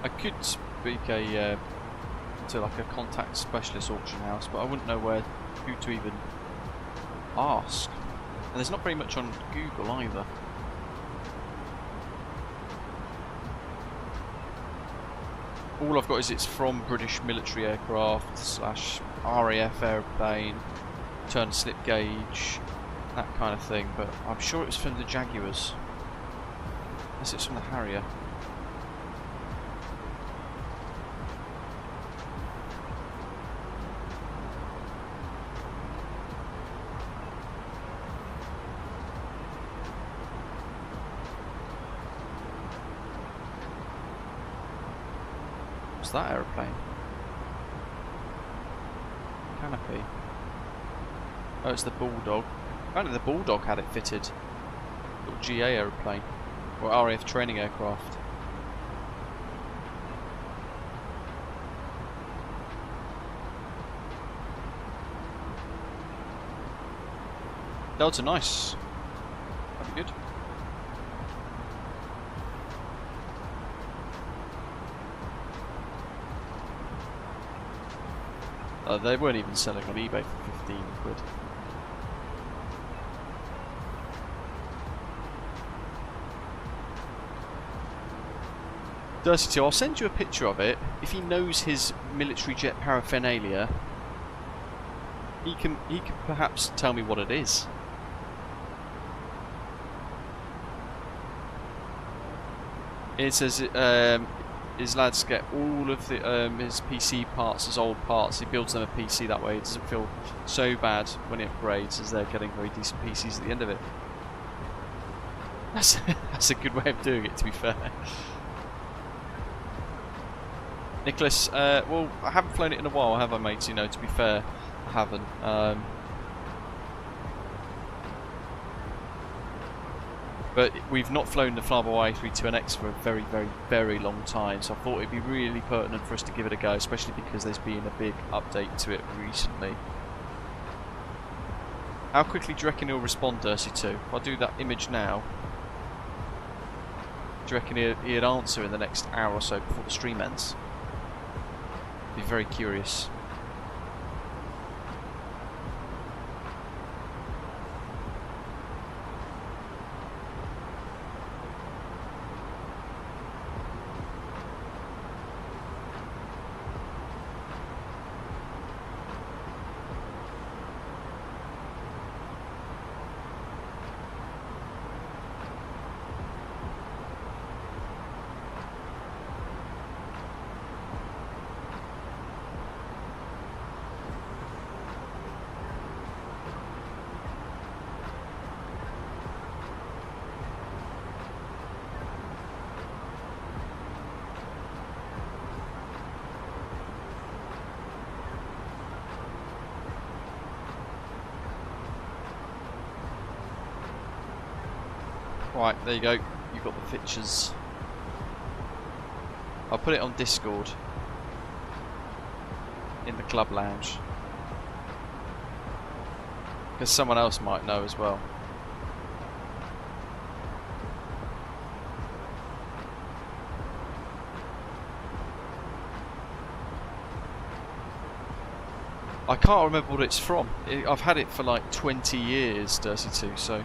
S1: I could speak to like a contact specialist auction house, but I wouldn't know who to even ask. And there's not very much on Google either. All I've got is it's from British military aircraft / RAF airplane, turn and slip gauge, that kind of thing. But I'm sure it was from the Jaguars. Unless it's from the Harrier. What's that aeroplane? Canopy. Oh, it's the Bulldog. Apparently the Bulldog had it fitted. Little GA aeroplane. Or RAF training aircraft. Delta, nice. That'd be good. They weren't even selling on eBay for 15 quid. Dirty 2, I'll send you a picture of it. If he knows his military jet paraphernalia, he can perhaps tell me what it is. It says his lads get all of the his PC parts as old parts. He builds them a PC that way. It doesn't feel so bad when it upgrades, as they're getting very decent PCs at the end of it. That's a good way of doing it, to be fair. Nicholas, well, I haven't flown it in a while, have I, mate? You know, to be fair, I haven't. But we've not flown the flybywire A32NX for a very, very, very long time, so I thought it'd be really pertinent for us to give it a go, especially because there's been a big update to it recently. How quickly do you reckon he'll respond, Dursey2? If I do that image now, do you reckon he'd answer in the next hour or so before the stream ends? Be very curious. Right, there you go. You've got the pictures. I'll put it on Discord in the club lounge, because someone else might know as well. I can't remember what it's from. I've had it for like 20 years, Dursey2, so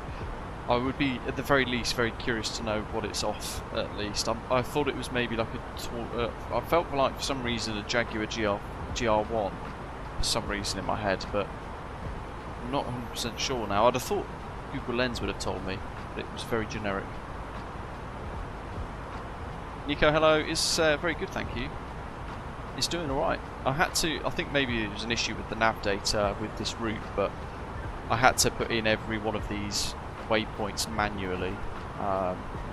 S1: I would be, at the very least, very curious to know what it's off, at least. I thought it was maybe like a... I felt like, for some reason, a Jaguar GR1, for some reason in my head, but I'm not 100% sure now. I'd have thought Google Lens would have told me, but it was very generic. Nico, hello. It's very good, thank you. It's doing alright. I think maybe it was an issue with the nav data with this route, but I had to put in every one of these waypoints manually.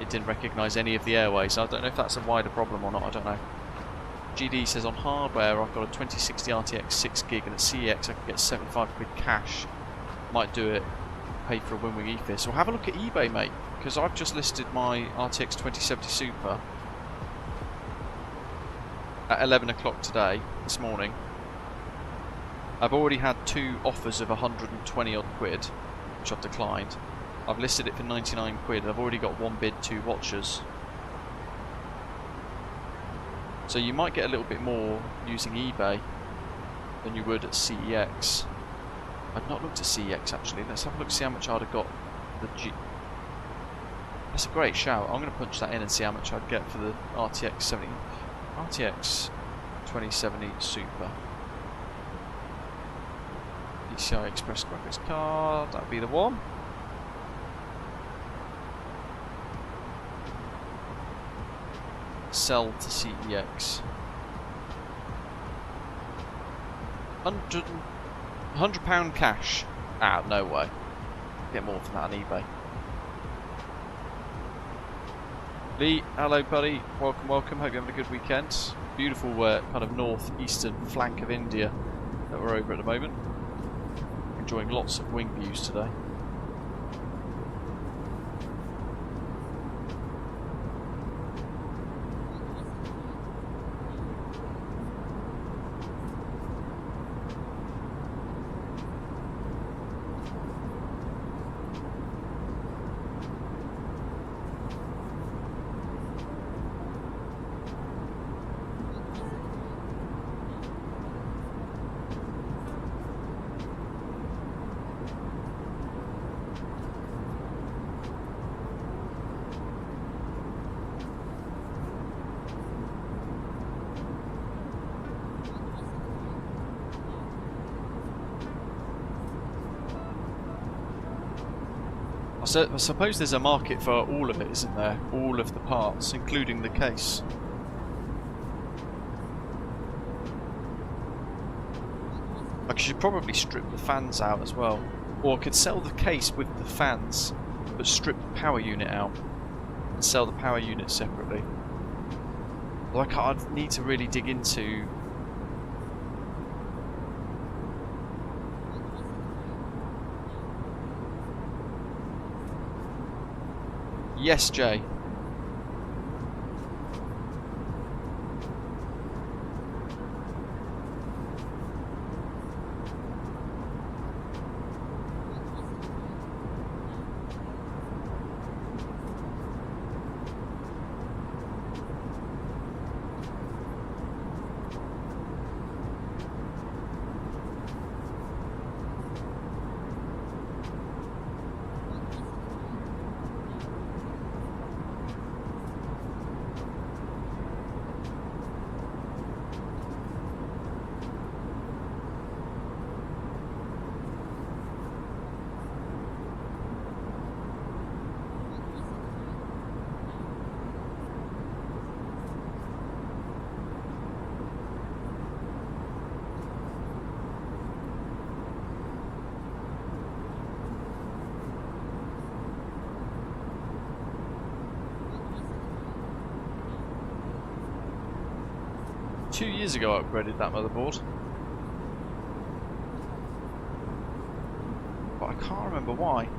S1: It didn't recognise any of the airways. I don't know if that's a wider problem or not, I don't know. GD says on hardware I've got a 2060 RTX 6GB, and at CEX I can get 75 quid cash. Might do it, pay for a Winwing EFIS. Well, have a look at eBay, mate, because I've just listed my RTX 2070 Super at 11 o'clock today, this morning. I've already had 2 offers of 120 odd quid, which I've declined. I've listed it for 99 quid. I've already got 1 bid, 2 watchers. So you might get a little bit more using eBay than you would at CEX. I've not looked at CEX actually. Let's have a look, see how much I'd have got the That's a great shout. I'm going to punch that in and see how much I'd get for the RTX 2070 Super. PCI Express graphics card, that'd be the one. Sell to CEX. £100 cash. Ah, no way. Get more than that on eBay. Lee, hello buddy. Welcome, welcome. Hope you're having a good weekend. Beautiful kind of northeastern flank of India that we're over at the moment. Enjoying lots of wing views today. I suppose there's a market for all of it, isn't there? All of the parts, including the case. I should probably strip the fans out as well. Or I could sell the case with the fans, but strip the power unit out and sell the power unit separately. Like, I'd need to really dig into... Yes, Jay. Two years ago I upgraded that motherboard. But I can't remember why.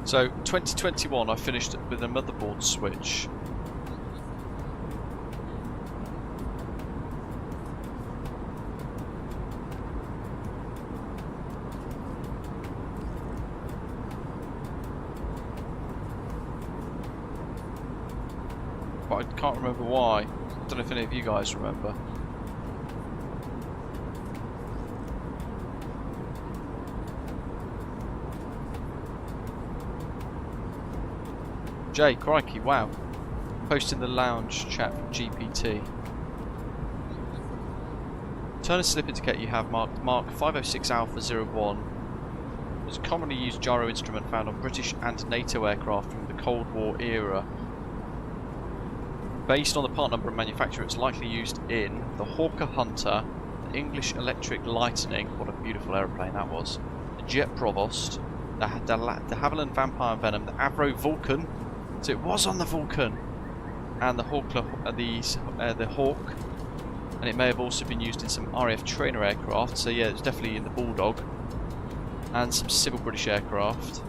S1: So 2021 I finished with a motherboard switch. But I can't remember why. I don't know if any of you guys remember. Jay, crikey, wow. Post in the lounge chat from GPT. Turn a slip indicator you have marked Mark 506 Alpha 01 was a commonly used gyro instrument found on British and NATO aircraft from the Cold War era. Based on the part number and manufacturer, it's likely used in the Hawker Hunter, the English Electric Lightning, what a beautiful aeroplane that was, the Jet Provost, the Havilland Vampire Venom, the Avro Vulcan. So it was on the Vulcan, and the Hawk, the Hawk, and it may have also been used in some RAF trainer aircraft. So yeah, it's definitely in the Bulldog, and some civil British aircraft.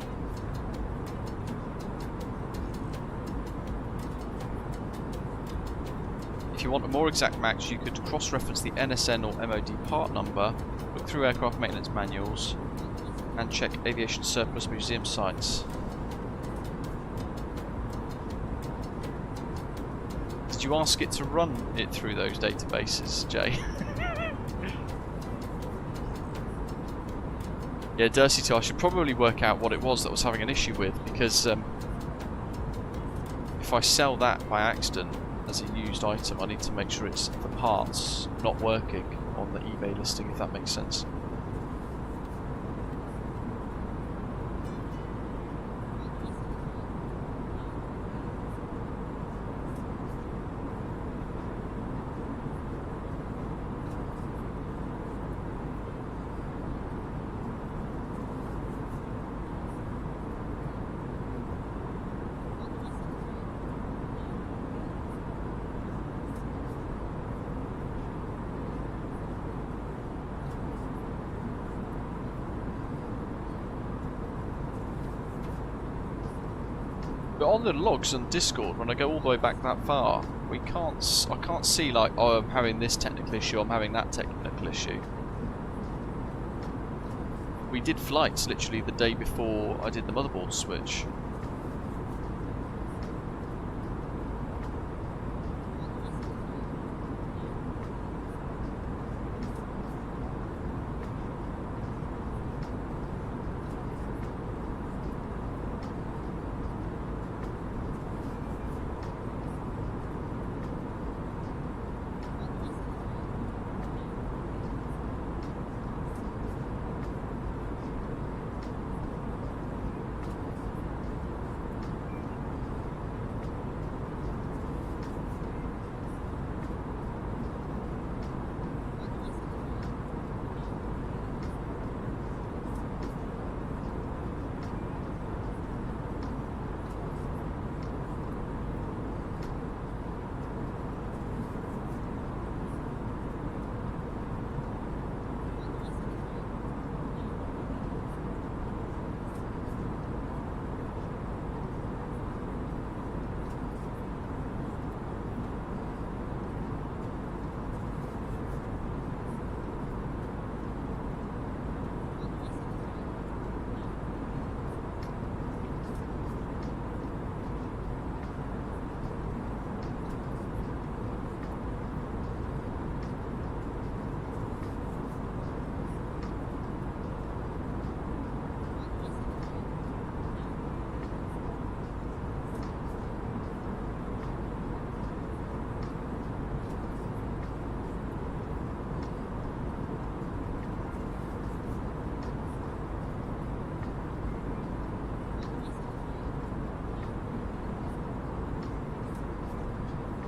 S1: If you want a more exact match, you could cross-reference the NSN or MOD part number, look through aircraft maintenance manuals, and check aviation surplus museum sites. Did you ask it to run it through those databases, Jay? Yeah, Dirty 2, I should probably work out what it was that was having an issue with, because if I sell that by accident as a used item, I need to make sure it's the parts not working on the eBay listing, if that makes sense. But on the logs on Discord, when I go all the way back that far, I can't see like, oh, I'm having this technical issue, I'm having that technical issue. We did flights literally the day before I did the motherboard switch.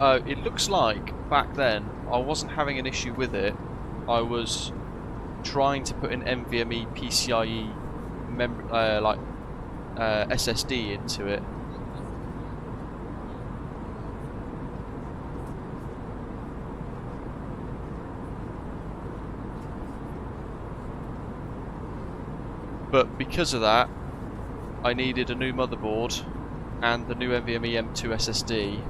S1: It looks like back then I wasn't having an issue with it. I was trying to put an NVMe PCIe SSD into it. But because of that, I needed a new motherboard and the new NVMe M2 SSD.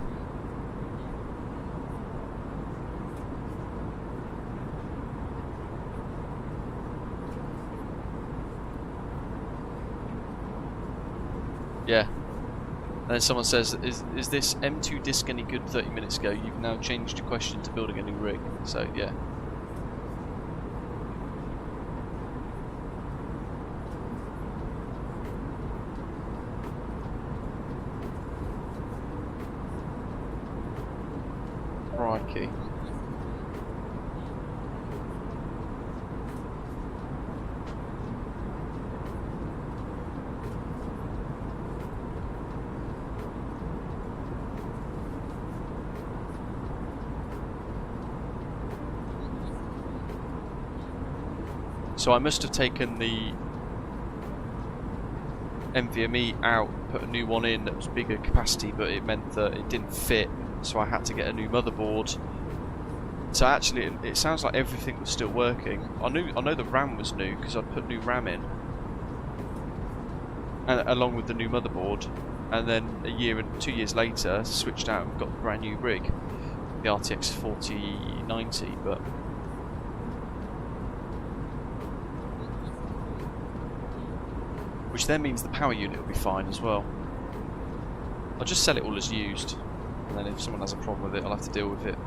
S1: Yeah. And then someone says, is this M2 disk any good 30 minutes ago? You've now changed your question to building a new rig. So, yeah. Crikey. So I must have taken the NVMe out, put a new one in that was bigger capacity, but it meant that it didn't fit, so I had to get a new motherboard. So actually, it sounds like everything was still working. I know the RAM was new because I'd put new RAM in, and along with the new motherboard. And then a year and 2 years later, switched out and got the brand new rig, the RTX 4090. But which then means the power unit will be fine as well. I'll just sell it all as used, and then if someone has a problem with it, I'll have to deal with it.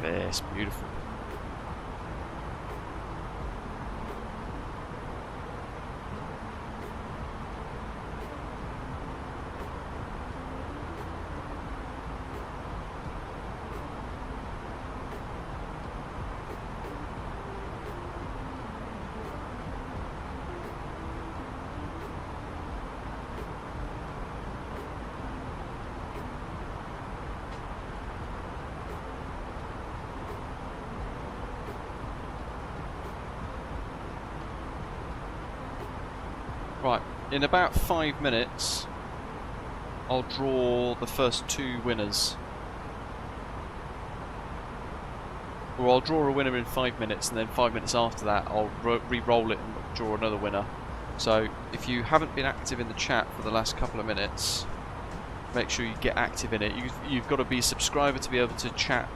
S1: Yeah, it's beautiful. Right, in about 5 minutes, I'll draw the first 2 winners. Or I'll draw a winner in 5 minutes, and then 5 minutes after that, I'll re-roll it and draw another winner. So, if you haven't been active in the chat for the last couple of minutes, make sure you get active in it. You've got to be a subscriber to be able to chat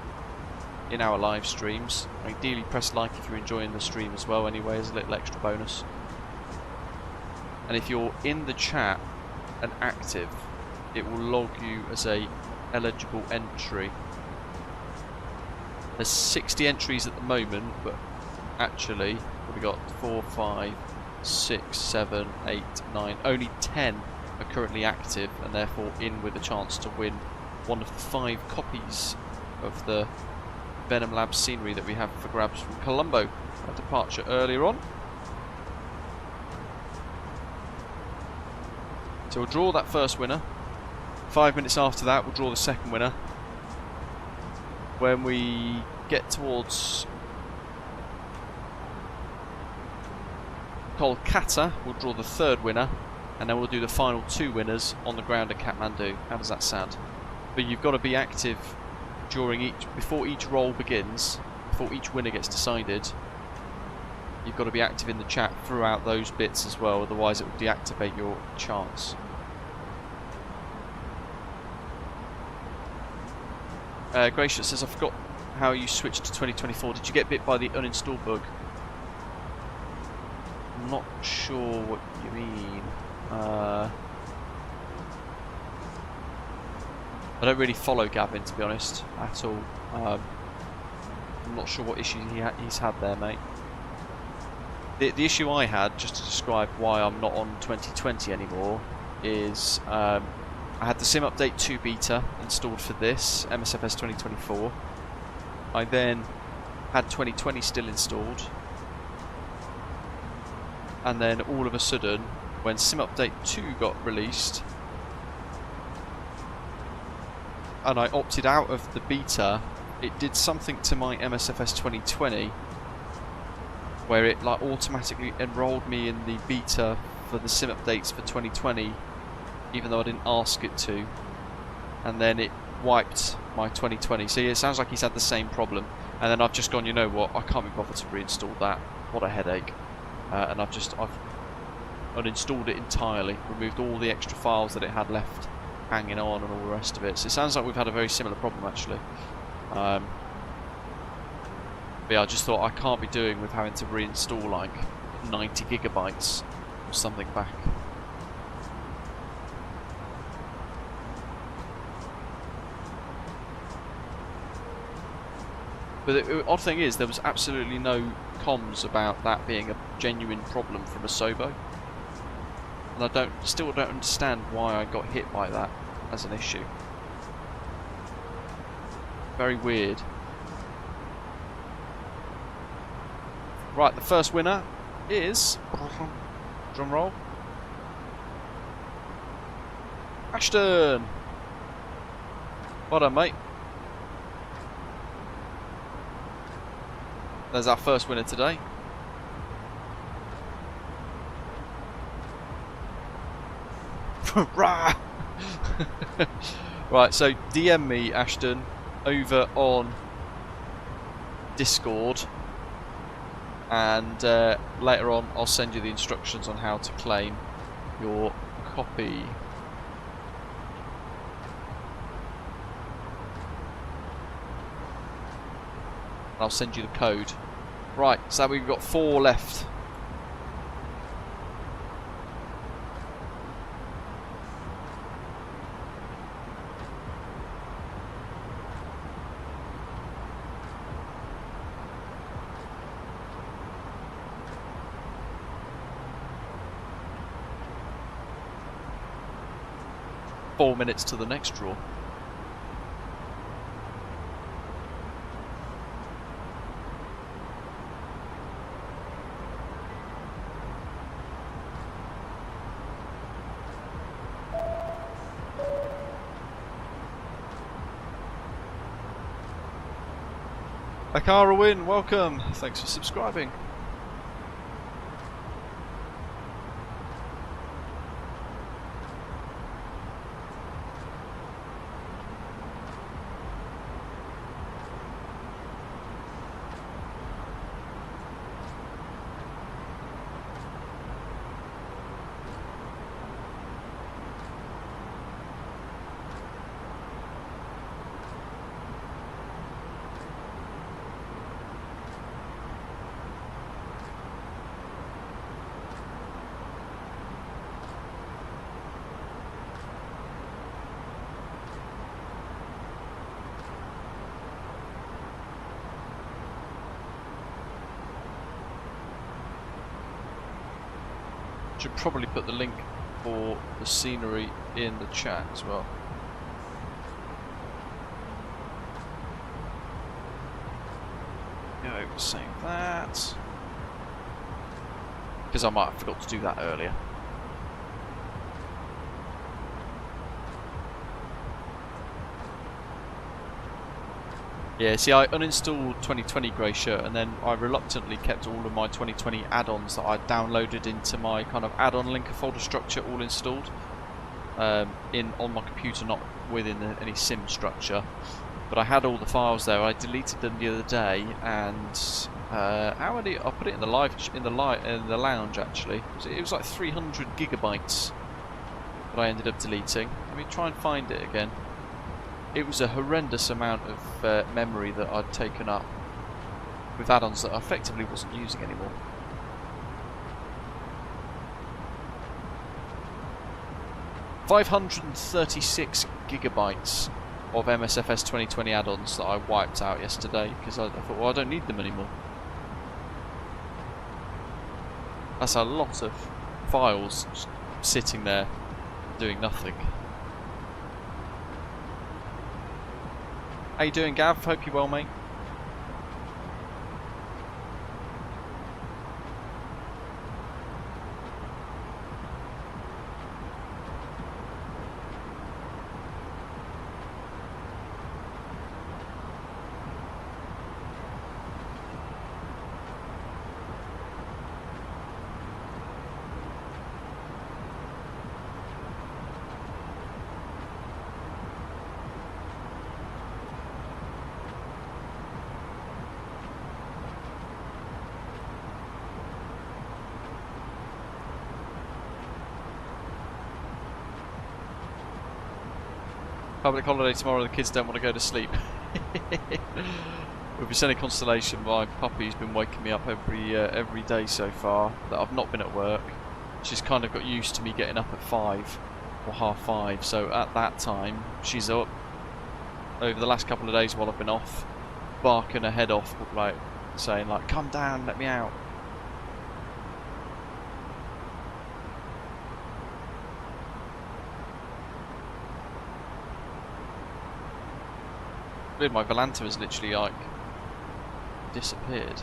S1: in our live streams. Ideally, press like if you're enjoying the stream as well, anyway, as a little extra bonus. And if you're in the chat and active, it will log you as a eligible entry. There's 60 entries at the moment, but actually we've got 4, 5, 6, 7, 8, 9. Only 10 are currently active, and therefore in with a chance to win one of the 5 copies of the VenomLabs scenery that we have for grabs from Colombo at departure earlier on. So we'll draw that first winner. 5 minutes after that, we'll draw the second winner. When we get towards Kolkata, we'll draw the third winner, and then we'll do the final 2 winners on the ground at Kathmandu. How does that sound? But you've got to be active during before each roll begins, before each winner gets decided. You've got to be active in the chat throughout those bits as well, otherwise it will deactivate your chance. Gracious says, I forgot how you switched to 2024. Did you get bit by the uninstall bug? I'm not sure what you mean. I don't really follow Gavin, to be honest, at all. I'm not sure what issue he's had there, mate. The issue I had, just to describe why I'm not on 2020 anymore, is I I had the Sim Update 2 beta installed for this, msfs 2024. I then had 2020 still installed. And then all of a sudden, when Sim Update 2 got released, and I opted out of the beta, it did something to my msfs 2020 where it like automatically enrolled me in the beta for the sim updates for 2020 even though I didn't ask it to, and then it wiped my 2020. So yeah, it sounds like he's had the same problem, and then I've just gone, you know what, I can't be bothered to reinstall that, what a headache, and I've uninstalled it entirely, removed all the extra files that it had left hanging on and all the rest of it. So it sounds like we've had a very similar problem actually. But yeah, I just thought I can't be doing with having to reinstall like 90 gigabytes or something back. But the odd thing is, there was absolutely no comms about that being a genuine problem from a Sobo. And I still don't understand why I got hit by that as an issue. Very weird. Right, the first winner is, drum roll, Ashton. Well done, mate. There's our first winner today. Right, so DM me, Ashton, over on Discord, and later on I'll send you the instructions on how to claim your copy. I'll send you the code. Right, so we've got 4 left. Four minutes to the next draw. Akarwin, welcome. Thanks for subscribing. Should probably put the link for the scenery in the chat as well. Go save that, because I might have forgot to do that earlier. Yeah, see, I uninstalled 2020 Grey Shirt, and then I reluctantly kept all of my 2020 add-ons that I'd downloaded into my kind of add-on linker folder structure all installed on my computer, not within any sim structure. But I had all the files there. I deleted them the other day, and I put it in the lounge actually. It was like 300 gigabytes that I ended up deleting. Let me try and find it again. It was a horrendous amount of memory that I'd taken up with add-ons that I effectively wasn't using anymore. $536 gigabytes of msfs 2020 add-ons that I wiped out yesterday because I thought, well, I don't need them anymore. That's a lot of files just sitting there doing nothing. How you doing, Gav? Hope you're well, mate. Public holiday tomorrow, the kids don't want to go to sleep. With a Scenic Constellation, my puppy's been waking me up every day so far that I've not been at work. She's kind of got used to me getting up at 5 or half 5, so at that time she's up over the last couple of days while I've been off, barking her head off, like saying like, "Come down, let me out." My Volanta has literally like disappeared.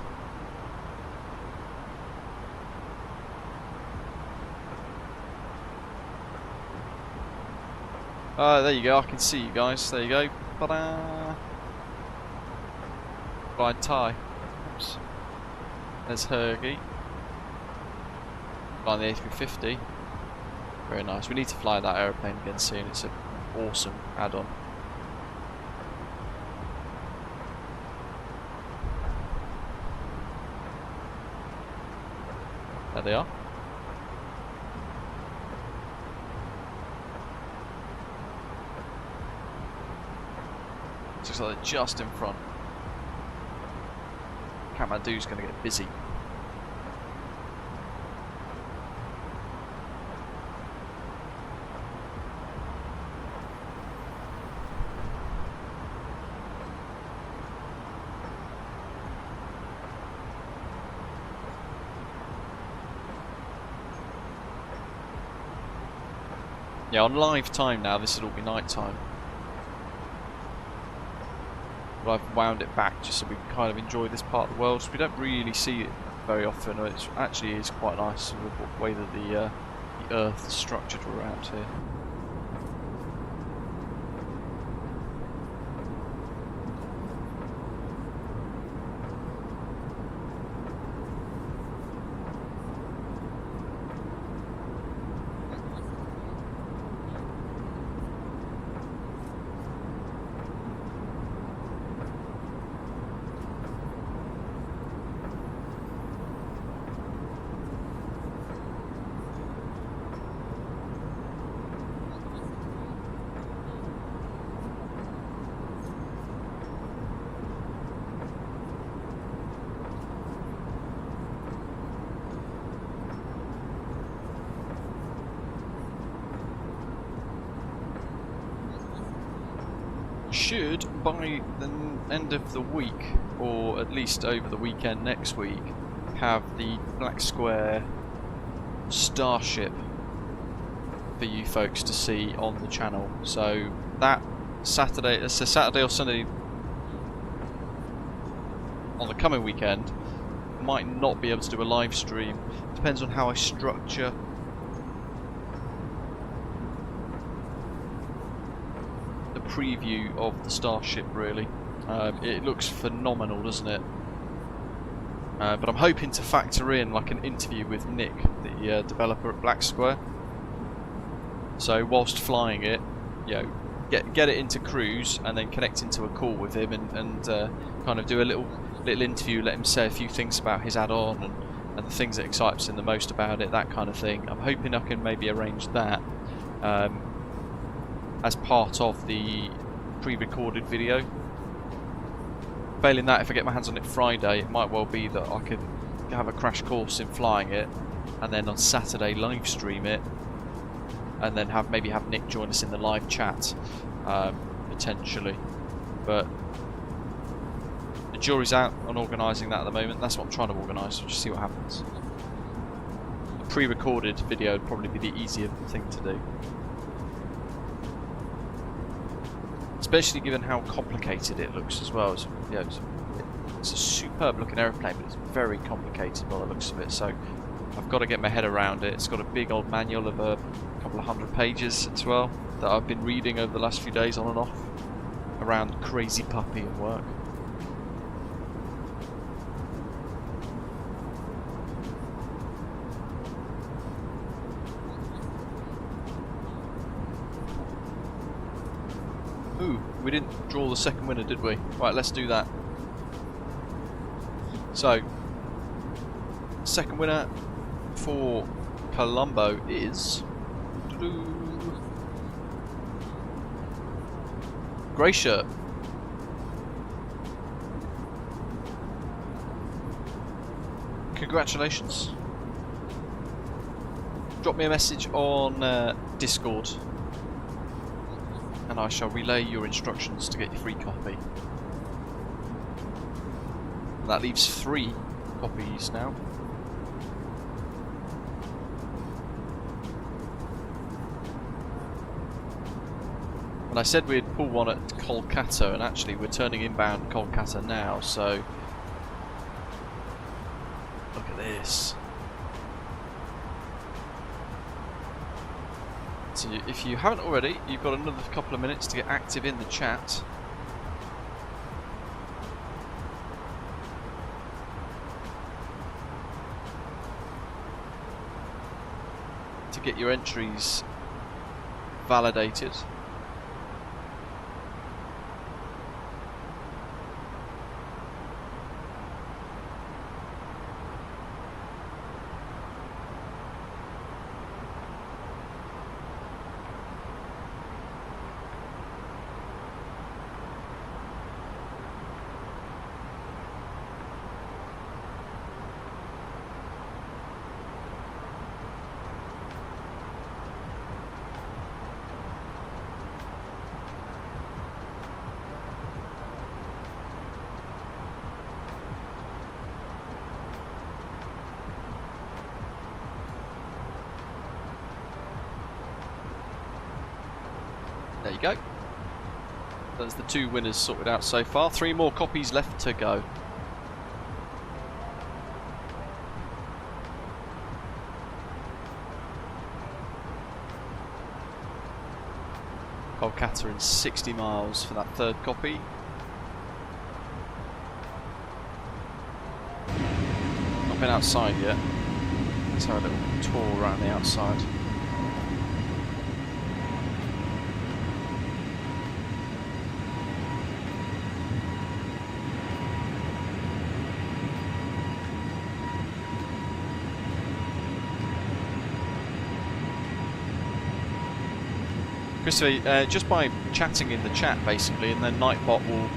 S1: There you go, I can see you guys. There you go. Ta-da! Blind tie. Oops. There's Hergy. Flying the A350. Very nice. We need to fly that aeroplane again soon. It's an awesome add-on. There they are. Looks like they're just in front. Kathmandu's going to get busy. Yeah, on live time now, this will all be night time. But I've wound it back just so we can kind of enjoy this part of the world. So we don't really see it very often. It actually is quite nice with the way that the Earth is structured around here. Should by the end of the week, or at least over the weekend next week, have the Black Square Starship for you folks to see on the channel. So that Saturday, it's a Saturday or Sunday on the coming weekend, might not be able to do a live stream. Depends on how I structure preview of the Starship, really. It looks phenomenal, doesn't it? But I'm hoping to factor in like an interview with Nick, the developer at Black Square. So whilst flying it, you know, get it into cruise and then connect into a call with him and kind of do a little interview, let him say a few things about his add-on and the things that excites him the most about it, that kind of thing. I'm hoping I can maybe arrange that as part of the pre-recorded video. Failing that, if I get my hands on it Friday, it might well be that I could have a crash course in flying it and then on Saturday live stream it and then maybe have Nick join us in the live chat, potentially. But the jury's out on organising that at the moment. That's what I'm trying to organise, so just see what happens. The pre-recorded video would probably be the easier thing to do. especially given how complicated it looks as well. It's a superb looking aeroplane, but it's very complicated by the looks of it, so I've got to get my head around it. It's got a big old manual of a couple of 100 pages as well that I've been reading over the last few days on and off around Crazy Puppy and work. Ooh, we didn't draw the second winner, did we? Right, let's do that. So, second winner for Colombo is Grey Shirt. Congratulations. Drop me a message on Discord and I shall relay your instructions to get your free copy. That leaves 3 copies now. And I said we'd pull one at Kolkata, and actually we're turning inbound Kolkata now, so look at this. So if you haven't already, you've got another couple of minutes to get active in the chat. To get your entries validated. There you go. That's the 2 winners sorted out so far. 3 more copies left to go. Kolkata in 60 miles for that 3rd copy. Not been outside yet. Let's have a little tour around the outside. Christopher, just by chatting in the chat basically, and then Nightbot will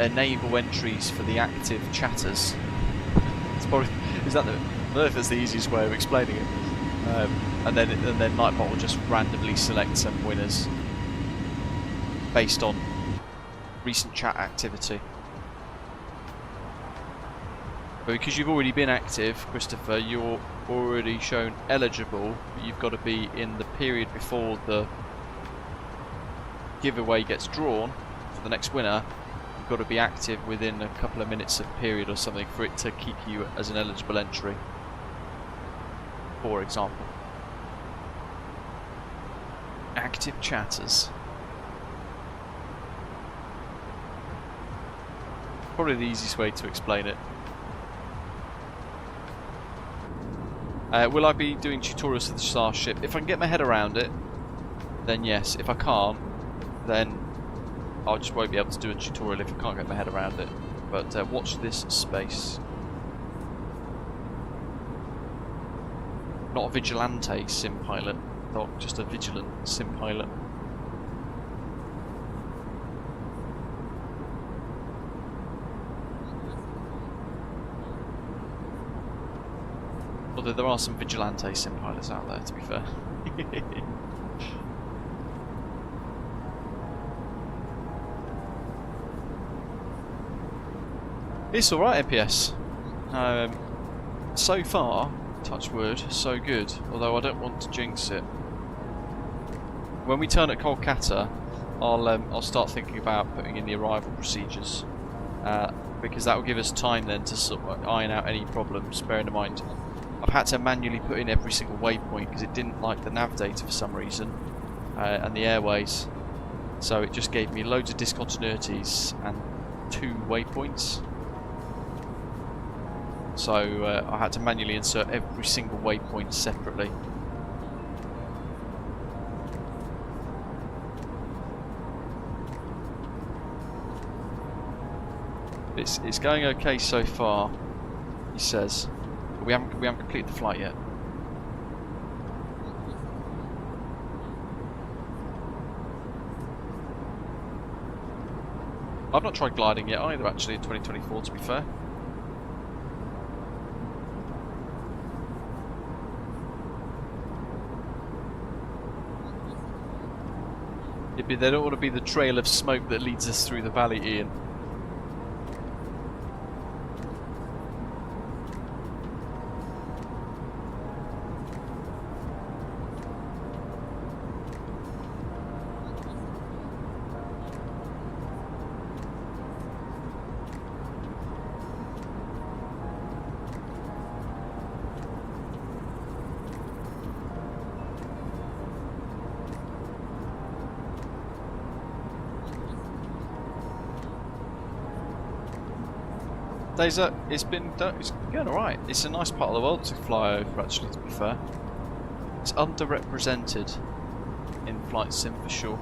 S1: enable entries for the active chatters. It's probably, is that the, I don't know if that's the easiest way of explaining it. And then Nightbot will just randomly select some winners based on recent chat activity. But because you've already been active, Christopher, you're already shown eligible, but you've got to be in the period before the giveaway gets drawn for the next winner. You've got to be active within a couple of minutes of period or something for it to keep you as an eligible entry, for example. Active chatters. Probably the easiest way to explain it. Will I be doing tutorials of the Starship? If I can get my head around it, then yes. If I can't, then I just won't be able to do a tutorial if I can't get my head around it. But watch this space. Not a vigilante sim pilot, Doc, just a vigilant sim pilot. Although there are some vigilante sim pilots out there, to be fair. It's alright, MPS. So far, touch wood, so good. Although I don't want to jinx it. When we turn at Kolkata, I'll start thinking about putting in the arrival procedures, because that will give us time then to sort of iron out any problems. Bearing in mind, I've had to manually put in every single waypoint because it didn't like the nav data for some reason, and the airways, so it just gave me loads of discontinuities and 2 waypoints. So I had to manually insert every single waypoint separately. It's going okay so far, he says. But we haven't completed the flight yet. I've not tried gliding yet either, actually, in 2024, to be fair. They don't want to be the trail of smoke that leads us through the valley, Ian. It's been going alright. It's a nice part of the world to fly over, actually, to be fair. It's underrepresented in flight sim for sure.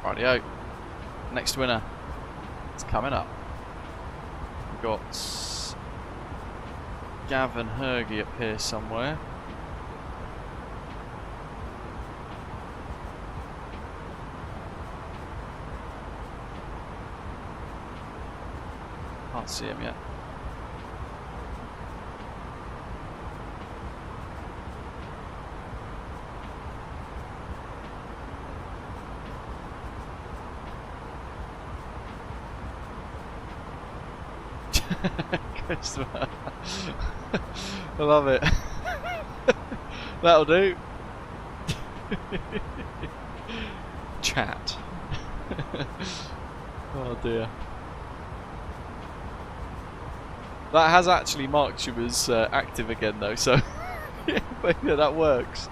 S1: Rightio. Next winner. It's coming up. We've got Gavin Hergy up here somewhere. Can't see him yet. I love it. That'll do. Chat. Oh dear. That has actually marked you as active again though, so yeah, that works.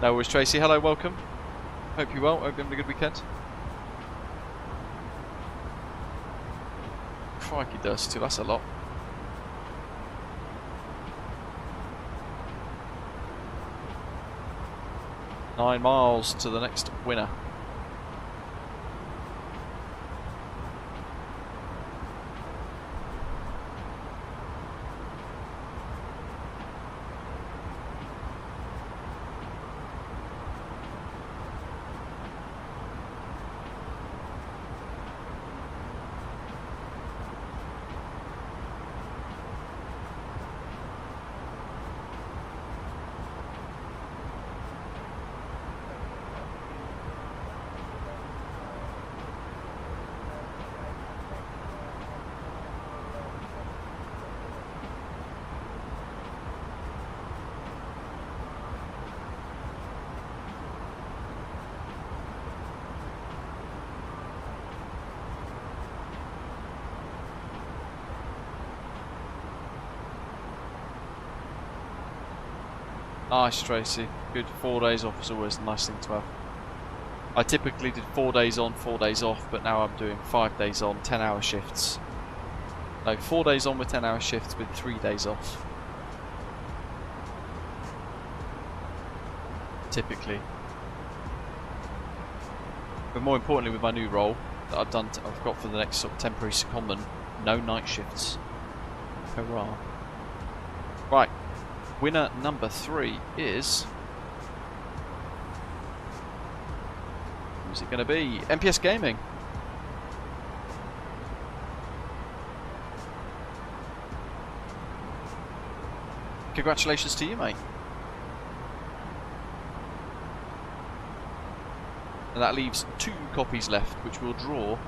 S1: No worries, Tracy. Hello, welcome. Hope you're well. Hope you're having a good weekend. Crikey, does too. That's a lot. $9 miles to the next winner. Nice, Tracy. Good. 4 days off is always a nice thing to have. I typically did 4 days on, 4 days off, but now I'm doing 5 days on, 10-hour shifts. No, 4 days on with 10-hour shifts with 3 days off. Typically. But more importantly, with my new role that I've got for the next sort of temporary secondment, No night shifts. Hurrah. Right. Winner number 3 is... who's it going to be? MPS Gaming. Congratulations to you, mate. And that leaves 2 copies left, which we'll draw.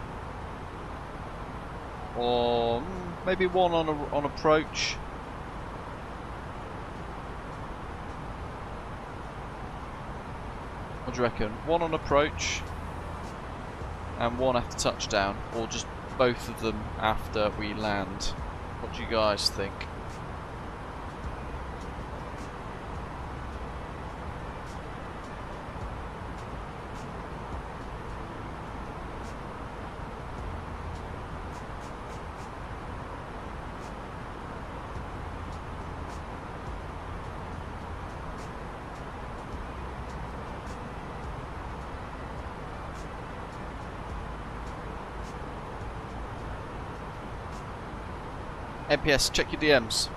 S1: Or maybe one on approach. What do you reckon? One on approach and one after touchdown, or just both of them after we land? What do you guys think? MPS, check your DMs.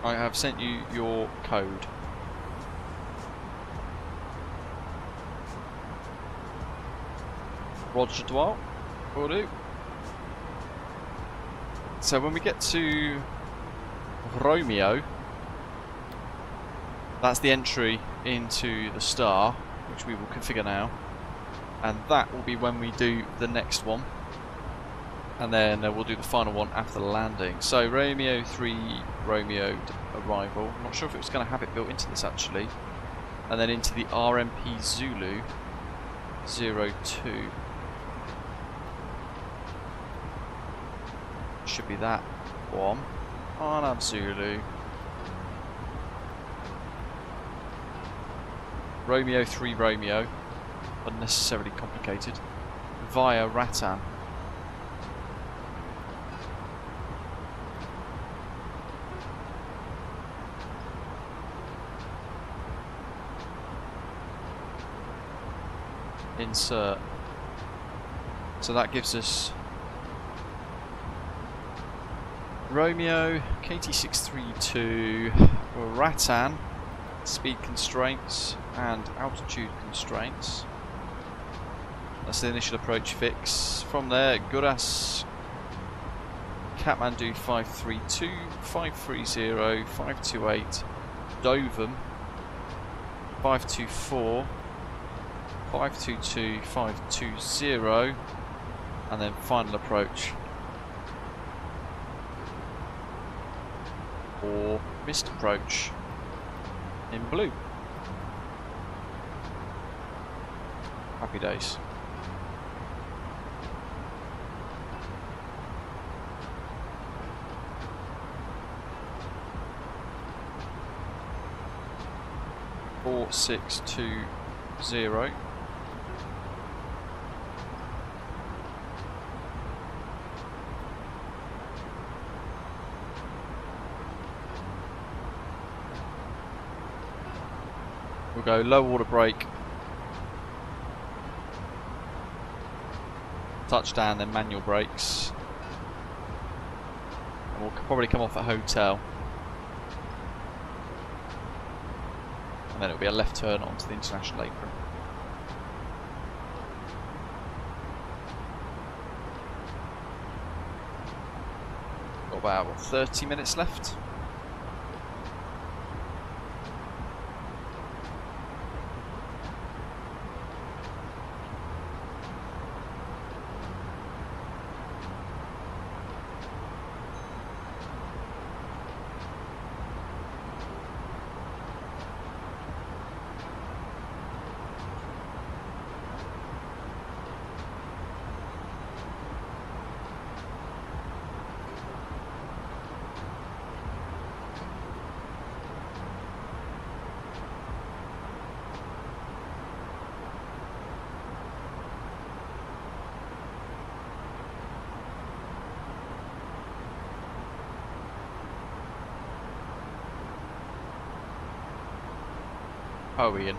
S1: I have sent you your code. Roger Dwell, will do. So when we get to Romeo, that's the entry into the star, which we will configure now. And that will be when we do the next one. And then we'll do the final one after the landing. So Romeo 3, Romeo arrival. I'm not sure if it was going to have it built into this actually. And then into the RMP Zulu 02. Should be that one. RNAV Zulu. Romeo 3, Romeo. Unnecessarily complicated. Via Ratan. Insert. So that gives us Romeo, KT632, Ratan, speed constraints and altitude constraints. That's the initial approach fix. From there, Guras, Kathmandu 532, 530, 528, Dovam, 524, 522, 520, and then final approach or missed approach in blue. Happy days. Four, 6, 2, 0. We'll go low water brake, touchdown, then manual brakes, and we'll probably come off at hotel, and then it'll be a left turn onto the international apron. Got about 30 minutes left. Oh, Ian.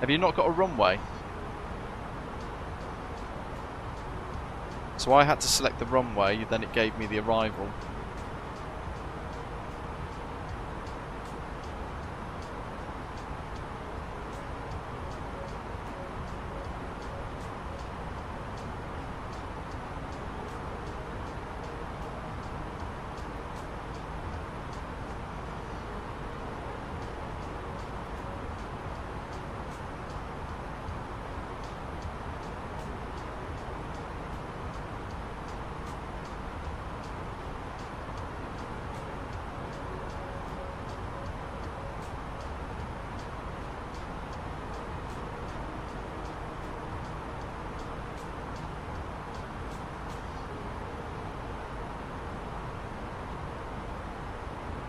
S1: Have you not got a runway? So I had to select the runway, then it gave me the arrival.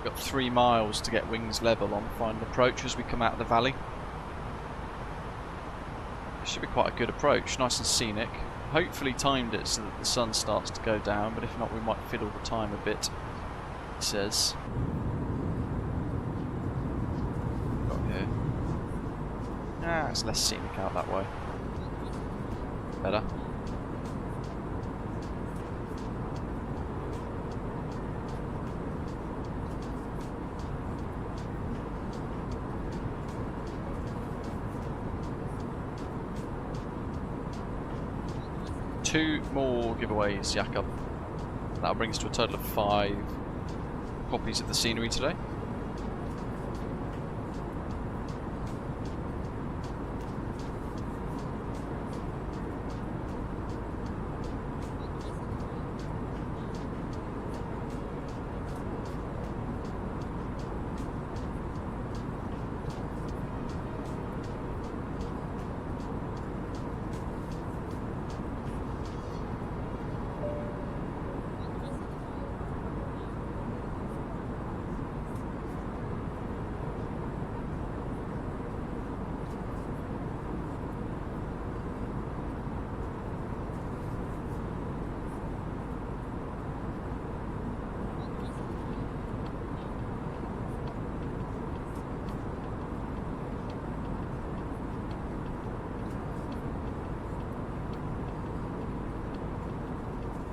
S1: Got 3 miles to get wings level on final approach as we come out of the valley. Should be quite a good approach, nice and scenic. Hopefully timed it so that the sun starts to go down, but if not we might fiddle the time a bit, he says. Got here. Ah, it's less scenic out that way. Better. Two more giveaways, Jakob. That'll bring us to a total of 5 copies of the scenery today.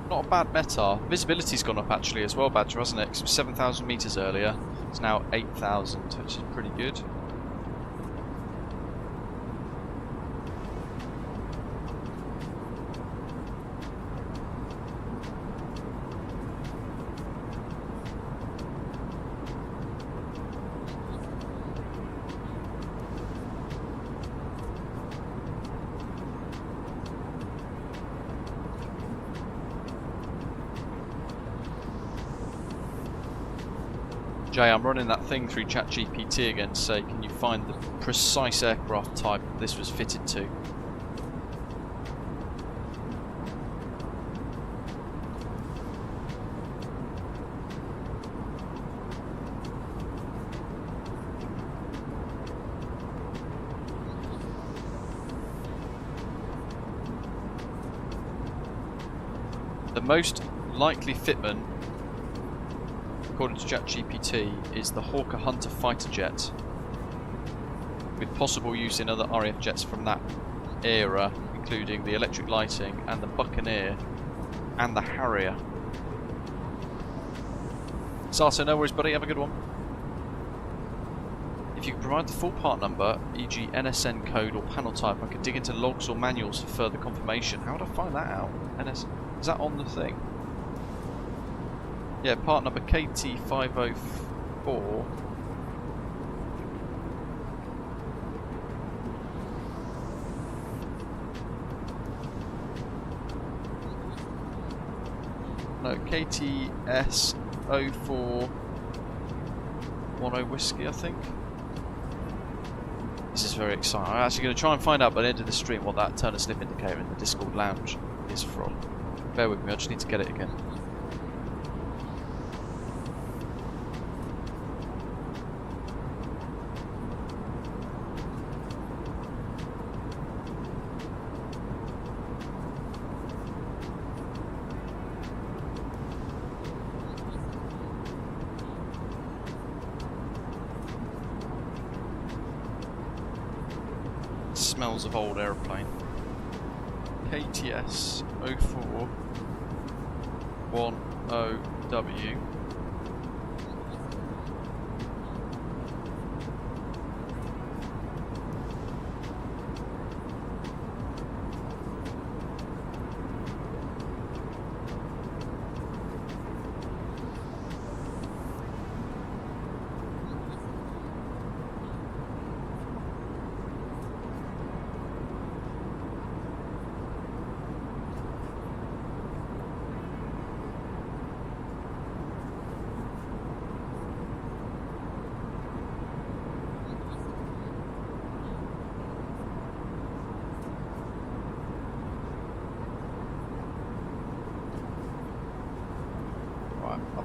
S1: Not a bad METAR. Visibility's gone up actually as well, Badger, hasn't it? 'Cause it was 7,000 metres earlier. It's now 8,000, which is pretty good. Jay, I'm running that thing through ChatGPT again to say, can you find the precise aircraft type this was fitted to? The most likely fitment, according to ChatGPT, is the Hawker Hunter fighter jet, with possible use in other RAF jets from that era, including the electric lighting and the Buccaneer and the Harrier. Sato, no worries buddy, have a good one. If you could provide the full part number, e.g. NSN code or panel type, I could dig into logs or manuals for further confirmation. How would I find that out? Is that on the thing? Yeah, part number KT504. No, KTS0410 whiskey, I think. This is very exciting. I'm actually going to try and find out by the end of the stream what that turn and slip indicator in the Discord lounge is from. Bear with me, I just need to get it again. Smells of old aeroplane. KTS 04 FS2010W.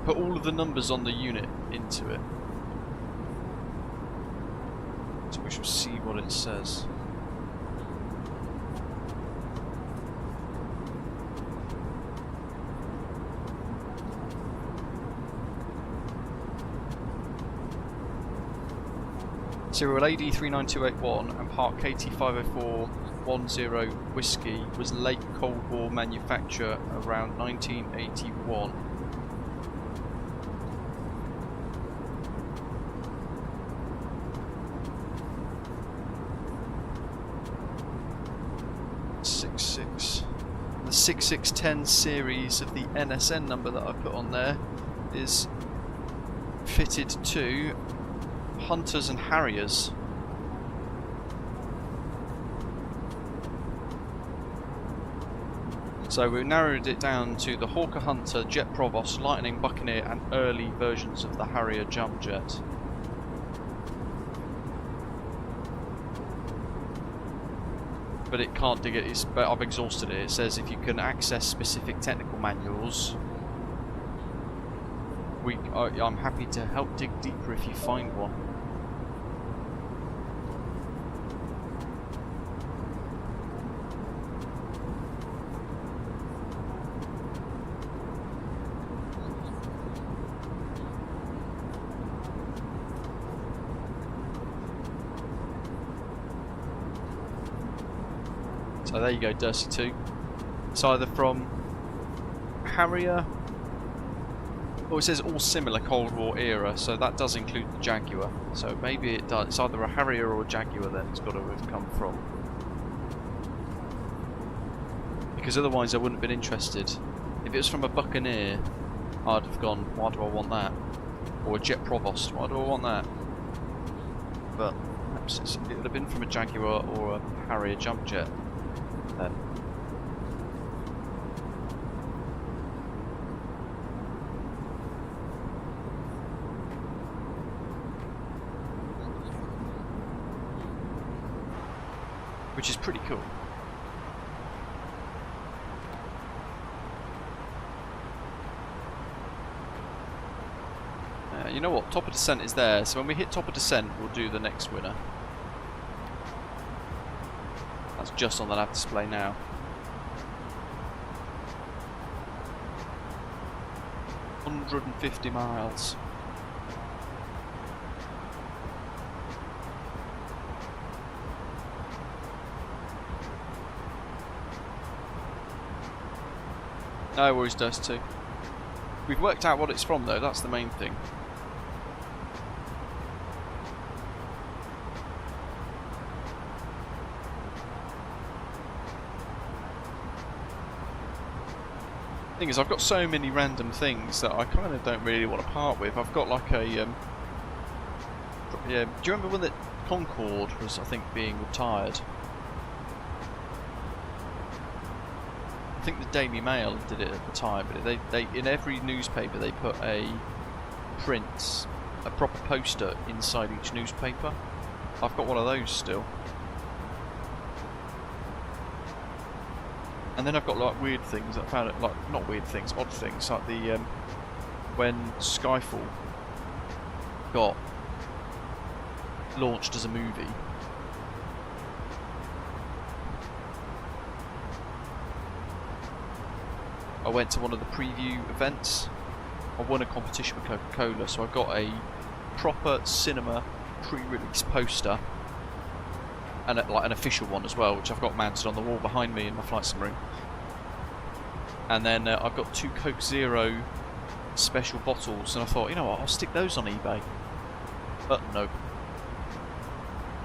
S1: Put all of the numbers on the unit into it, so we shall see what it says. Serial AD39281 and part KT50410 Whiskey was late Cold War manufacture around 1981. The 6610 series of the NSN number that I put on there is fitted to Hunters and Harriers. So we narrowed it down to the Hawker Hunter, Jet Provost, Lightning Buccaneer and early versions of the Harrier jump jet. But it can't dig it, but I've exhausted it. It says if you can access specific technical manuals, I'm happy to help dig deeper if you find one. So there you go, Dirty 2. It's either from Harrier, or it says all similar Cold War era, so that does include the Jaguar. So maybe it does. It's either a Harrier or a Jaguar then it's got to have come from. Because otherwise I wouldn't have been interested. If it was from a Buccaneer, I'd have gone, why do I want that? Or a Jet Provost, why do I want that? But perhaps it would have been from a Jaguar or a Harrier jump jet. Then. Which is pretty cool. You know what? Top of descent is there, so when we hit top of descent, we'll do the next winner. That's just on the nav display now. $150 miles. No worries, Dust 2. We've worked out what it's from though, that's the main thing. Thing is, I've got so many random things that I kind of don't really want to part with. I've got like a yeah. Do you remember when the Concorde was, I think, being retired? I think the Daily Mail did it at the time, but they in every newspaper they put a proper poster inside each newspaper. I've got one of those still. And then I've got like weird things I found, like not weird things, odd things, like the when Skyfall got launched as a movie. I went to one of the preview events. I won a competition with Coca-Cola, so I got a proper cinema pre-release poster and like an official one as well, which I've got mounted on the wall behind me in my flight sim room. And then I've got 2 Coke Zero special bottles, and I thought, you know what, I'll stick those on eBay. But no.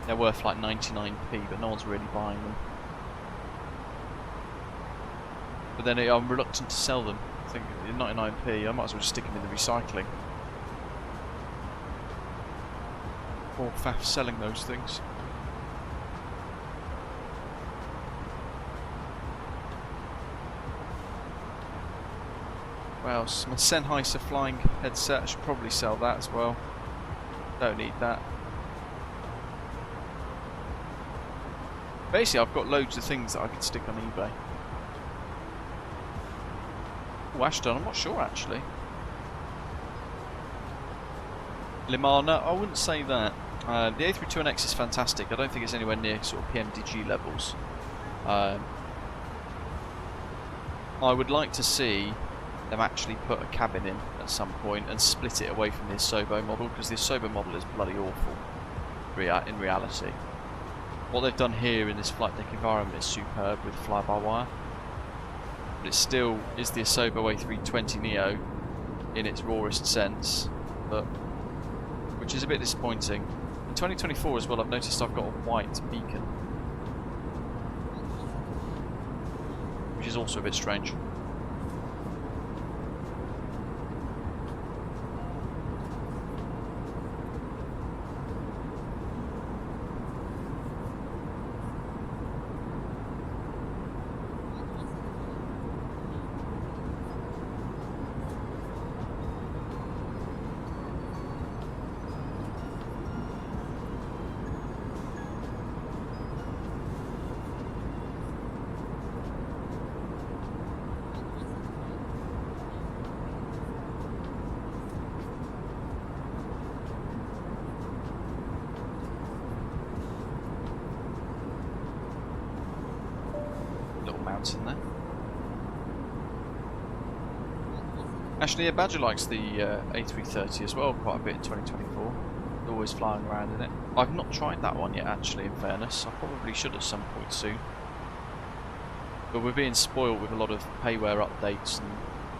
S1: They're worth like 99p, but no one's really buying them. But then I'm reluctant to sell them. I think at 99p, I might as well just stick them in the recycling. Or faff selling those things. What else? My Sennheiser flying headset, I should probably sell that as well. Don't need that. Basically, I've got loads of things that I could stick on eBay. Oh, Ashton, I'm not sure actually. Limana, I wouldn't say that. The A32NX is fantastic. I don't think it's anywhere near sort of PMDG levels. I would like to see them actually put a cabin in at some point and split it away from the Asobo model, because the Asobo model is bloody awful in reality. What they've done here in this flight deck environment is superb with fly-by-wire, but it still is the Asobo A320neo in its rawest sense, but which is a bit disappointing. In 2024 as well, I've noticed I've got a white beacon, which is also a bit strange. Mountain there. Actually, yeah, Badger likes the A330 as well quite a bit in 2024. They're always flying around in it. I've not tried that one yet, actually, in fairness. I probably should at some point soon. But we're being spoiled with a lot of Payware updates and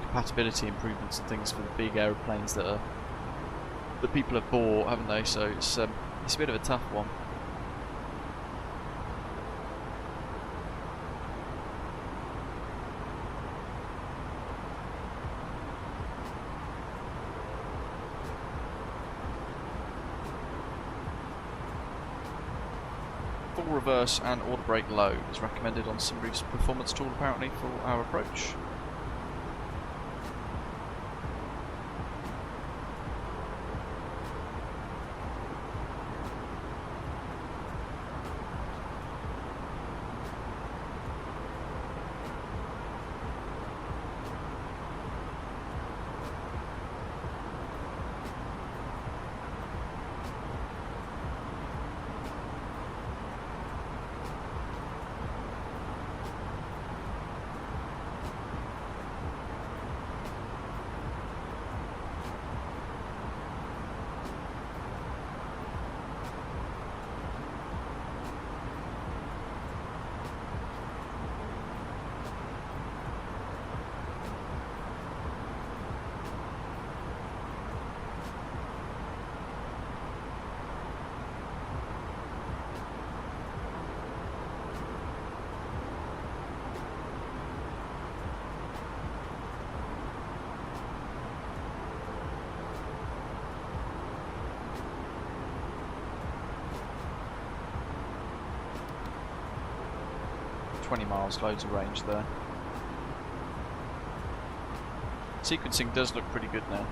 S1: compatibility improvements and things for the big aeroplanes that people have bought, haven't they? So it's a bit of a tough one. Full reverse and auto brake low is recommended on Simbrief's performance tool apparently for our approach. Miles, loads of range there. Sequencing does look pretty good now.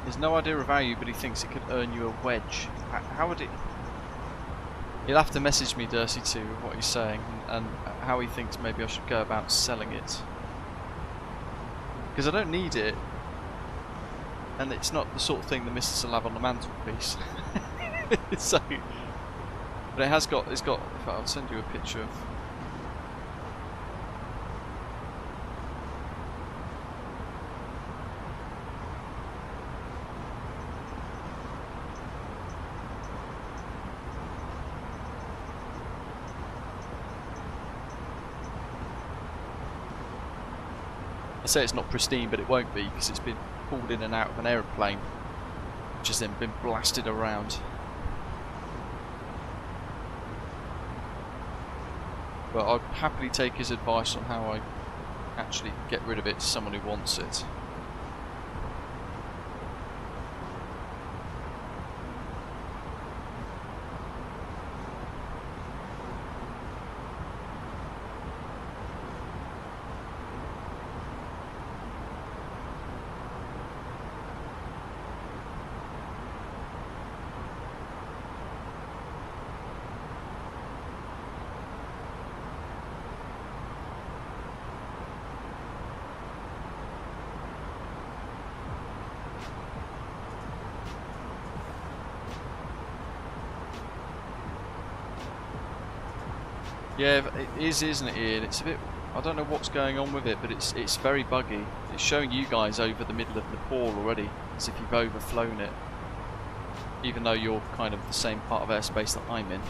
S1: There's no idea of value, but he thinks it could earn you a wedge. How would it... He'll have to message me, Dursey, too, with what he's saying, and how he thinks maybe I should go about selling it. Because I don't need it, and it's not the sort of thing the missus will have on the mantelpiece. So, but it's got, in fact, I'll send you a picture of... I say it's not pristine, but it won't be because it's been pulled in and out of an aeroplane, which has then been blasted around. But I'd happily take his advice on how I actually get rid of it to someone who wants it. Yeah, it is, isn't it, Ian? It's a bit... I don't know what's going on with it, but it's very buggy. It's showing you guys over the middle of Nepal already, as if you've overflown it. Even though you're kind of the same part of airspace that I'm in.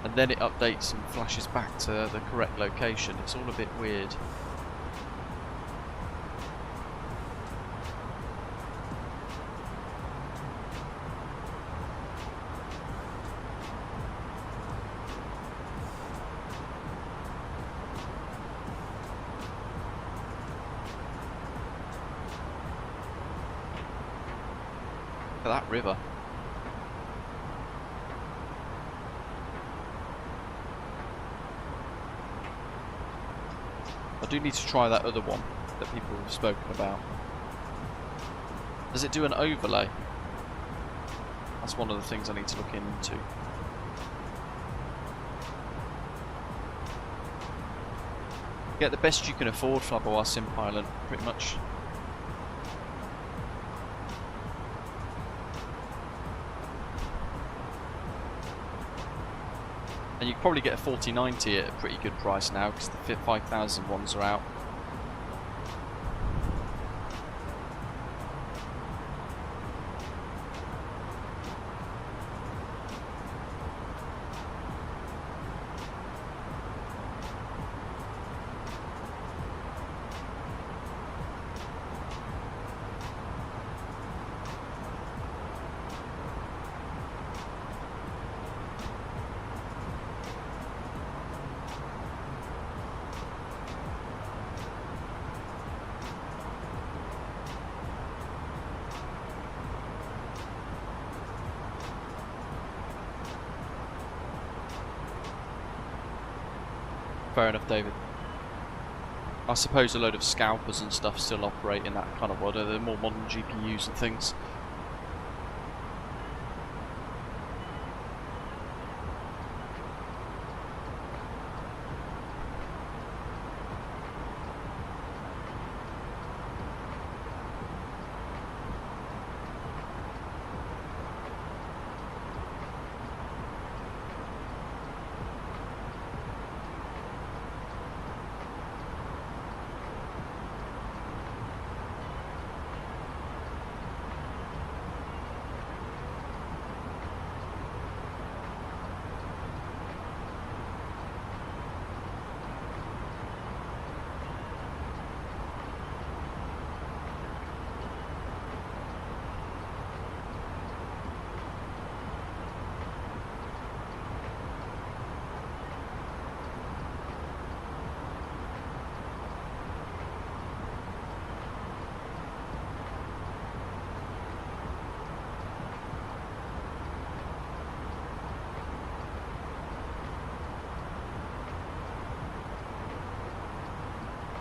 S1: And then it updates and flashes back to the correct location. It's all a bit weird. That river. I do need to try that other one that people have spoken about. Does it do an overlay? That's one of the things I need to look into. Get the best you can afford, Flybywire Sim Pilot, pretty much. And you can probably get a 4090 at a pretty good price now because the 5000 ones are out. Fair enough, David. I suppose a load of scalpers and stuff still operate in that kind of world. They're more modern GPUs and things.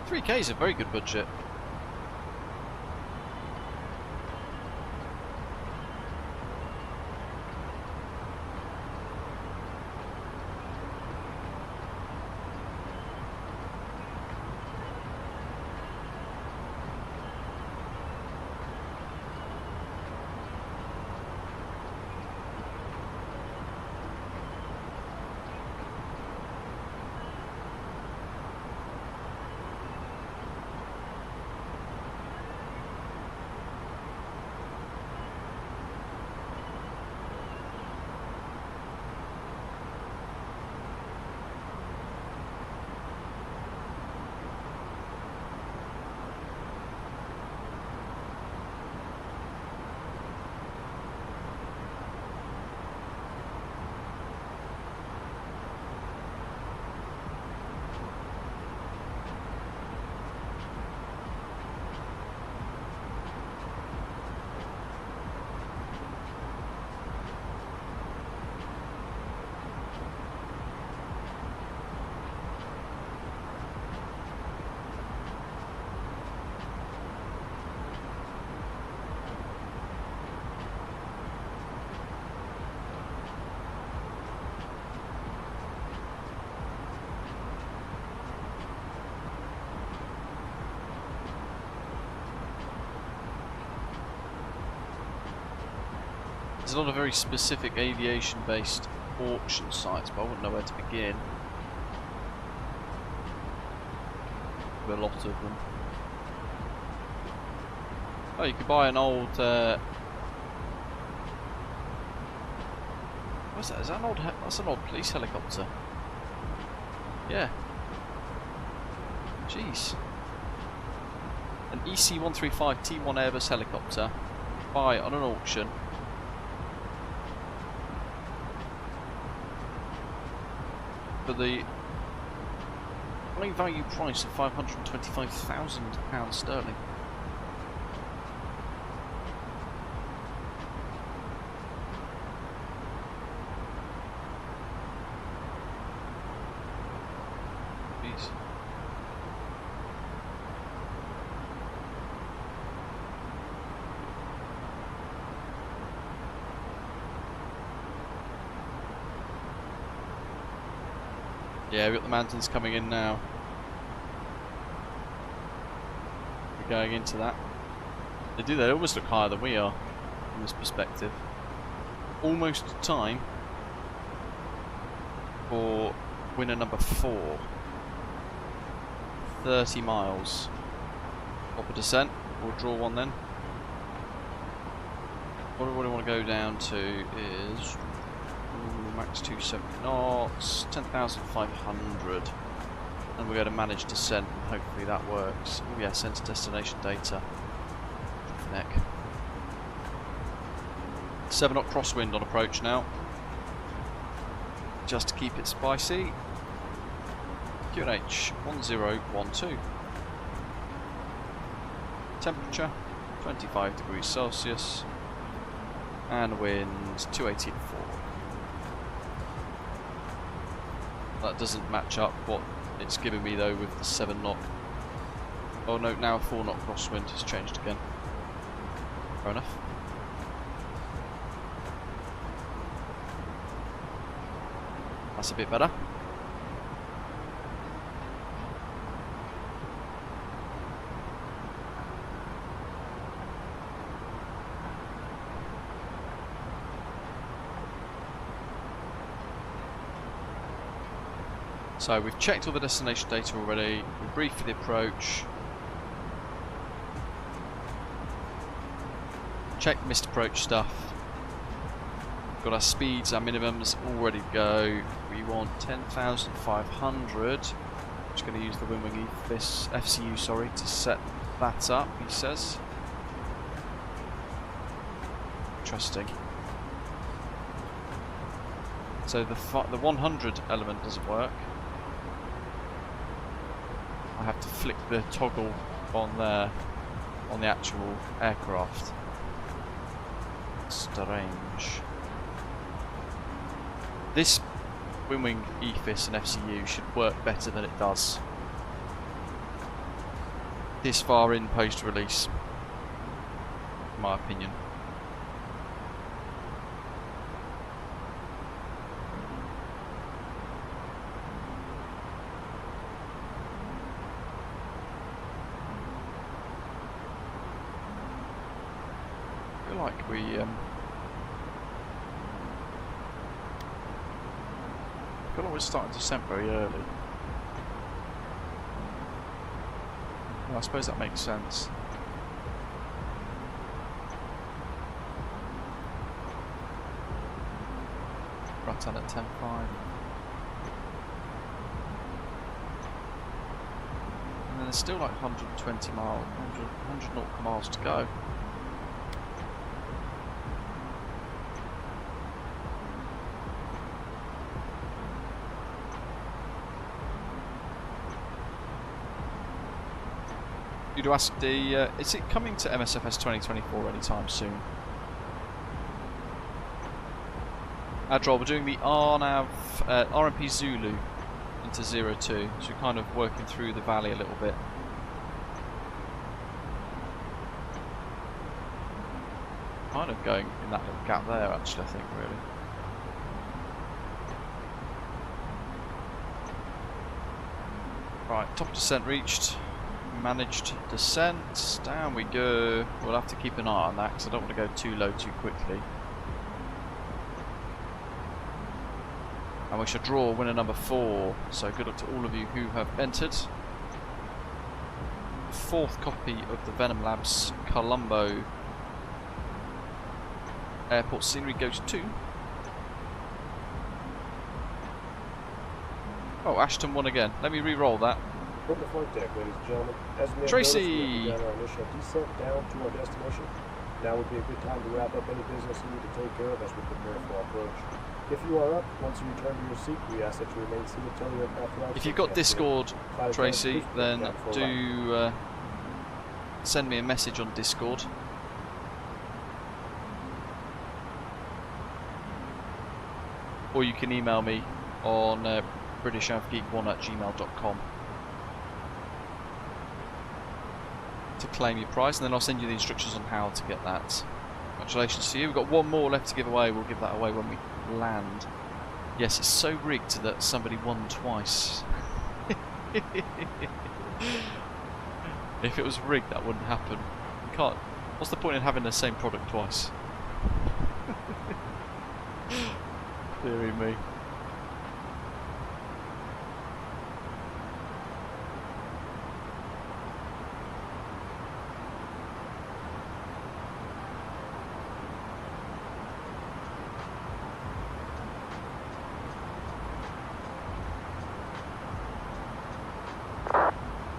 S1: $3K is a very good budget. There's a lot of very specific aviation-based auction sites, but I wouldn't know where to begin. With a lot of them. Oh, you could buy an old. What's that? Is that an old? That's an old police helicopter. Yeah. Jeez. An EC-135 T1 Airbus helicopter. Buy on an auction. For the high value price of £525,000 sterling. Jeez. Yeah, we've got the mountains coming in now. We're going into that. They almost look higher than we are from this perspective. Almost time for winner number 4. 30 miles. Proper descent. We'll draw one then. What I want to go down to is max 270 knots, 10,500, and we're going to manage descent, and hopefully that works. Oh yeah, send to destination data. Neck. 7 knot crosswind on approach now, just to keep it spicy. QNH 1012. Temperature 25 degrees Celsius, and wind 280 to 4. That doesn't match up what it's giving me though with the 7 knot. Oh no, now a 4 knot crosswind has changed again. Fair enough. That's a bit better. So we've checked all the destination data already, we've briefed for the approach, checked missed approach stuff, got our speeds, our minimums all ready to go. We want 10,500, I'm just going to use the Wingwing FCU to set that up, he says. Interesting. So the 100 element doesn't work. I have to flick the toggle on there, on the actual aircraft. Strange. This Wingwing EFIS and FCU should work better than it does this far in post-release, in my opinion. Like we I feel like we're starting descent very early. Well, I suppose that makes sense. Right on at 10.5. And then there's still like 120 miles, 100 nautical miles to go. To ask the is it coming to msfs 2024 anytime soon? Adrol, we're doing the RNAV RMP Zulu into 02, so we're kind of working through the valley a little bit. Kind of going in that little gap there actually, I think, really. Right, top descent reached. Managed descent, down we go. We'll have to keep an eye on that because I don't want to go too low too quickly. And we shall draw winner number 4. So good luck to all of you who have entered. The 4th copy of the VenomLabs Colombo Airport scenery goes to... Oh, Ashton won again. Let me re-roll that.
S7: From the flight deck, ladies and gentlemen. As we have
S1: Tracy!
S7: noticed, we have begun our initial descent down to our destination. Now would be a good time to wrap up any business you need to take care of as we prepare for our approach. If you are up, once you return to your seat, we ask that you remain seated until your aircraft arrives.
S1: If you've got Discord, Tracy, then do send me a message on Discord. Or you can email me on britishavgeek1@gmail.com to claim your prize, and then I'll send you the instructions on how to get that. Congratulations to you. We've got one more left to give away. We'll give that away when we land. Yes, it's so rigged that somebody won twice. If it was rigged, that wouldn't happen. You can't. What's the point in having the same product twice? Deary me.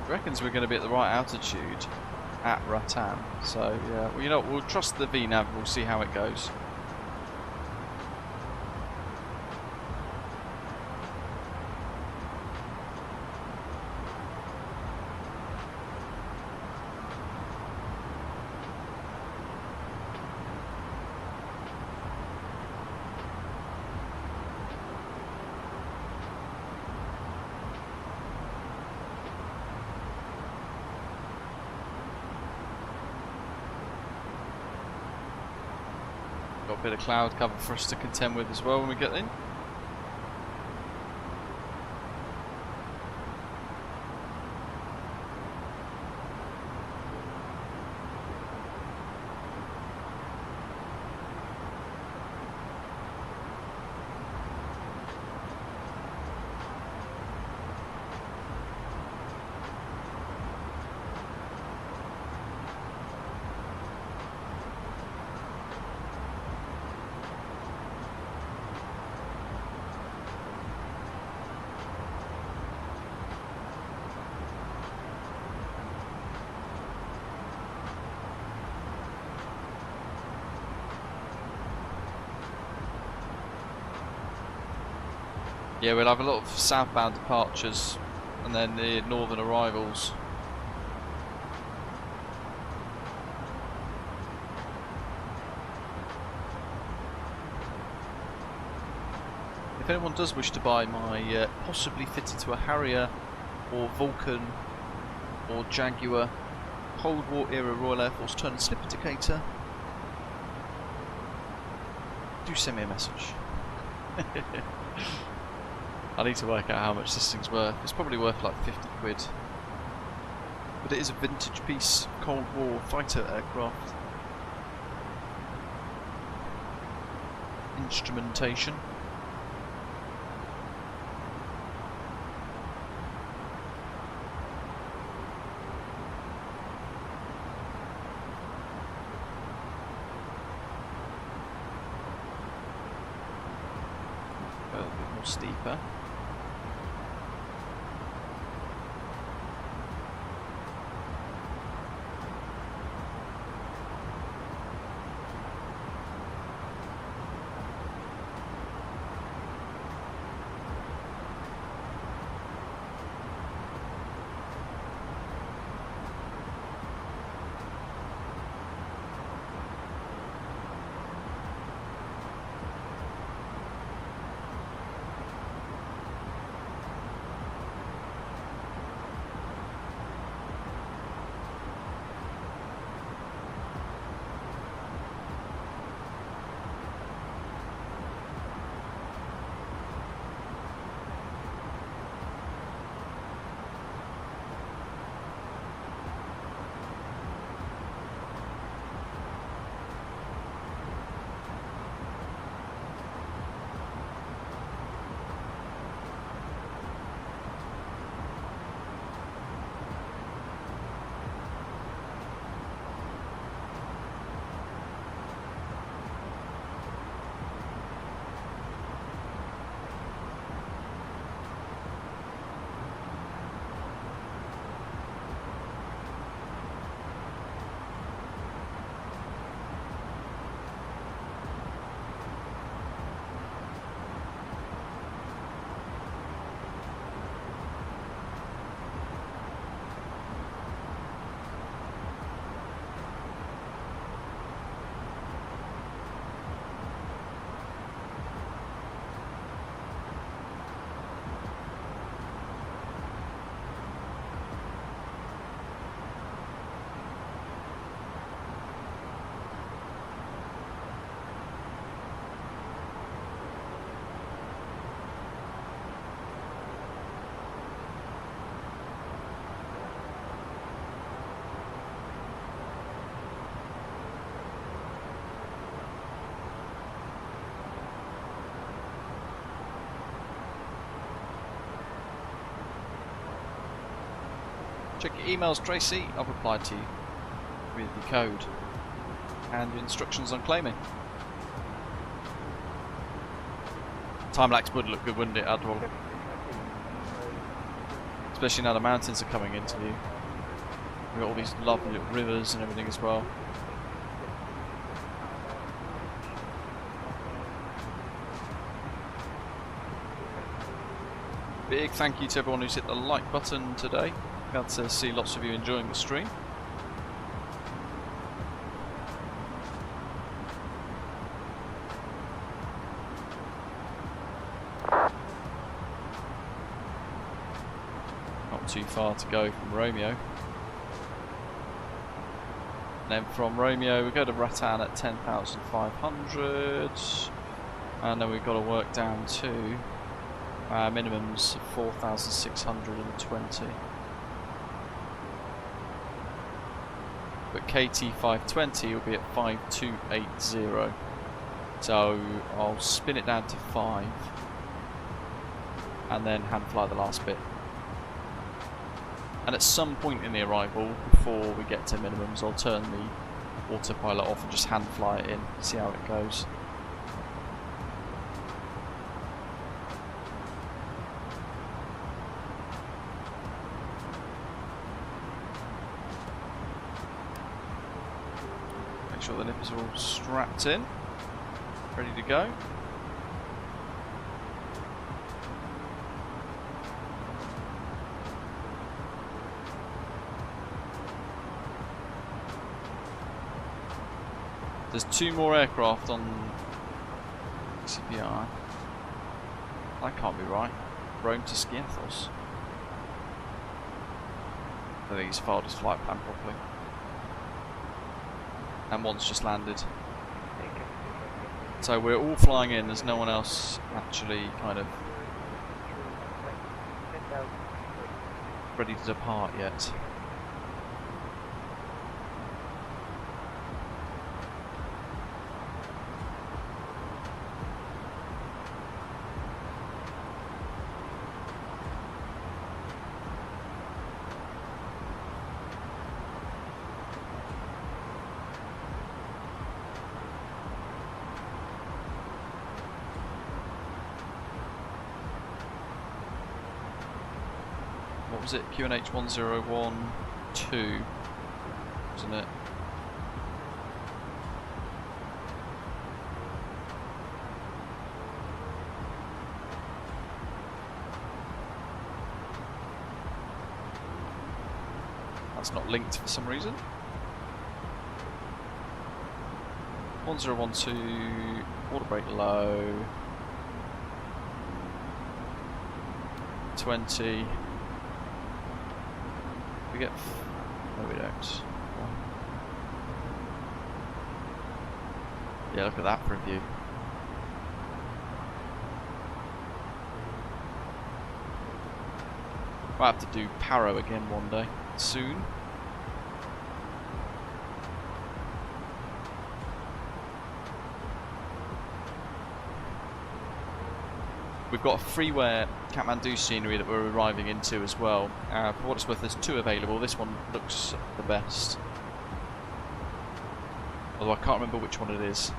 S1: Reckons we're going to be at the right altitude at Ratan, so yeah, well, you know, we'll trust the VNav. We'll see how it goes. Got a bit of cloud cover for us to contend with as well when we get in. Yeah, we'll have a lot of southbound departures and then the northern arrivals. If anyone does wish to buy my possibly fitted to a Harrier or Vulcan or Jaguar Cold War era Royal Air Force turn and slip indicator, do send me a message. I need to work out how much this thing's worth. It's probably worth like 50 quid. But it is a vintage piece of Cold War fighter aircraft. Instrumentation. A little bit more steeper. Check your emails, Tracy. I've replied to you with the code and the instructions on claiming. Time lapse would look good, wouldn't it, Admiral? Especially now the mountains are coming into view. We've got all these lovely little rivers and everything as well. Big thank you to everyone who's hit the like button today. Glad to see lots of you enjoying the stream. Not too far to go from Romeo. And then from Romeo we go to Rattan at 10,500. And then we've got to work down to minimums of 4,620. But KT520 will be at 5280. So I'll spin it down to 5 and then hand fly the last bit. And at some point in the arrival, before we get to minimums, I'll turn the autopilot off and just hand fly it in, see how it goes. Make sure the nippers are all strapped in, ready to go. There's 2 more aircraft on VCBI. That can't be right. Rome to Skiathos. I think he's filed his flight plan properly. And one's just landed. So we're all flying in, there's no one else actually kind of ready to depart yet. What was it? QNH 1012, wasn't it? That's not linked for some reason. 1012, water brake low. 20. We get. No, we don't. Yeah, look at that for a view. Might have to do Paro again one day soon. We've got a freeware Kathmandu scenery that we're arriving into as well. For what it's worth, there's 2 available. This one looks the best. Although I can't remember which one it is.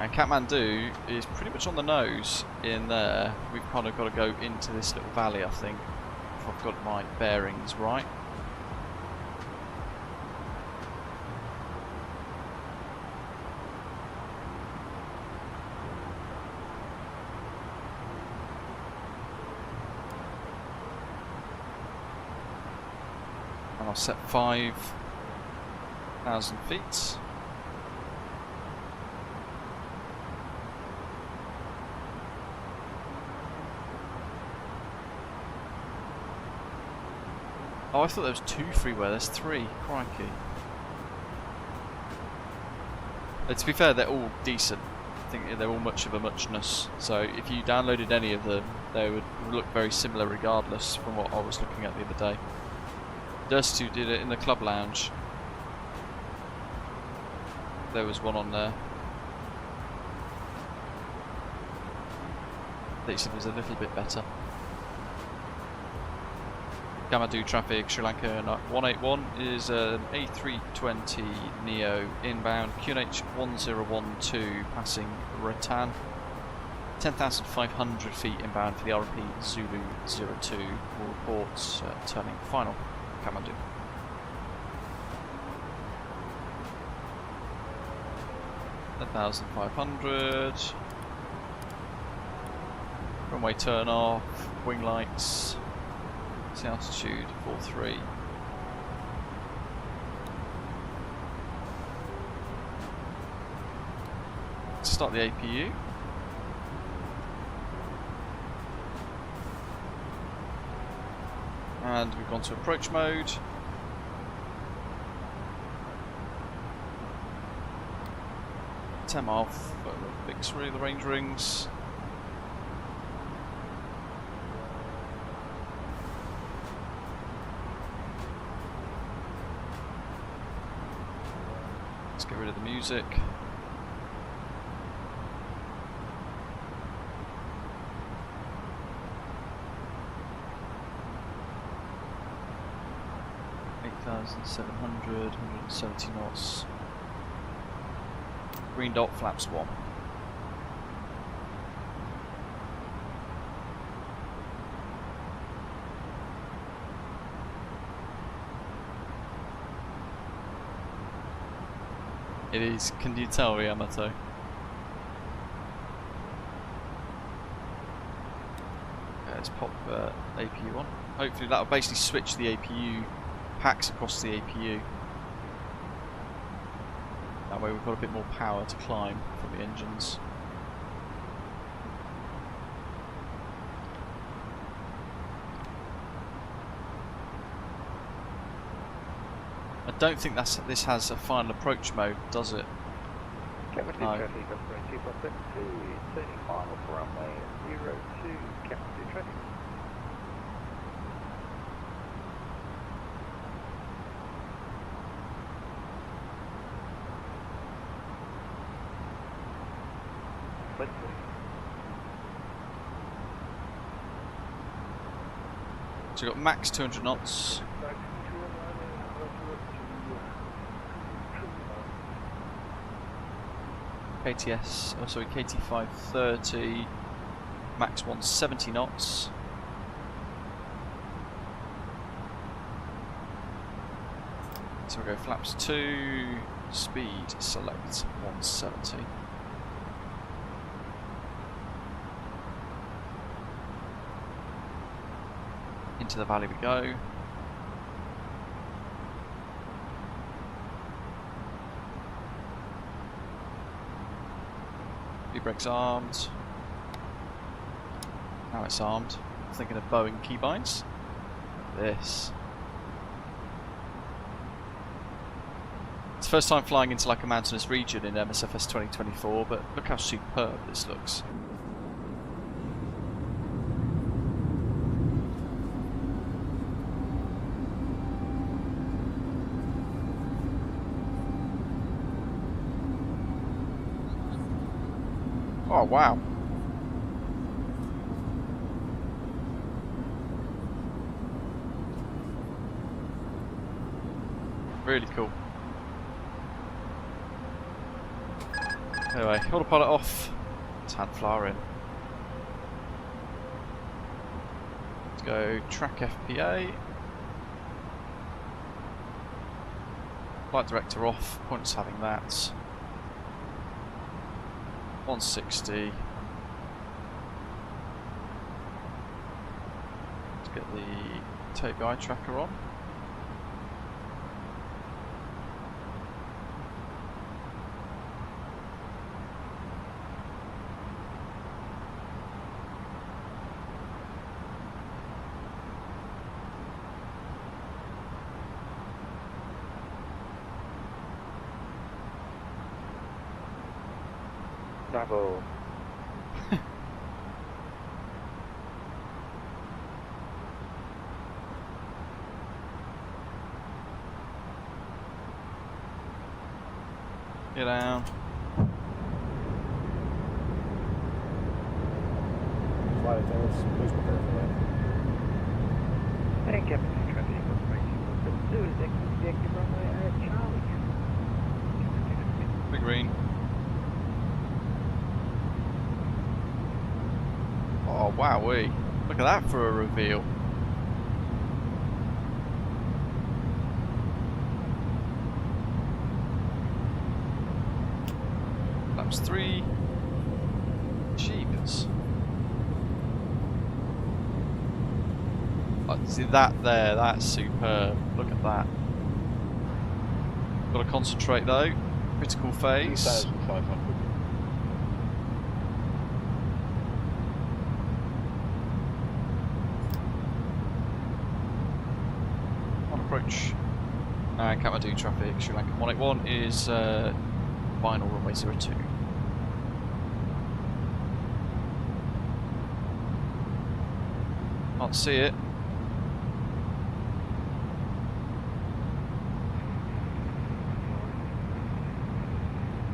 S1: And Kathmandu is pretty much on the nose in there. We've kind of got to go into this little valley, I think, if I've got my bearings right. And I'll set 5,000 feet. Oh, I thought there was 2 freeware, there's 3, crikey. To be fair, they're all decent. I think they're all much of a muchness. So if you downloaded any of them, they would look very similar regardless from what I was looking at the other day. Dust2 did it in the club lounge. there was one on there. That said was a little bit better. Kathmandu traffic, Sri Lanka 181 is an A320 Neo inbound, QNH 1012 passing Ratan. 10,500 feet inbound for the RP Zulu 02. All reports turning final. Kathmandu. $10,500. Runway turn off, wing lights, altitude 43. Start the APU. And we've gone to approach mode. Off, fix through the range rings. Let's get rid of the music. $8,700, 170 knots. Green dot, flaps 1. It is, can you tell, Yamato? Let's pop APU on. Hopefully that'll basically switch the APU packs across the APU. That way we've got a bit more power to climb from the engines. I don't think this has a final approach mode, does it?
S2: No.
S8: traffic operator 252, turning final for runway 02, Kathmandu traffic.
S1: So we've got max 200 knots. KTS, oh sorry, KT530, max 170 knots. So we'll go flaps 2, speed select 170. Into the valley we go. Brakes armed. Now it's armed. I'm thinking of Boeing keybinds. This. It's the first time flying into like a mountainous region in msfs 2024, but look how superb this looks. Oh wow. Really cool. Anyway, autopilot off. Let's hand flower in. Let's go track FPA. Flight director off, points having that. 160. Let's get the tape guide tracker on.
S8: Bravo.
S1: Get down.
S7: Flight attendants, please prepare for that.
S8: And Captain 20, confirmation. Let's do is exit the active runway at Charlie.
S1: Big green. Oh, wowee. Look at that for a reveal. Laps 3. Jeepers. Oh, see that there, that's superb. Look at that. Got to concentrate though. Critical phase.
S8: 2,500.
S1: On approach. Kathmandu traffic, SriLankan 181 is final runway 02. Can't see it.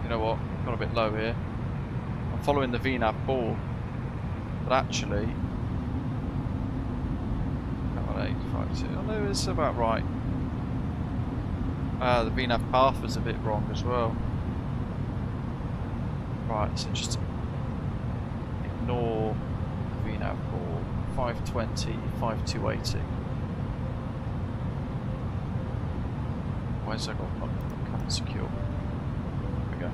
S1: You know what? Got a bit low here. I'm following the VNAV ball, but actually, 852. I know it's about right. The VNAV path was a bit wrong as well. Right, so just ignore the VNAV ball. 520, 5280. Where's that got coming secure? There we go.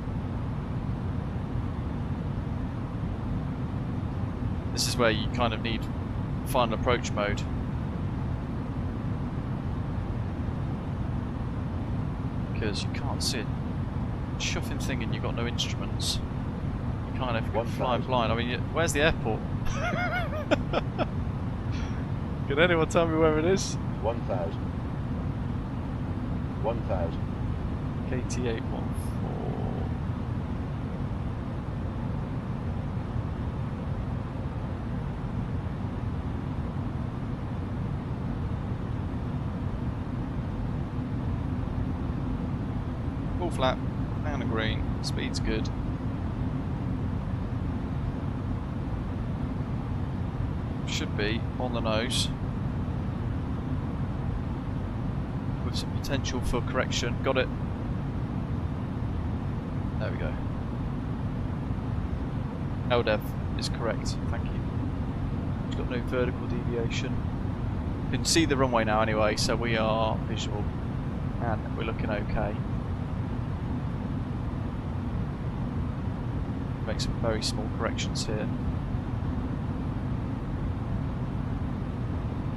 S1: This is where you kind of need final approach mode. Because you can't see a chuffing thing and you've got no instruments. You kind of fly blind. I mean, where's the airport? Can anyone tell me where it is?
S8: 1,000. 1,000.
S1: KT814. Full flap, down a green, speed's good. Should be on the nose. With some potential for correction. Got it. There we go. LDEV is correct, thank you. It's got no vertical deviation. You can see the runway now anyway, so we are visual and we're looking okay. Make some very small corrections here.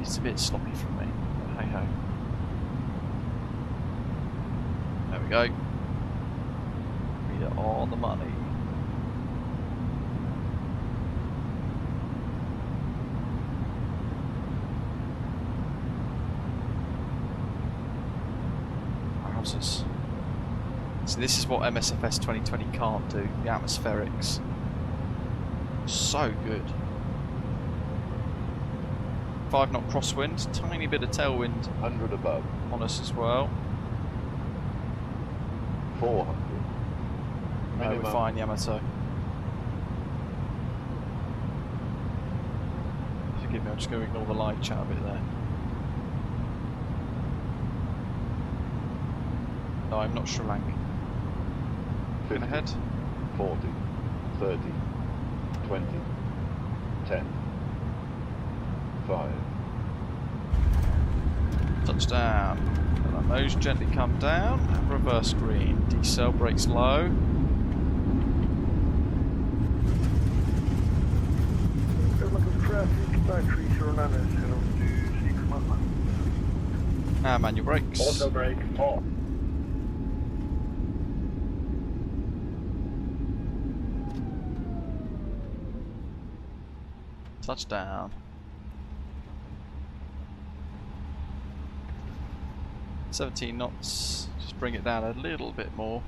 S1: It's a bit sloppy from me, but hey ho. There we go. We are on the money. Wowzers. So this is what msfs 2020 can't do, the atmospherics. So good. 5 knot crosswind, tiny bit of tailwind
S8: 100 above.
S1: on us as well.
S8: 400.
S1: No, we're fine, Yamato. Forgive me, I'm just going to ignore the live chat a bit there. No, I'm not SriLankan.
S8: 50,
S1: Ahead.
S8: 40, 30, 20, 10, 5.
S1: Touchdown. Let our nose gently come down and reverse green. Decel brakes low. And manual brakes.
S8: Auto brake off.
S1: Touchdown. 17 knots. Just bring it down a little bit more.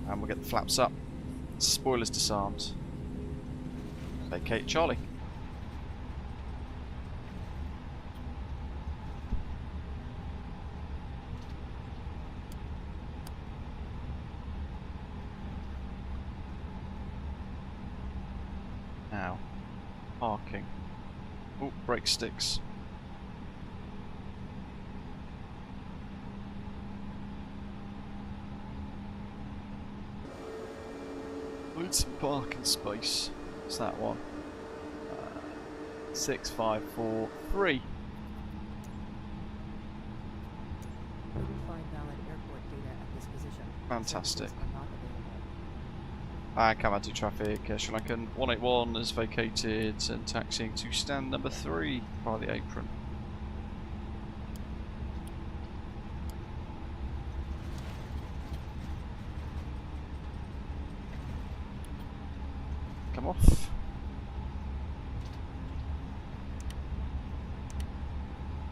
S1: And we'll get the flaps up. Spoilers disarmed. Vacate Charlie. parking. Oh, brake sticks. What's parking space? What's that one? 6543. Fantastic. Kathmandu traffic, SriLankan 181 is vacated and taxiing to stand number 3 by the apron. Come off.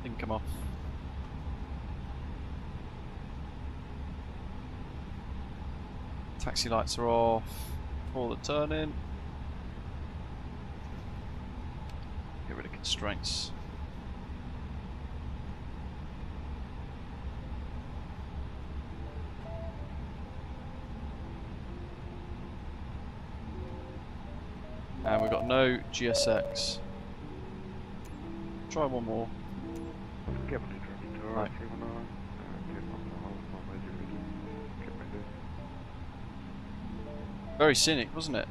S1: Didn't come off. Taxi lights are off for the turn in. Get rid of constraints. And we've got no GSX. Try one more. Right. Very scenic, wasn't it?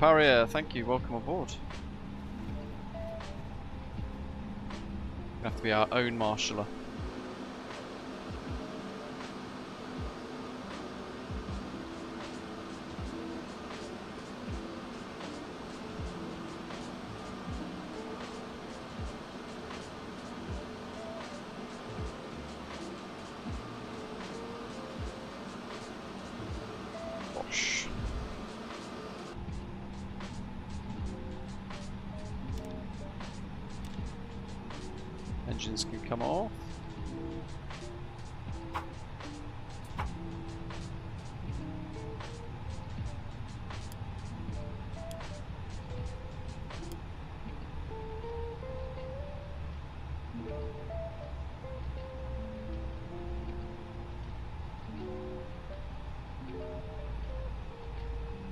S1: Payware, thank you, welcome aboard. We have to be our own marshaller. Engines can come off.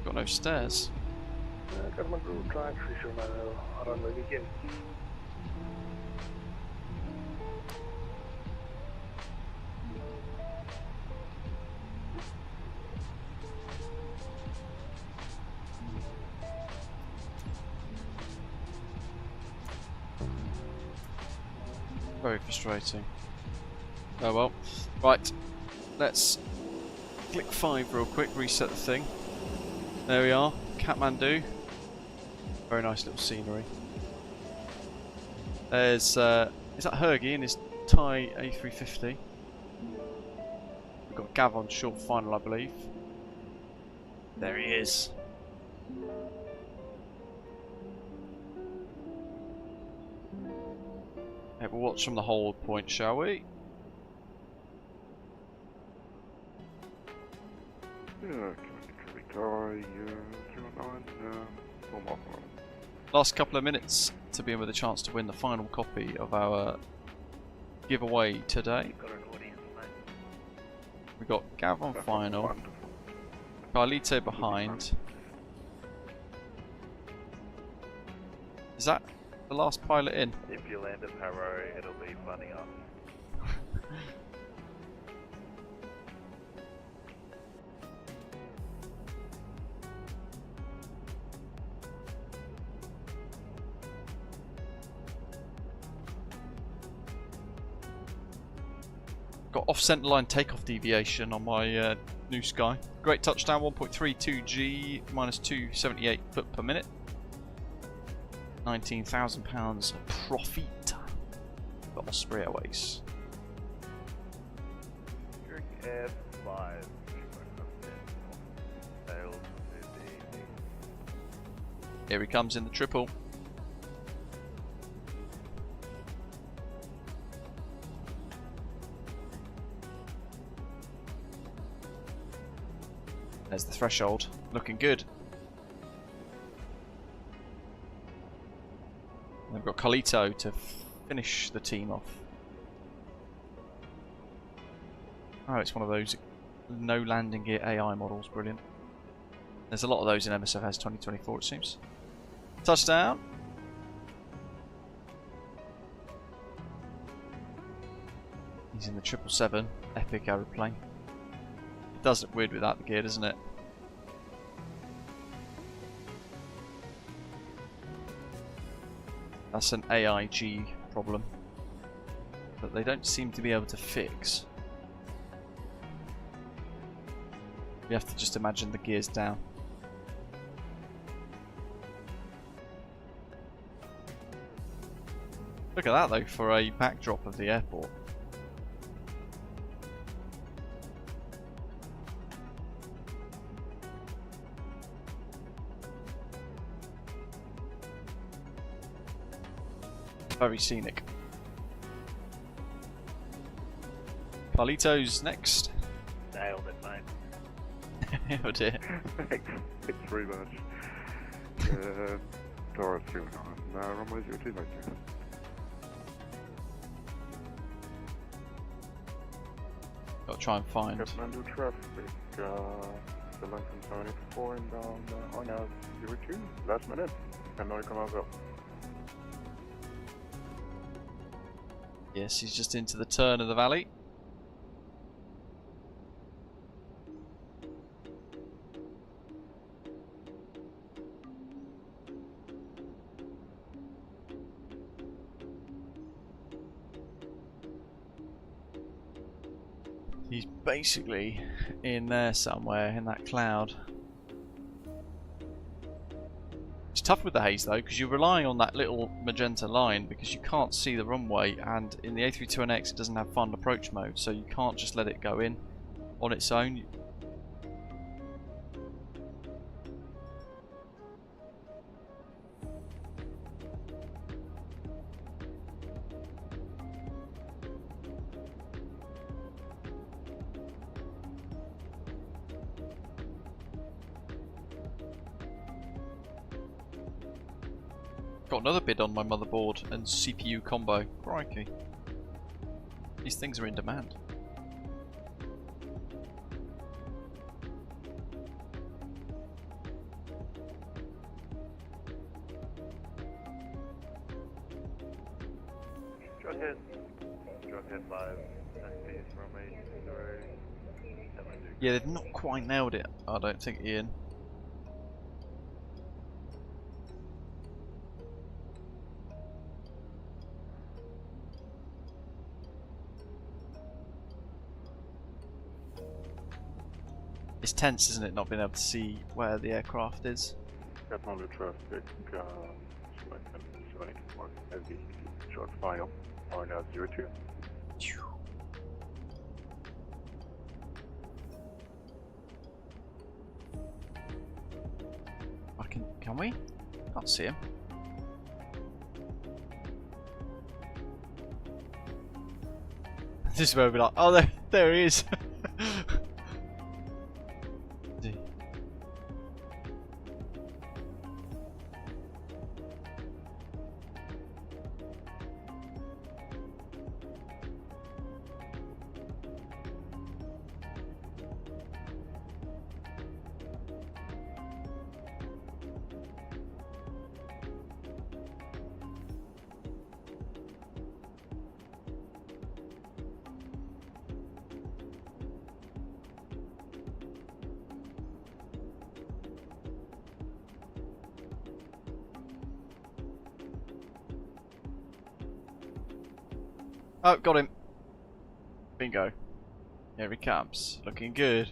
S1: Got no stairs.
S7: Kathmandu taxi runway begin.
S1: Very frustrating. Oh well. Right, let's click 5 real quick, reset the thing. There we are, Kathmandu. Very nice little scenery. There's, is that Hergy in his Thai A350? We've got Gav on short final, I believe. There he is. Yeah, we'll watch from the hold point, shall we? Last couple of minutes to be in with a chance to win the final copy of our giveaway today. We've got Gav on final, Carlito behind. Is that the last pilot in?
S9: If you land at Harrow, it'll be funny up.
S1: Got off-centre line takeoff deviation on my new Sky. Great touchdown, 1.32 G, minus 278 foot per minute. £19,000 profit for Osprey Airways.
S9: Drink F5.
S1: Here he comes in the triple. There's the threshold, looking good. And we've got Carlito to finish the team off. Oh, it's one of those no landing gear AI models, brilliant. There's a lot of those in msfs 2024 it seems. Touchdown. He's in the 777, epic aeroplane. It does look weird without the gear, doesn't it? That's an AIG problem that they don't seem to be able to fix. You have to just imagine the gears down. Look at that though, for a backdrop of the airport. Very scenic. Carlitos next.
S9: Nailed it, mate.
S1: Oh dear.
S9: Thanks very much. Taurus 2 on runway 02, thank you.
S1: Got to try and find.
S9: Kathmandu traffic, SriLankan 784 inbound on out 02, last minute. And now you come out up.
S1: Yes, he's just into the turn of the valley. He's basically in there somewhere in that cloud. It's tough with the haze though, because you're relying on that little magenta line because you can't see the runway, and in the A32NX it doesn't have fund approach mode, so you can't just let it go in on its own. Got another bid on my motherboard and CPU combo. Crikey. These things are in demand.
S9: Drop hit live. FPS from 8
S1: Yeah, they've not quite nailed it, I don't think, Ian. It's tense, isn't it, not being able to see where the aircraft is?
S9: Kathmandu traffic, SriLankan 784, SDC, short final, on out 02.
S1: Can we? Can't see him. This is where we'll be like, oh, there he is. Oh, got him. Bingo. Here he comes. Looking good.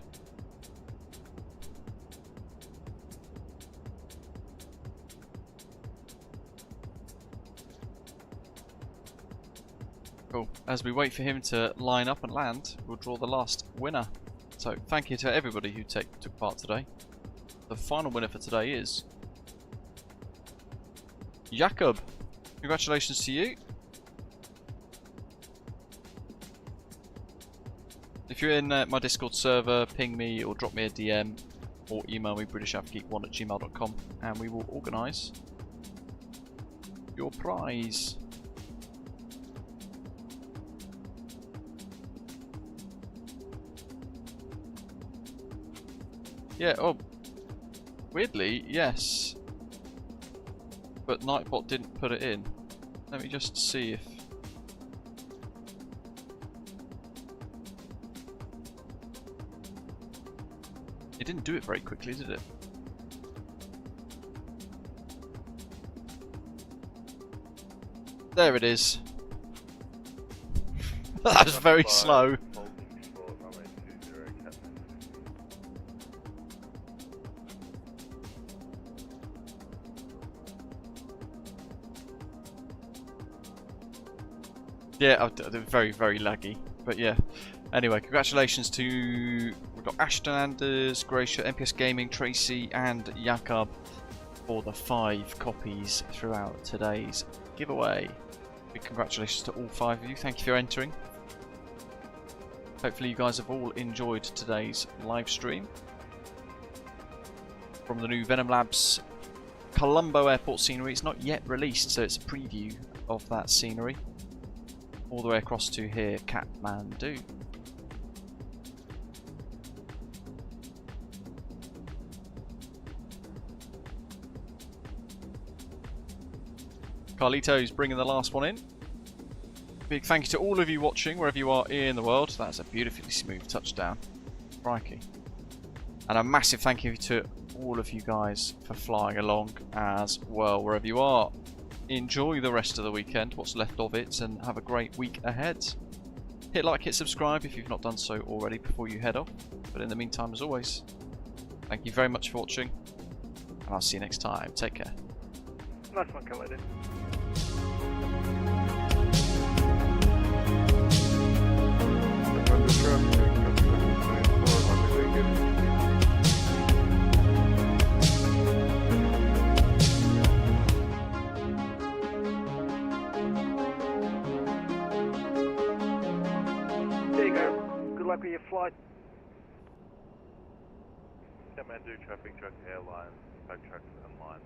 S1: Cool. As we wait for him to line up and land, we'll draw the last winner. So, thank you to everybody who took part today. The final winner for today is Jakob. Congratulations to you. If you're in my Discord server, ping me or drop me a DM or email me britishafgeek1@gmail.com and we will organise your prize. Yeah, oh, weirdly, yes. but Nightbot didn't put it in. Let me just see if... It didn't do it very quickly, did it? There it is. That was very slow. Yeah, very, very laggy. But yeah. Anyway, congratulations to... We've got Ashton Anders, Gracia, MPS Gaming, Tracy and Jakob for the 5 copies throughout today's giveaway. Big congratulations to all 5 of you. Thank you for entering. Hopefully you guys have all enjoyed today's live stream from the new VenomLabs Colombo Airport scenery. It's not yet released, so it's a preview of that scenery. All the way across to here, Kathmandu. Carlito's bringing the last one in. Big thank you to all of you watching, wherever you are in the world. That's a beautifully smooth touchdown. Crikey. And a massive thank you to all of you guys for flying along as well, wherever you are. Enjoy the rest of the weekend, what's left of it, and have a great week ahead. Hit like, hit subscribe if you've not done so already before you head off. But in the meantime, as always, thank you very much for watching, and I'll see you next time. Take care.
S2: Nice one, Kathmandu. There you go. Good luck with your flight.
S9: Kathmandu Traffic Truck Airlines, Trucks and Line.